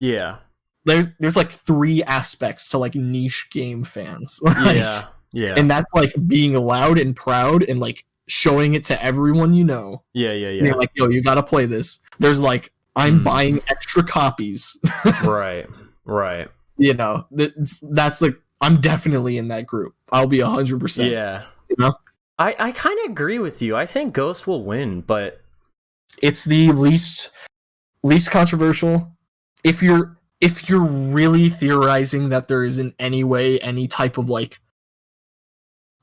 there's like 3 aspects to like niche game fans. Like, yeah, and that's like being loud and proud and like showing it to everyone you know. Yeah. You're like, yo, you got to play this. There's like, I'm buying extra copies. right. You know, that's like, I'm definitely in that group. I'll be 100%. Yeah. You know? I kind of agree with you. I think Ghost will win, but it's the least controversial. If you're really theorizing that there is in any way any type of like,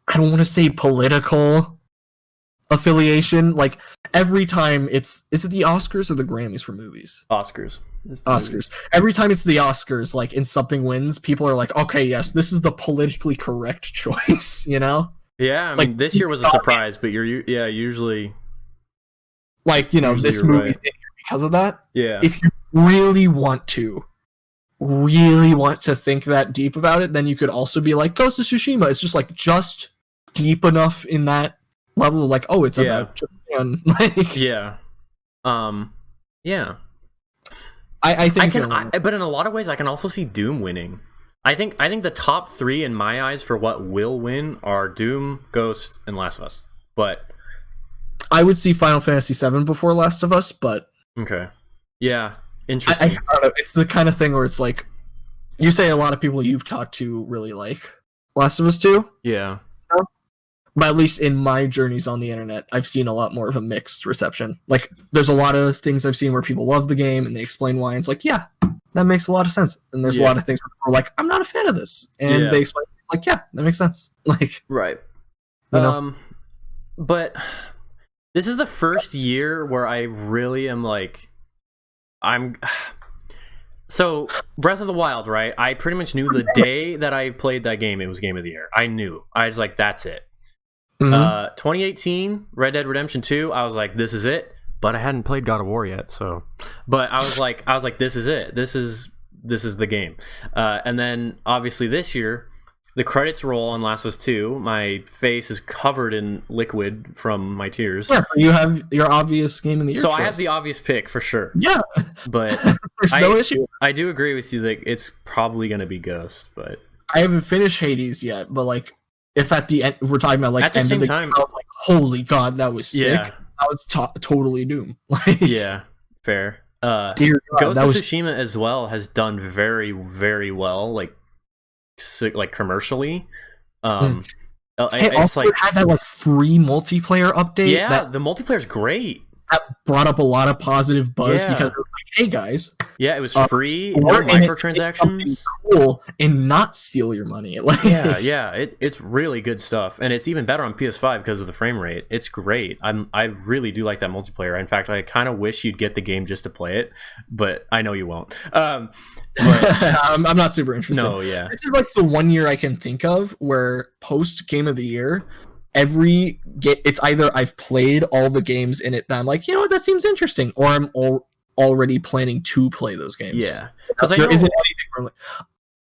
I don't want to say political affiliation, like every time is it the Oscars or the Grammys for movies? Oscars. Movies. Every time it's the Oscars, like, and something wins, people are like, okay, yes, this is the politically correct choice, you know? Yeah, I mean, this year was a surprise, but usually... Like, you know, this movie's in here because of that. Yeah. If you really want to think that deep about it, then you could also be like, Ghost of Tsushima. It's just, like, just deep enough in that level, like, oh, it's about Japan. Like, yeah. Yeah. I think but in a lot of ways, I can also see Doom winning. I think the top 3 in my eyes for what will win are Doom, Ghost, and Last of Us. But I would see Final Fantasy VII before Last of Us, but okay, yeah, interesting. I don't know. It's the kind of thing where it's like, you say a lot of people you've talked to really like Last of Us 2. Yeah. But at least in my journeys on the internet, I've seen a lot more of a mixed reception. Like, there's a lot of things I've seen where people love the game and they explain why, and it's like, yeah, that makes a lot of sense. And there's a lot of things where people are like, I'm not a fan of this. And they explain, like, yeah, that makes sense. Like, right. You know? But this is the first year where I really am like, so Breath of the Wild, right? I pretty much knew the day that I played that game, it was Game of the Year. I knew. I was like, that's it. 2018 Red Dead Redemption 2, I was like, this is it, but I hadn't played God of War yet, so but I was like this is it, this is the game. And then obviously this year the credits roll on Last of Us 2, my face is covered in liquid from my tears. Yeah, you have your obvious game in the year. So I have the obvious pick for sure. Yeah, but there's no issue. I do agree with you that it's probably going to be Ghost, but I haven't finished Hades yet, but like, if at the end we're talking about like at the end same of the time, game, I was like, holy god, that was sick. That was totally Doom. Like, yeah, fair. Dear God, Ghost of Tsushima as well has done very, very well, like commercially. It's also like had that like free multiplayer update. Yeah, the multiplayer's great. That brought up a lot of positive buzz because it was like, hey guys, yeah, it was free, no microtransactions, cool, and not steal your money. Like, it's really good stuff, and it's even better on PS5 because of the frame rate. It's great. I really do like that multiplayer. In fact, I kind of wish you'd get the game just to play it, but I know you won't. But I'm not super interested. No, yeah, this is like the one year I can think of where post Game of the Year, it's either I've played all the games in it that I'm like, you know what, that seems interesting, or I'm already planning to play those games. Yeah, because there isn't anything really.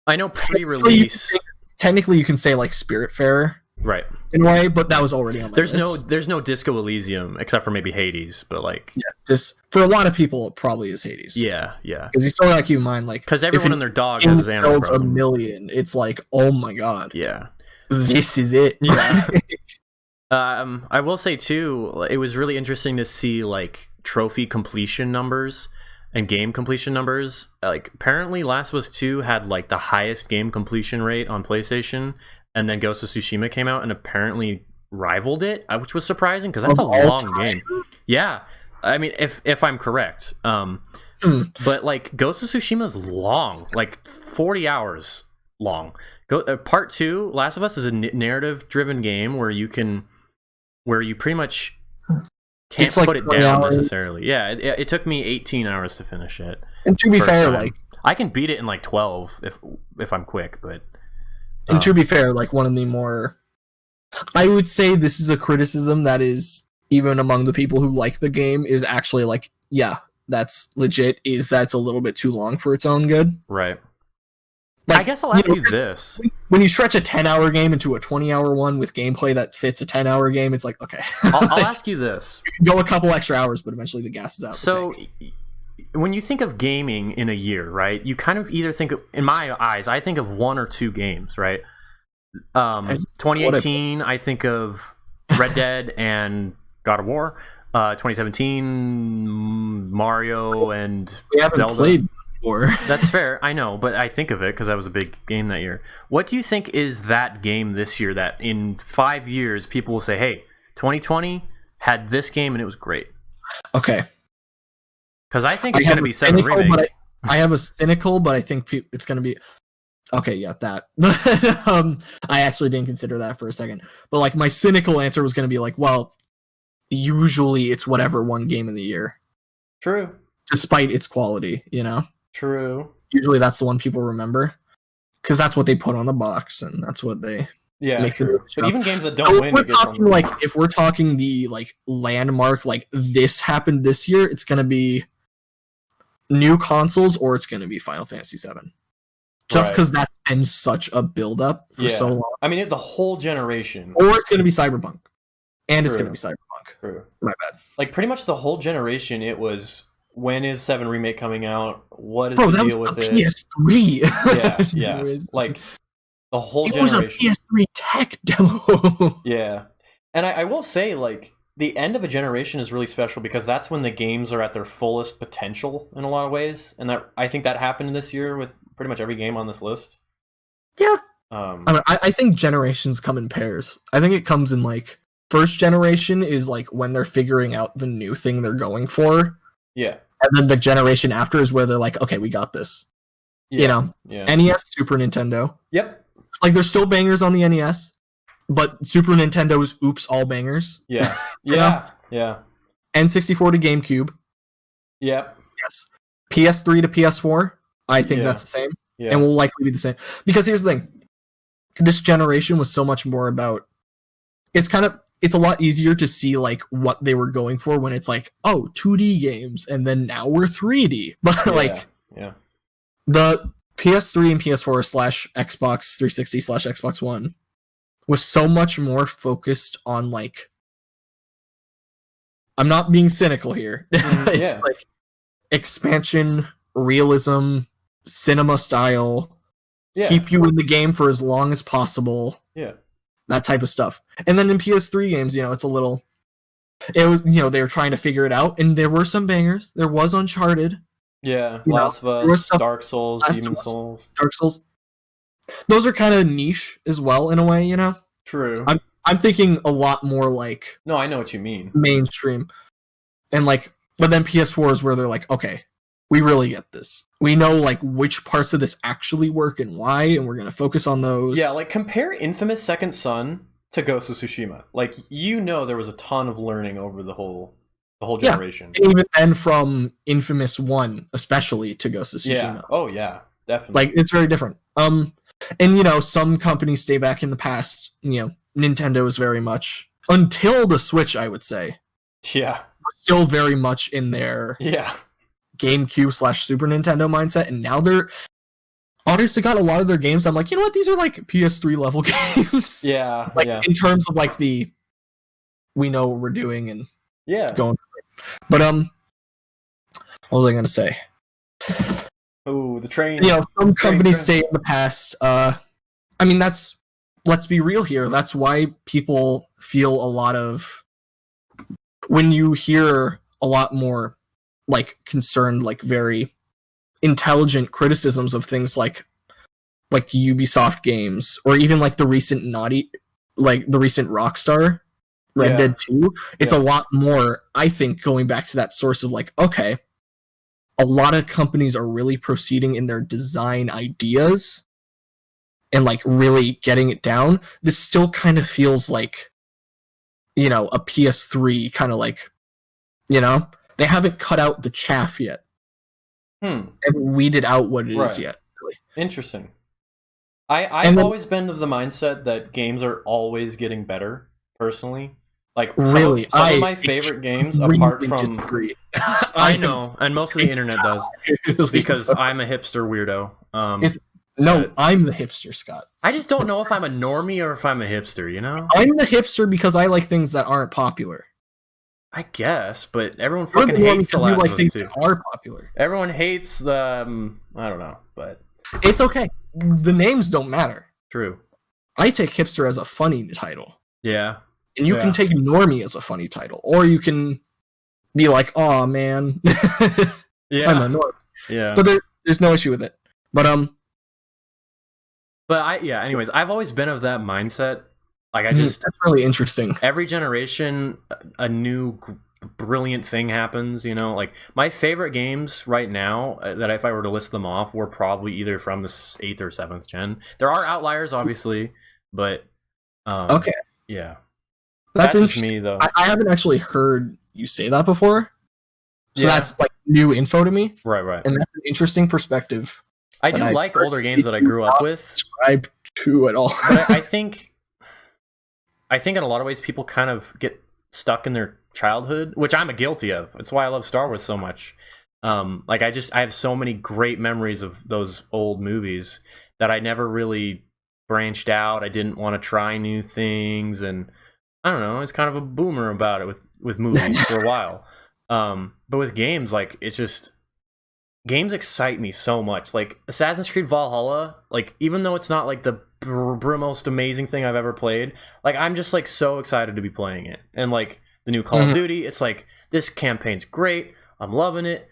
I know pre-release. Technically, you can say like Spiritfarer, right? In a way, but that was already on my list. There's no Disco Elysium except for maybe Hades, but like, just for a lot of people, it probably is Hades. Yeah, because you still gotta keep in mind, like, because everyone and their dog has Animal Crossing. A million, it's like, oh my god, yeah, this is it. Yeah. I will say too, it was really interesting to see like trophy completion numbers and game completion numbers. Like, apparently Last of Us 2 had like the highest game completion rate on PlayStation, and then Ghost of Tsushima came out and apparently rivaled it, which was surprising because that's a long game. Yeah, I mean, if I'm correct, but like Ghost of Tsushima is long, like 40 hours long, Part 2, Last of Us is a narrative-driven game where you pretty much can't put it down necessarily. Yeah, it took me 18 hours to finish it. And to be fair, like I can beat it in like 12 if I'm quick, but and to be fair, like one of the more, I would say this is a criticism that is even among the people who like the game is actually like, yeah, that's legit, is that's a little bit too long for its own good. Right. Like, I guess I'll ask you this. When you stretch a 10-hour game into a 20-hour one with gameplay that fits a 10-hour game, it's like, okay. I'll ask you this. You can go a couple extra hours, but eventually the gas is out. So when you think of gaming in a year, right, you kind of either think of, in my eyes, I think of one or two games, right? 2018, I think of Red Dead and God of War. 2017, Mario and we haven't Zelda. Played before. That's fair, I know, but I think of it because that was a big game that year. What do you think is that game this year that in 5 years people will say, hey, 2020 had this game and it was great? Okay. Because I think it's going to be 7 Remake. I have a cynical, but I think it's going to be... Okay, yeah, that. I actually didn't consider that for a second. But like my cynical answer was going to be like, well, usually it's whatever one game of the year. True. Despite its quality, you know? True. Usually that's the one people remember. Because that's what they put on the box, and that's what they... Yeah, true. But even games that don't win... If we're talking the like landmark, like this happened this year, it's going to be new consoles or it's going to be Final Fantasy VII. Just because that's been such a build-up for so long. I mean, the whole generation. Or it's going to be Cyberpunk. And it's going to be Cyberpunk. True. My bad. Like, pretty much the whole generation, it was, when is 7 Remake coming out? What is the deal with it? PS3. Yeah. Like, the whole generation. It was a PS3 tech demo. Yeah. And I will say, like, the end of a generation is really special because that's when the games are at their fullest potential in a lot of ways. And I think that happened this year with pretty much every game on this list. Yeah. I think generations come in pairs. I think it comes in like first generation is like when they're figuring out the new thing they're going for. Yeah. And then the generation after is where they're like, okay, we got this. Yeah. You know? Yeah. NES, Super Nintendo. Yep. Like there's still bangers on the NES, but Super Nintendo's oops all bangers. Yeah. Yeah. N64 to GameCube. Yep. Yes. PS3 to PS4. I think that's the same. Yeah. And will likely be the same. Because here's the thing. This generation was so much more about... It's a lot easier to see like what they were going for when it's like, oh, 2D games, and then now we're 3D. But the PS3 and PS4 / Xbox 360 / Xbox One was so much more focused on like... I'm not being cynical here. It's like expansion, realism, cinema style, keep you in the game for as long as possible. Yeah. That type of stuff. And then in PS3 games, you know, it was, you know, they were trying to figure it out, and there were some bangers. There was Uncharted. Yeah. Last of Us, Dark Souls, Demon Souls. Dark Souls. Those are kind of niche as well, in a way, you know? True. I'm thinking a lot more like... No, I know what you mean. Mainstream. And like, but then PS4 is where they're like, okay, we really get this. We know like which parts of this actually work and why, and we're gonna focus on those. Yeah, like compare Infamous Second Son to Ghost of Tsushima. Like, you know, there was a ton of learning over the whole generation. And even then from Infamous 1 especially to Ghost of Tsushima. Yeah. Oh yeah, definitely. Like it's very different. And you know, some companies stay back in the past. You know, Nintendo is very much, until the Switch, I would say. Yeah. Still very much in their GameCube / Super Nintendo mindset, and now they're honestly got a lot of their games. I'm like, you know what? These are like PS3 level games. Yeah. Like in terms of like we know what we're doing and going. But what was I gonna say? Oh, the train. You know, some companies stay in the past. I mean, let's be real here. That's why people feel a lot of, when you hear a lot more like concerned, like very intelligent criticisms of things like Ubisoft games, or even like the recent Rockstar Red Dead 2, it's a lot more, I think, going back to that source of like, okay, a lot of companies are really proceeding in their design ideas and like really getting it down, this still kind of feels like, you know, a PS3 kind of like, you know, they haven't cut out the chaff yet. And weeded out what it is yet. Really. Interesting. I've always been of the mindset that games are always getting better, personally. Like, really, some of my favorite games, apart from... I know, and most of the internet does, because I'm a hipster weirdo. I'm the hipster, Scott. I just don't know if I'm a normie or if I'm a hipster, you know? I'm the hipster because I like things that aren't popular. I guess, but everyone fucking hates The Last of Us 2. Are popular. Everyone hates the... I don't know, but... It's okay. The names don't matter. True. I take hipster as a funny title. Yeah. And you can take normie as a funny title. Or you can be like, "Aw, man." Yeah. I'm a normie. Yeah. But there's no issue with it. But anyways, I've always been of that mindset. Like, that's really interesting. Every generation, a new brilliant thing happens, you know? Like, my favorite games right now, that if I were to list them off, were probably either from the 8th or 7th gen. There are outliers, obviously, but... okay. Yeah. That's interesting. Me, though. I haven't actually heard you say that before. So that's, like, new info to me. Right. And that's an interesting perspective. I do like older games that I grew up with. Subscribe to at all. But I think in a lot of ways people kind of get stuck in their childhood, which I'm guilty of. It's why I love Star Wars so much. Like, I have so many great memories of those old movies that I never really branched out. I didn't want to try new things, and I don't know, it's kind of a boomer about it with movies for a while. But with games, like, it's just... Games excite me so much. Like, Assassin's Creed Valhalla, like, even though it's not, like, the most amazing thing I've ever played, like, I'm just, like, so excited to be playing it. And, like, the new Call of Duty, it's like, this campaign's great, I'm loving it.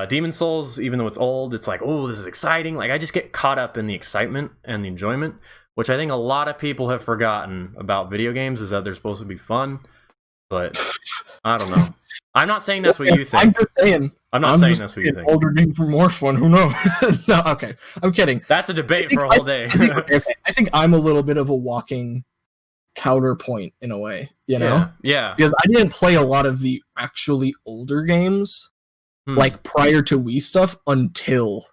Demon Souls, even though it's old, it's like, oh, this is exciting. Like, I just get caught up in the excitement and the enjoyment, which I think a lot of people have forgotten about video games, is that they're supposed to be fun. But I don't know. I'm not saying that's what you think. I'm just saying. I'm not saying that's what you think. Older games were more fun. Who knows? No, okay. I'm kidding. That's a debate for a whole day. I think I'm a little bit of a walking counterpoint in a way, you know? Yeah. Because I didn't play a lot of the actually older games, like prior to Wii stuff, until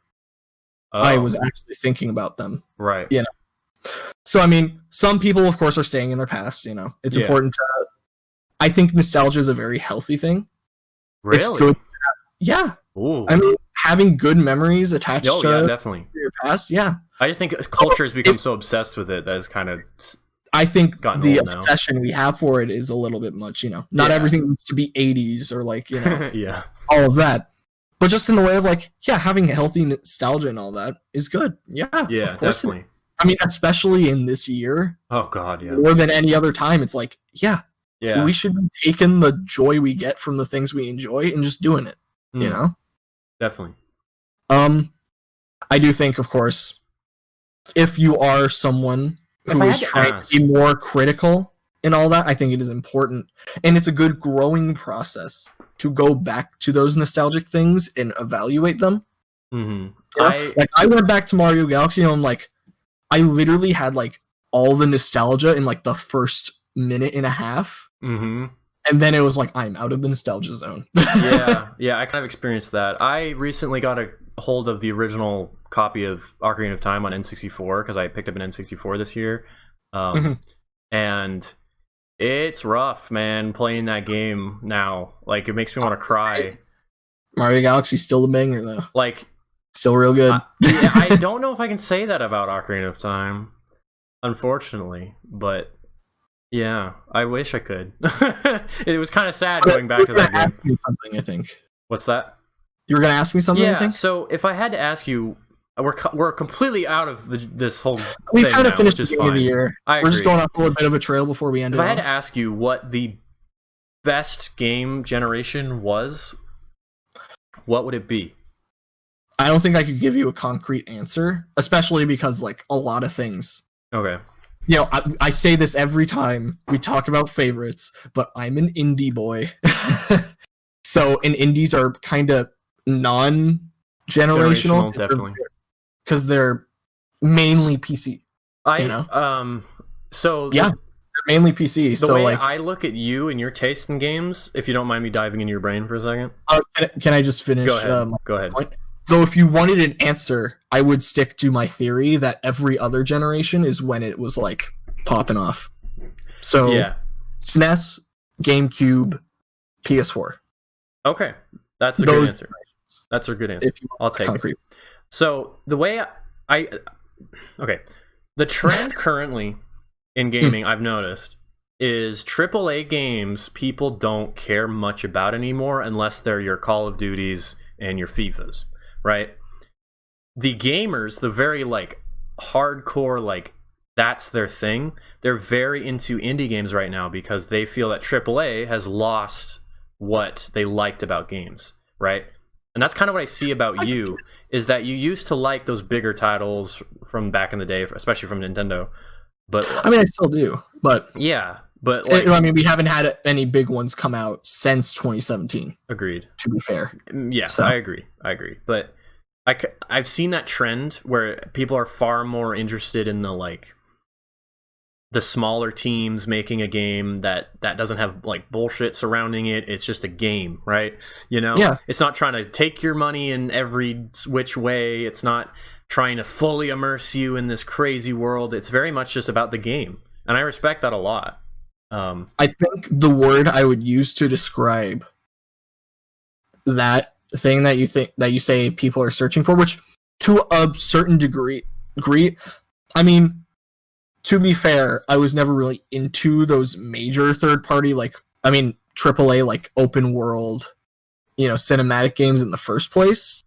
I was actually thinking about them. Right. You know? So, I mean, some people, of course, are staying in their past, you know? It's important to... I think nostalgia is a very healthy thing. Really? It's good. Yeah. Ooh. I mean, having good memories attached to definitely. your past, yeah. I just think culture has become so obsessed with it that it's kind of... I think the obsession we have for it is a little bit much, you know. Not everything needs to be 80s or, like, you know, all of that. But just in the way of, like, having healthy nostalgia and all that is good. Yeah, of course definitely. I mean, especially in this year. Oh, God, yeah. More than any other time, it's like, we should be taking the joy we get from the things we enjoy and just doing it, you know? Definitely. I do think, of course, if you are someone who is trying to be more critical and all that, I think it is important. And it's a good growing process to go back to those nostalgic things and evaluate them. Mm-hmm. You know? I went back to Mario Galaxy and I'm like, I literally had, like, all the nostalgia in, like, the first minute and a half. Mm-hmm. And then it was like, I'm out of the nostalgia zone. I kind of experienced that. I recently got a hold of the original copy of Ocarina of Time on N64 because I picked up an N64 this year. And it's rough, man, playing that game now. Like, it makes me want to cry. Mario Galaxy's still the banger, though. Like, still real good. I don't know if I can say that about Ocarina of Time, unfortunately, but... Yeah, I wish I could. It was kind of sad going back to that game. Ask me something, I think. What's that? You were going to ask me something, I think? So if I had to ask you, we're completely out of this whole We've thing kind of now, finished which the is beginning of fine. the year. We're just going off a little bit of a trail before we end it If I had to ask you what the best game generation was, what would it be? I don't think I could give you a concrete answer, especially because, like, a lot of things. Okay. You know, I say this every time we talk about favorites, but I'm an indie boy. So, and indies are kind of non-generational. Definitely. Because they're mainly PC. So yeah, mainly PC. The so way like, I look at you and your taste in games, if you don't mind me diving into your brain for a second. Can I just finish? Go ahead. Point? Though if you wanted an answer, I would stick to my theory that every other generation is when it was like popping off. So yeah, SNES, GameCube, PS4. Okay, that's a good answer. That's a good answer. I'll take it. So the way the trend currently in gaming, I've noticed, is AAA games people don't care much about anymore unless they're your Call of Duties and your FIFAs, right? The gamers, the very like hardcore, like that's their thing, they're very into indie games right now because they feel that AAA has lost what they liked about games, right? And that's kind of what I see about you, is that you used to like those bigger titles from back in the day, especially from Nintendo. But I mean, I still do, but yeah, but like, I mean, we haven't had any big ones come out since 2017. Agreed. To be fair, yeah, so. I agree. But I've seen that trend where people are far more interested in the smaller teams making a game that doesn't have like bullshit surrounding it. It's just a game, right? You know, It's not trying to take your money in every which way. It's not trying to fully immerse you in this crazy world. It's very much just about the game, and I respect that a lot. I think the word I would use to describe that thing that you say people are searching for, which to a certain degree, I mean, to be fair, I was never really into those major third-party, AAA, like, open world, cinematic games in the first place,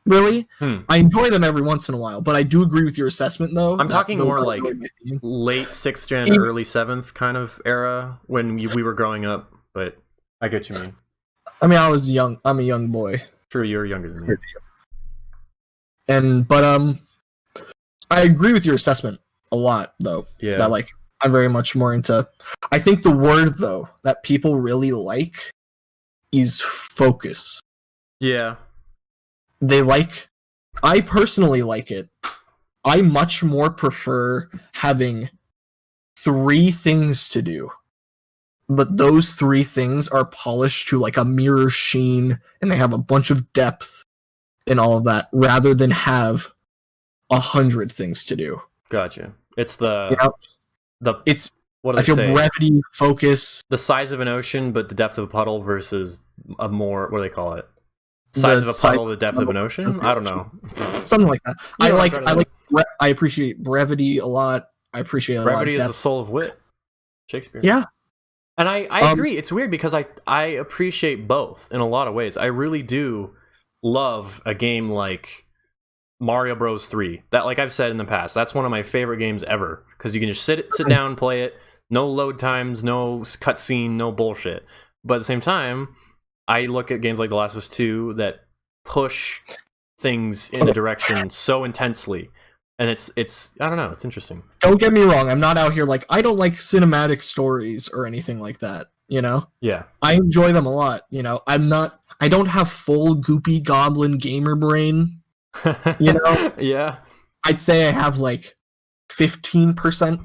really. I enjoy them every once in a while, but I do agree with your assessment, though. I'm talking more like late 6th gen, early 7th kind of era, when we were growing up, but I get what you mean. I mean, I'm a young boy. True, you're younger than me. But I agree with your assessment a lot, though. Yeah. That, I'm very much more into... I think the word, though, that people really like is focus. Yeah. I personally like it. I much more prefer having 3 things to do, but those 3 things are polished to a mirror sheen, and they have a bunch of depth and all of that, rather than have 100 things to do. Gotcha. It's what do they say? Brevity, focus, the size of an ocean, but the depth of a puddle versus a more, what do they call it? Size of a puddle, the depth of an ocean? I don't know. Something like that. I appreciate brevity a lot. I appreciate a brevity lot of is the soul of wit. Shakespeare. Yeah. And I agree. It's weird because I appreciate both in a lot of ways. I really do love a game like Mario Bros. 3. That, like I've said in the past, that's one of my favorite games ever. Because you can just sit down, play it. No load times, no cutscene, no bullshit. But at the same time, I look at games like The Last of Us 2 that push things in a direction so intensely. And it's I don't know, it's interesting. Don't get me wrong, I'm not out here I don't like cinematic stories or anything like that, Yeah. I enjoy them a lot, I don't have full goopy goblin gamer brain, Yeah. I'd say I have 15%.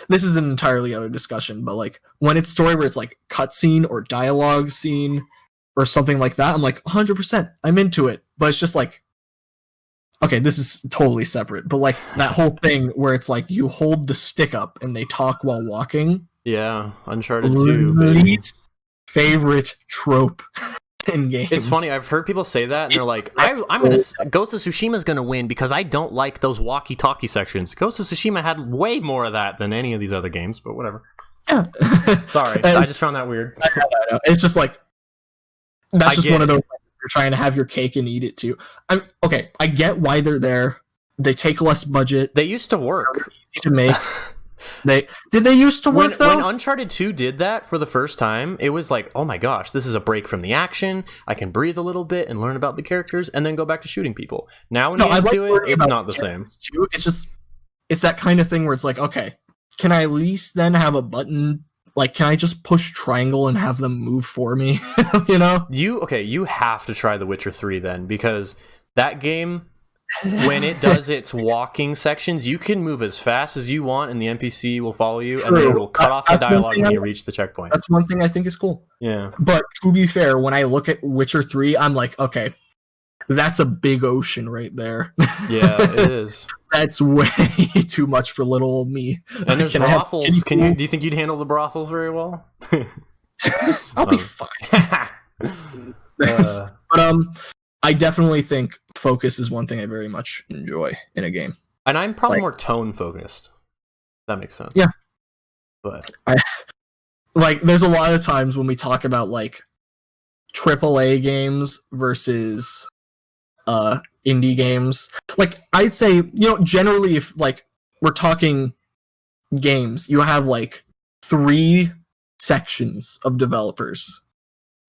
This is an entirely other discussion, but when it's story where it's cutscene or dialogue scene or something like that, I'm 100%, I'm into it. But it's just okay, this is totally separate, but that whole thing where it's you hold the stick up and they talk while walking. Yeah, Uncharted 2. Least favorite trope in games. It's funny, I've heard people say that, and they're like, I'm gonna... Ghost of Tsushima's gonna win because I don't like those walkie-talkie sections. Ghost of Tsushima had way more of that than any of these other games, but whatever. Yeah. Sorry, I just found that weird. I know. It's just that's just one of those... You're trying to have your cake and eat it too. Okay, I get why they're there. They take less budget. They used to work. Easy to make. Did they used to work though? When Uncharted 2 did that for the first time, it was oh my gosh, this is a break from the action. I can breathe a little bit and learn about the characters and then go back to shooting people. Now when games do it, it's not the same. It's just, it's that kind of thing where it's okay, can I at least then have a button? Can I just push triangle and have them move for me? You have to try The Witcher 3 then, because that game, when it does its walking sections, you can move as fast as you want, and the NPC will follow you, True. and then it will cut off the dialogue when you reach the checkpoint. That's one thing I think is cool. Yeah. But to be fair, when I look at Witcher 3, I'm like, okay, that's a big ocean right there. Yeah, it is. That's way too much for little old me. And there's brothels. Do you think you'd handle the brothels very well? I'll be fine. But I definitely think focus is one thing I very much enjoy in a game. And I'm probably more tone focused. That makes sense. Yeah. But there's a lot of times when we talk about like AAA games versus indie games. Like I'd say, generally if like we're talking games, you have like 3 sections of developers.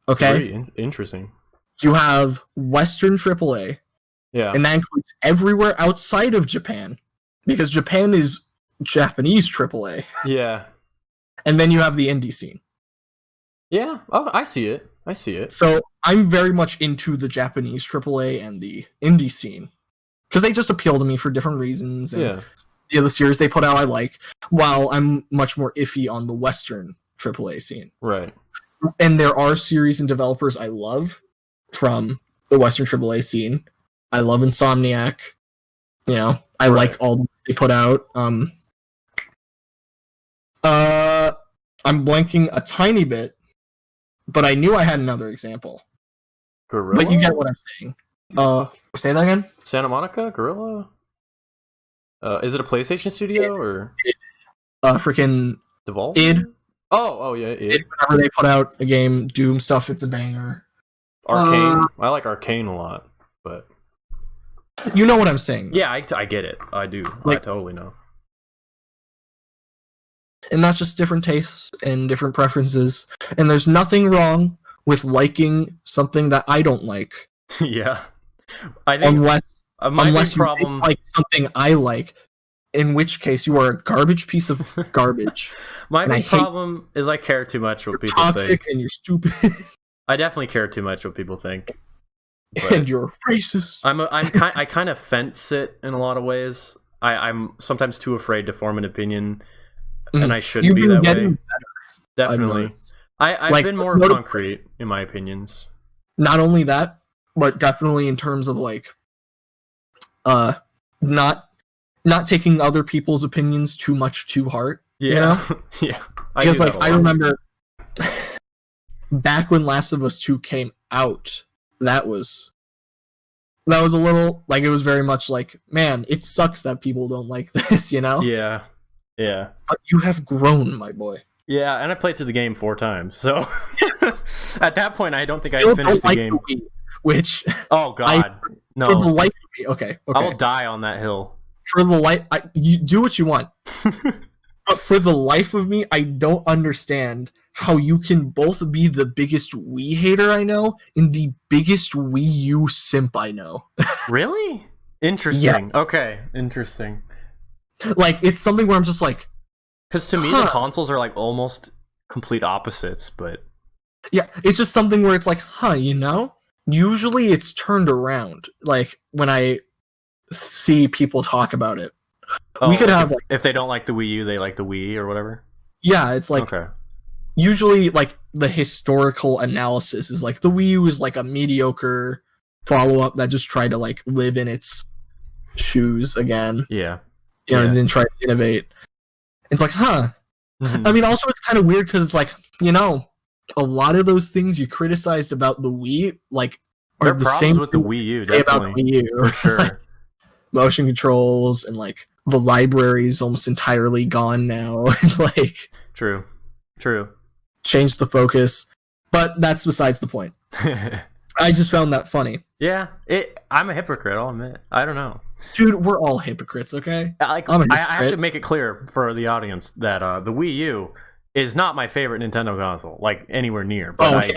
Okay? Very interesting. You have Western AAA. Yeah. And that includes everywhere outside of Japan. Because Japan is Japanese AAA. Yeah. And then you have the indie scene. Yeah. Oh, I see it. So I'm very much into the Japanese AAA and the indie scene. Because they just appeal to me for different reasons. And the other series they put out I like. While I'm much more iffy on the Western AAA scene. Right. And there are series and developers I love from the Western AAA scene. I love Insomniac. I like all they put out. I'm blanking a tiny bit, but I knew I had another example. Gorilla? But you get what I'm saying. Say that again? Santa Monica? Gorilla? Is it a PlayStation studio or? Freaking Devolve? id. Oh yeah, id. Whenever they put out a game, Doom stuff, it's a banger. Arcane. I like Arcane a lot, but you know what I'm saying. Yeah, I get it. I do. I totally know. And that's just different tastes and different preferences. And there's nothing wrong with liking something that I don't like. Yeah. I think unless you like something I like, in which case you are a garbage piece of garbage. My big problem is I care too much what people toxic think. And you're stupid. I definitely care too much what people think. And you're racist. I kind of fence it in a lot of ways. I'm sometimes too afraid to form an opinion, and I shouldn't be that way. Better, definitely. I've been more concrete in my opinions. Not only that, but definitely in terms of like not taking other people's opinions too much to heart. Yeah. Yeah. Because I remember back when Last of Us 2 came out, that was a little like, it was very much like, man, it sucks that people don't like this, Yeah. Yeah. But you have grown, my boy. Yeah, and I played through the game 4 times, so at that point I don't think I finished the game. Which oh god, no. For the life of me, okay. I will die on that hill. For the life, you do what you want. But for the life of me, I don't understand how you can both be the biggest Wii hater I know and the biggest Wii U simp I know. Really? Interesting. Yes. Okay, interesting. Like, it's something where I'm just like... Because to me, the consoles are like almost complete opposites, but... Yeah, it's just something where it's like, usually it's turned around. Like, when I see people talk about it. We could have if they don't like the Wii U, they like the Wii or whatever. Yeah, it's like usually like the historical analysis is like the Wii U is like a mediocre follow-up that just tried to like live in its shoes again. Yeah. And then try to innovate. It's like, Mm-hmm. I mean, also it's kind of weird because it's like, a lot of those things you criticized about the Wii, like, are the same with the Wii U, definitely. About the Wii U. For sure. Like, motion controls and like the library is almost entirely gone now. Like, true. Changed the focus, but that's besides the point. I just found that funny. Yeah, I'm a hypocrite, I'll admit. I don't know. Dude, we're all hypocrites, okay? I have to make it clear for the audience that the Wii U is not my favorite Nintendo console, like anywhere near. But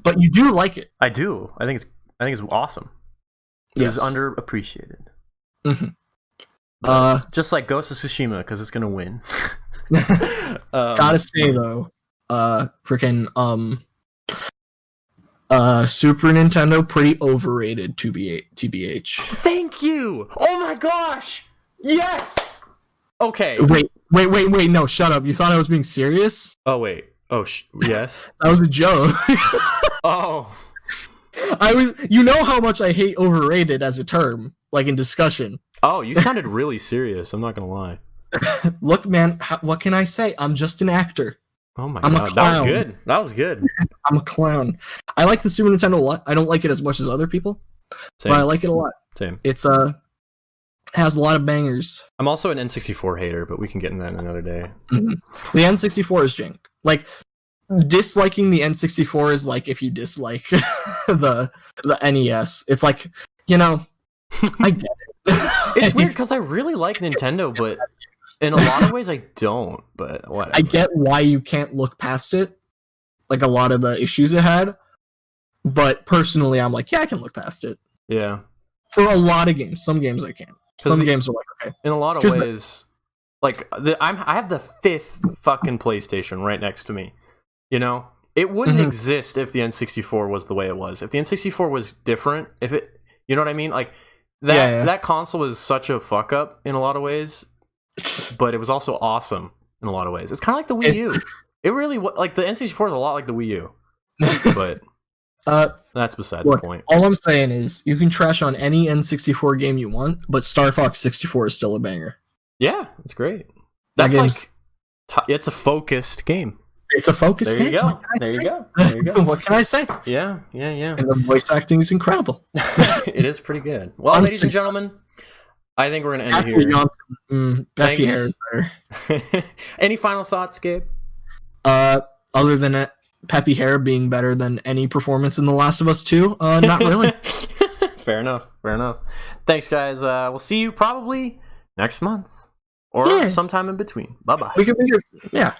but you do like it. I do. I think it's awesome. It's underappreciated. Mm-hmm. Just like Ghost of Tsushima, because it's gonna win. Gotta say though, freaking Super Nintendo pretty overrated, TBH. Thank you. Oh my gosh. Yes. Okay. Wait. No, shut up. You thought I was being serious? Oh wait. Oh yes. That was a joke. Oh. You know how much I hate overrated as a term, like in discussion. Oh, you sounded really serious. I'm not gonna lie. Look, man, what can I say? I'm just an actor. Oh my god, that was good. That was good. I'm a clown. I like the Super Nintendo a lot. I don't like it as much as other people, but I like it a lot. Same. It's has a lot of bangers. I'm also an N64 hater, but we can get in that another day. Mm-hmm. The N64 is jank. Like, disliking the N64 is like if you dislike the NES. It's like, I get it. It's weird because I really like Nintendo, but in a lot of ways I don't. But whatever. I get why you can't look past it, like a lot of the issues it had. But personally, I'm like, yeah, I can look past it. Yeah. For a lot of games, some games I can't. Some games are like, okay. In a lot of ways, like I have the 5th fucking PlayStation right next to me. It wouldn't exist if the N64 was the way it was. If the N64 was different, you know what I mean? Like that console is such a fuck up in a lot of ways, but it was also awesome in a lot of ways. It's kind of like the Wii U. It really like the N64 is a lot like the Wii U, but that's beside the point. All I'm saying is you can trash on any N64 game you want, but Star Fox 64 is still a banger. Yeah, it's great. That's it's a focused game. It's a focused game. There you go. What can I say? Yeah. And the voice acting is incredible. It is pretty good. Well, ladies and gentlemen, I think we're going to end it here. Becky Hare is better. Any final thoughts, Gabe? Other than Peppy Hare being better than any performance in The Last of Us 2, not really. Fair enough. Thanks, guys. We'll see you probably next month or sometime in between. Bye-bye. Yeah.